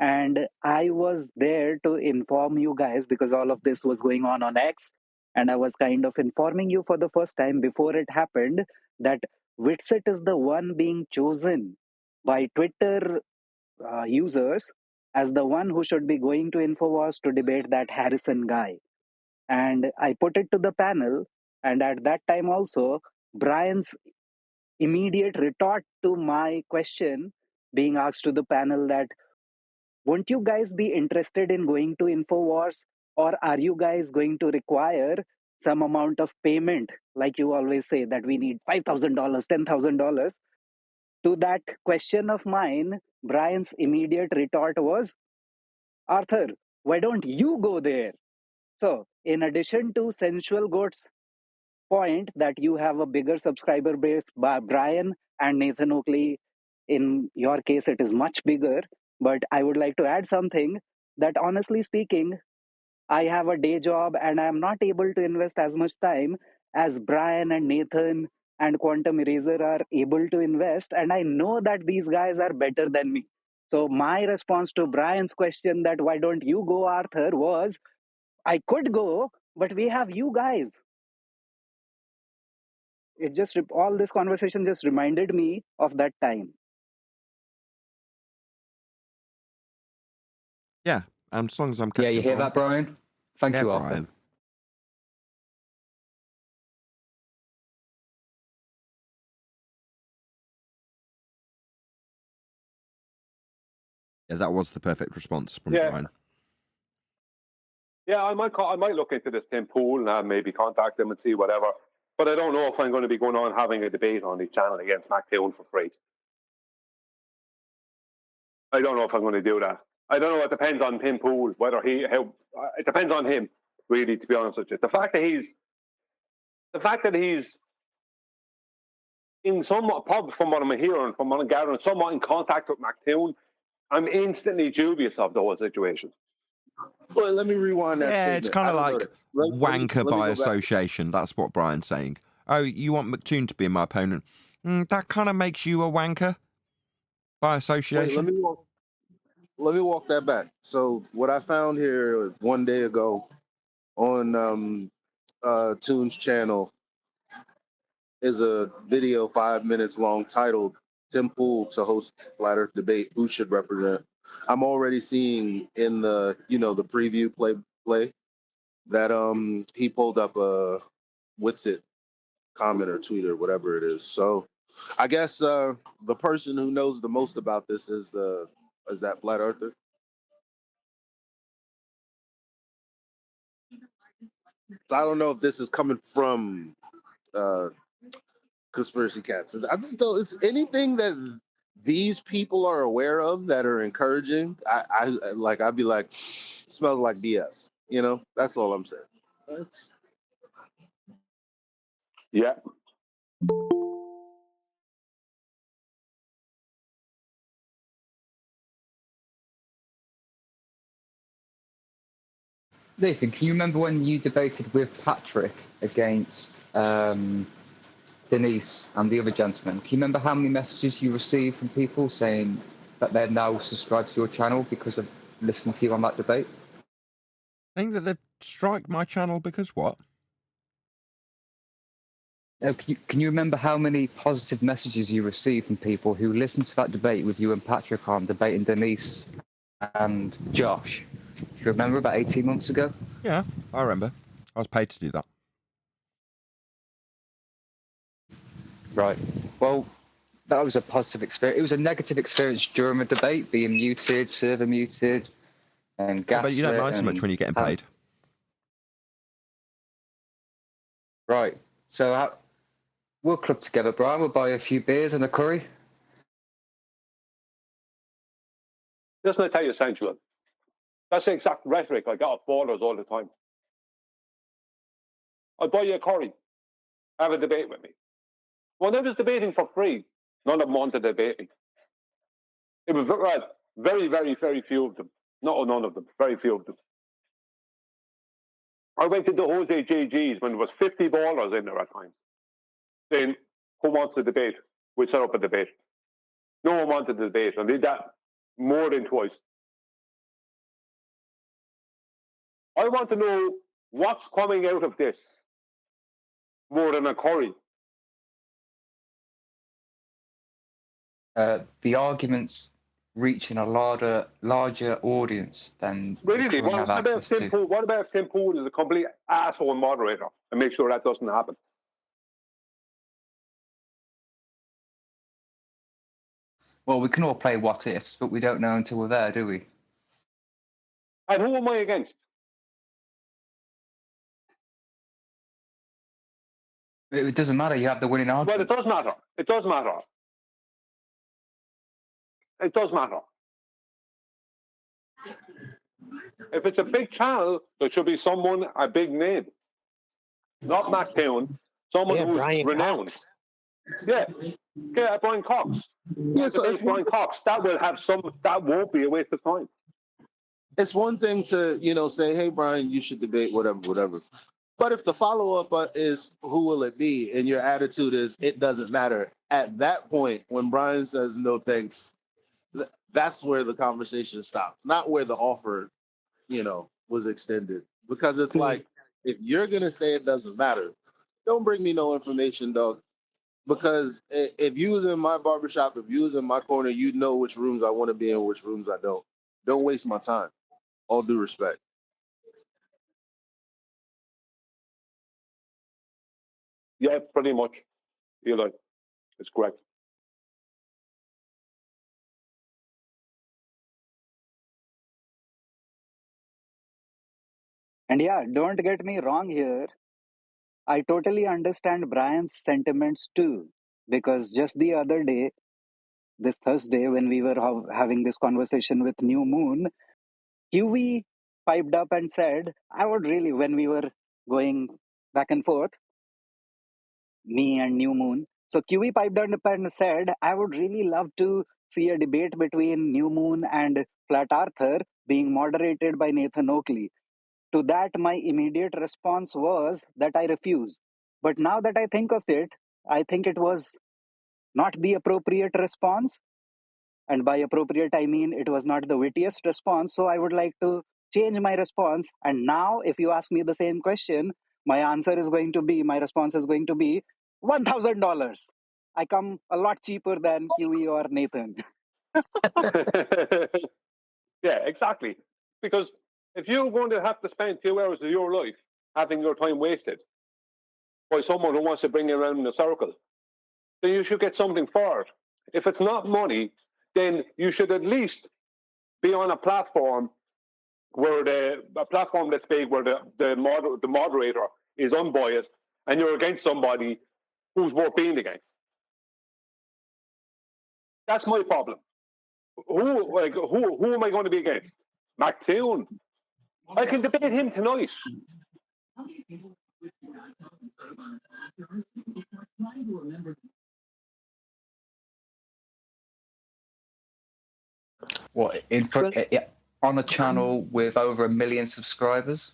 And I was there to inform you guys because all of this was going on X. And I was kind of informing you for the first time before it happened that Witsit is the one being chosen by Twitter users as the one who should be going to InfoWars to debate that Harrison guy. And I put it to the panel. And at that time also, Brian's immediate retort to my question being asked to the panel that, won't you guys be interested in going to InfoWars, or are you guys going to require some amount of payment, like you always say that we need $5,000, $10,000? To that question of mine, Brian's immediate retort was, Arthur, why don't you go there? So, in addition to Sensual Goat's point that you have a bigger subscriber base, by Brian and Nathan Oakley, in your case, it is much bigger. But I would like to add something that, honestly speaking, I have a day job and I'm not able to invest as much time as Brian and Nathan and Quantum Eraser are able to invest. And I know that these guys are better than me. So, my response to Brian's question that why don't you go, Arthur, was I could go, but we have you guys. It just, all this conversation just reminded me of that time. Yeah, and as long as I'm Yeah, you hear informed. that, Brian? Thank Yeah, you, Arthur. Brian. Yeah, that was the perfect response from Yeah. Brian. Yeah, I might look into this Tim Pool and maybe contact them and see whatever. But I don't know if I'm going to be going on having a debate on his channel against MacToon for free. I don't know if I'm going to do that. I don't know. It depends on Tim Pool whether it depends on him, really, to be honest with you. The fact that he's in somewhat, probably from what I'm hearing, from what I'm gathering, somewhat in contact with MacToon, I'm instantly dubious of the whole situation. Well, let me rewind that Yeah, statement. it's kind of like wanker let me by go back. association. That's what Brian's saying. Oh, you want McToon to be my opponent? That kind of makes you a wanker by Wait, association. let me walk that back. So what I found here one day ago on Toon's channel is a video 5 minutes long titled Tim Pool to host Flat Earth debate, who should represent. I'm already seeing in the the preview play that he pulled up a Witsit comment or tweet or whatever it is. So I guess the person who knows the most about this is that Flat Earther. So I don't know if this is coming from Conspiracy Cats. I just don't. It's anything that these people are aware of that are encouraging. I'd be like, smells like BS. That's all I'm saying. Yeah. Nathan, can you remember when you debated with Patrick against Denise and the other gentleman? Can you remember how many messages you received from people saying that they're now subscribed to your channel because of listening to you on that debate? I think that they've striked my channel because what? Can you remember how many positive messages you received from people who listened to that debate with you and Patrick on debating Denise and Josh? Do you remember about 18 months ago? Yeah, I remember. I was paid to do that. Right. Well, that was a positive experience. It was a negative experience during the debate, being muted, server muted, and gaslit. But you don't mind so much when you're getting paid. Right. So we'll club together, Brian. We'll buy a few beers and a curry. Just going to tell you essentially. That's the exact rhetoric I get off ballers all the time. I'll buy you a curry. Have a debate with me. When I was debating for free, none of them wanted to debate me. It was very, very, very few of them. Not none of them, very few of them. I went into Jose JG's when there was 50 ballers in there at times. Saying, who wants to debate? We set up a debate. No one wanted to debate. I did that more than twice. I want to know what's coming out of this more than a curry. The arguments reaching a larger audience than Really? we have access to. What about if Tim Pool is a complete asshole moderator and make sure that doesn't happen? Well, we can all play what ifs, but we don't know until we're there, do we? And who am I against? It doesn't matter. You have the winning Well, argument. it does matter. It does matter. It does matter. If it's a big channel, there should be someone, a big name. Not Matt Toon, someone who's Brian renowned. Cox. Yeah, Brian Cox. Yeah, so Debate Brian Cox. That will have some. That won't be a waste of time. it's one thing to, say, hey, Brian, you should debate whatever. But if the follow-up is who will it be, and your attitude is it doesn't matter, at that point, when Brian says no thanks, that's where the conversation stops, not where the offer, was extended. Because it's like, if you're going to say it doesn't matter, don't bring me no information, dog. Because if you was in my barbershop, if you was in my corner, you'd know which rooms I want to be in, which rooms I don't. Don't waste my time. All due respect. Yeah, pretty much. Eli, it's correct. And yeah, don't get me wrong here. I totally understand Brian's sentiments too, because just the other day, this Thursday, when we were having this conversation with New Moon, Huey piped up and said, I would really, when we were going back and forth, me and New Moon. So QE piped up and said, I would really love to see a debate between New Moon and Flat Earther being moderated by Nathan Oakley. To that, my immediate response was that I refuse. But now that I think of it, I think it was not the appropriate response. And by appropriate, I mean it was not the wittiest response. So I would like to change my response. And now, if you ask me the same question, my response is going to be $1,000. I come a lot cheaper than QE or Nathan. Yeah, exactly. Because if you're going to have to spend 2 hours of your life having your time wasted by someone who wants to bring you around in a circle, then you should get something for it. If it's not money, then you should at least be on a platform that's big, where the moderator is unbiased, and you're against somebody who's worth being against. That's my problem. Who am I going to be against? Mac Toon. I can debate him tonight. What on a channel with over 1 million subscribers?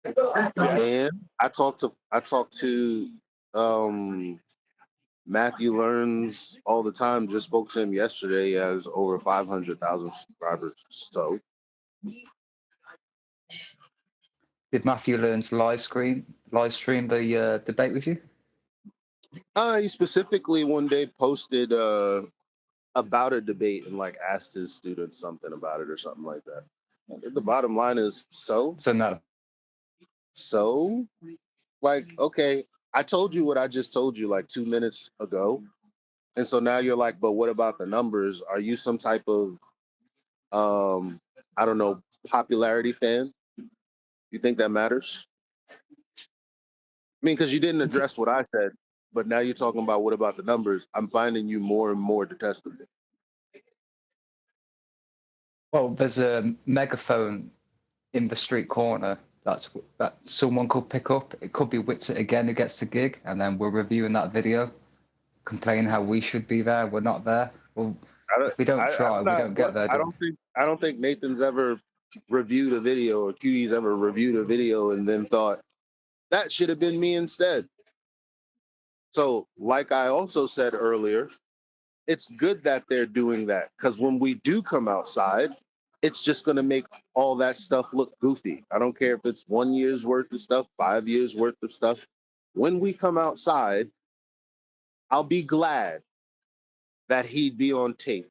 And I talked to Matthew Learns all the time. Just spoke to him yesterday. He has over 500,000 subscribers. So Did Matthew Learns live stream the debate with you? he specifically one day posted about a debate and like asked his students something about it or something like that. The bottom line is so no. So, like, okay, I told you what I just told you like 2 minutes ago. And so now you're like, but what about the numbers? Are you some type of I don't know, popularity fan? You think that matters? I mean, because you didn't address what I said, but now you're talking about what about the numbers? I'm finding you more and more detestable. Well, there's a megaphone in the street corner that someone could pick up. It could be Witsit again who gets the gig, and then we're reviewing that video, complaining how we should be there, we're not there. Well, if we don't try, we don't get there. I don't think Nathan's ever reviewed a video or QE's ever reviewed a video and then thought that should have been me instead. So, like I also said earlier, it's good that they're doing that, because when we do come outside, it's just going to make all that stuff look goofy. I don't care if it's 1 year's worth of stuff, 5 years worth of stuff. When we come outside, I'll be glad that he'd be on tape,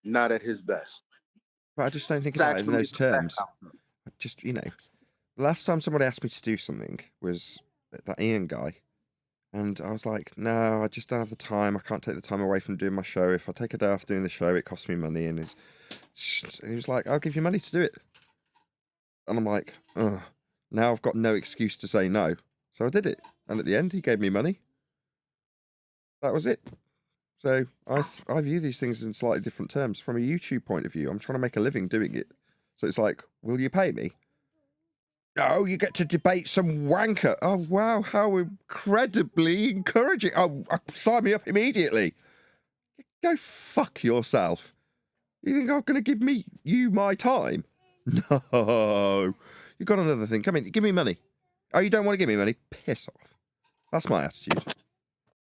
not at his best. But I just don't think about it in those terms. Just, the last time somebody asked me to do something was that Ian guy. And I was like, no, I just don't have the time. I can't take the time away from doing my show. If I take a day off doing the show, it costs me money. And he was like, I'll give you money to do it. And I'm like, ugh. Now I've got no excuse to say no. So I did it. And at the end, he gave me money. That was it. So I view these things in slightly different terms. From a YouTube point of view, I'm trying to make a living doing it. So it's like, will you pay me? No, you get to debate some wanker. Oh, wow, how incredibly encouraging. Oh, sign me up immediately. Go fuck yourself. You think I'm going to give you my time? No. You got another thing. Come in, give me money. Oh, you don't want to give me money? Piss off. That's my attitude.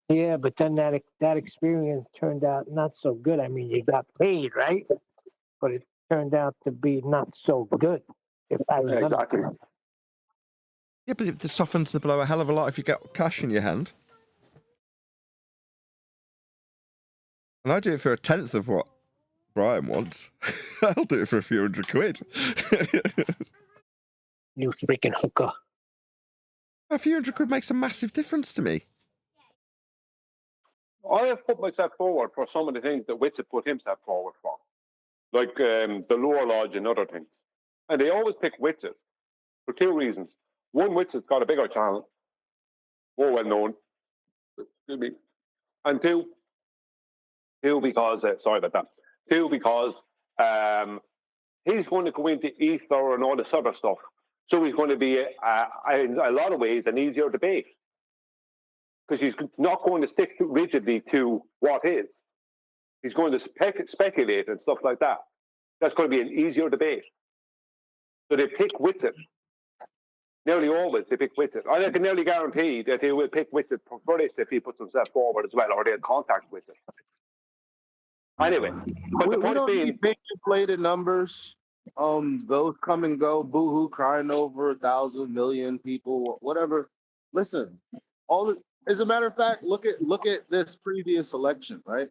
Yeah, but then that experience turned out not so good. I mean, you got paid, right? But it turned out to be not so good. If I remember. Exactly. Yeah, but it softens the blow a hell of a lot if you get cash in your hand. And I do it for 1/10 of what Brian wants. I'll do it for a few £100. You freaking hooker. A few £100 makes a massive difference to me. I have put myself forward for some of the things that Witsit put himself forward for, like the Lore Lodge and other things. And they always pick Witsit for two reasons. One, Witsit's got a bigger channel, more well known. Excuse me. And two because, sorry about that. Two, because he's going to go into Ether and all this other stuff. So he's going to be, in a lot of ways, an easier debate. Because he's not going to stick rigidly to what is. He's going to speculate and stuff like that. That's going to be an easier debate. So they pick Witsit. Nearly always they pick Witsit. I can nearly guarantee that they will pick Witsit for this if he puts himself forward as well, or they'll contact Witsit. Anyway, but the We point don't being, need big inflated numbers. Those come and go. Boohoo, crying over 1,000 million people, whatever. Listen, as a matter of fact, look at this previous election, right?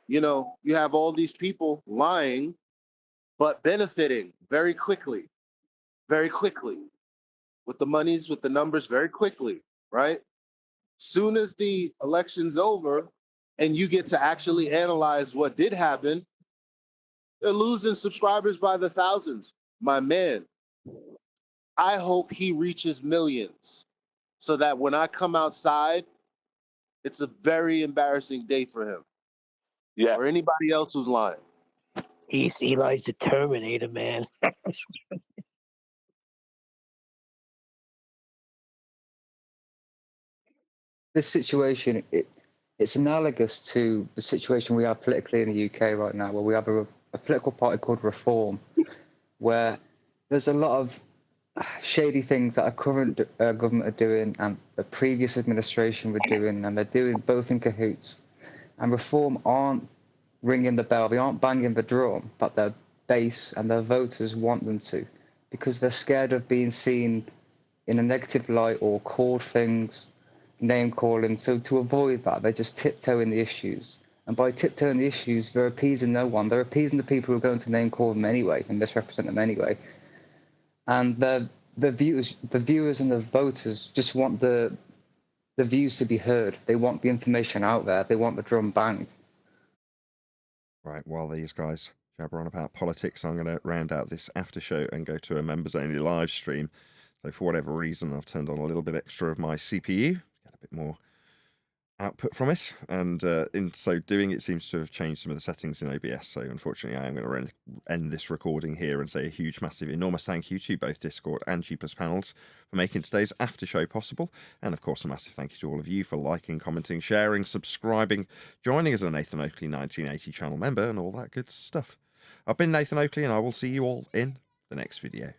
You know, you have all these people lying, but benefiting very quickly, with the monies, with the numbers, very quickly, right? Soon as the election's over, and you get to actually analyze what did happen, they're losing subscribers by the thousands. My man, I hope he reaches millions so that when I come outside, it's a very embarrassing day for him. Yeah. Or anybody else who's lying. He's Eli's the Terminator, man. This situation, it's analogous to the situation we have politically in the UK right now, where we have a political party called Reform, where there's a lot of shady things that our current government are doing and the previous administration were doing, and they're doing both in cahoots. And Reform aren't ringing the bell, they aren't banging the drum, but their base and their voters want them to, because they're scared of being seen in a negative light or called things, name calling. So to avoid that, they're just tiptoeing the issues. And by tiptoeing the issues, they're appeasing no one. They're appeasing the people who are going to name call them anyway and misrepresent them anyway. And the viewers and the voters just want the views to be heard. They want the information out there. They want the drum banged. Right, while these guys jabber on about politics, I'm going to round out this after show and go to a members-only live stream. So for whatever reason, I've turned on a little bit extra of my CPU, get a bit more output from it, and in so doing, it seems to have changed some of the settings in OBS. So unfortunately, I am going to end this recording here and say a huge, massive, enormous thank you to both Discord and G+ Panels for making today's after show possible, and of course a massive thank you to all of you for liking, commenting, sharing, subscribing, joining as a Nathan Oakley 1980 channel member, and all that good stuff. I've been Nathan Oakley, and I will see you all in the next video.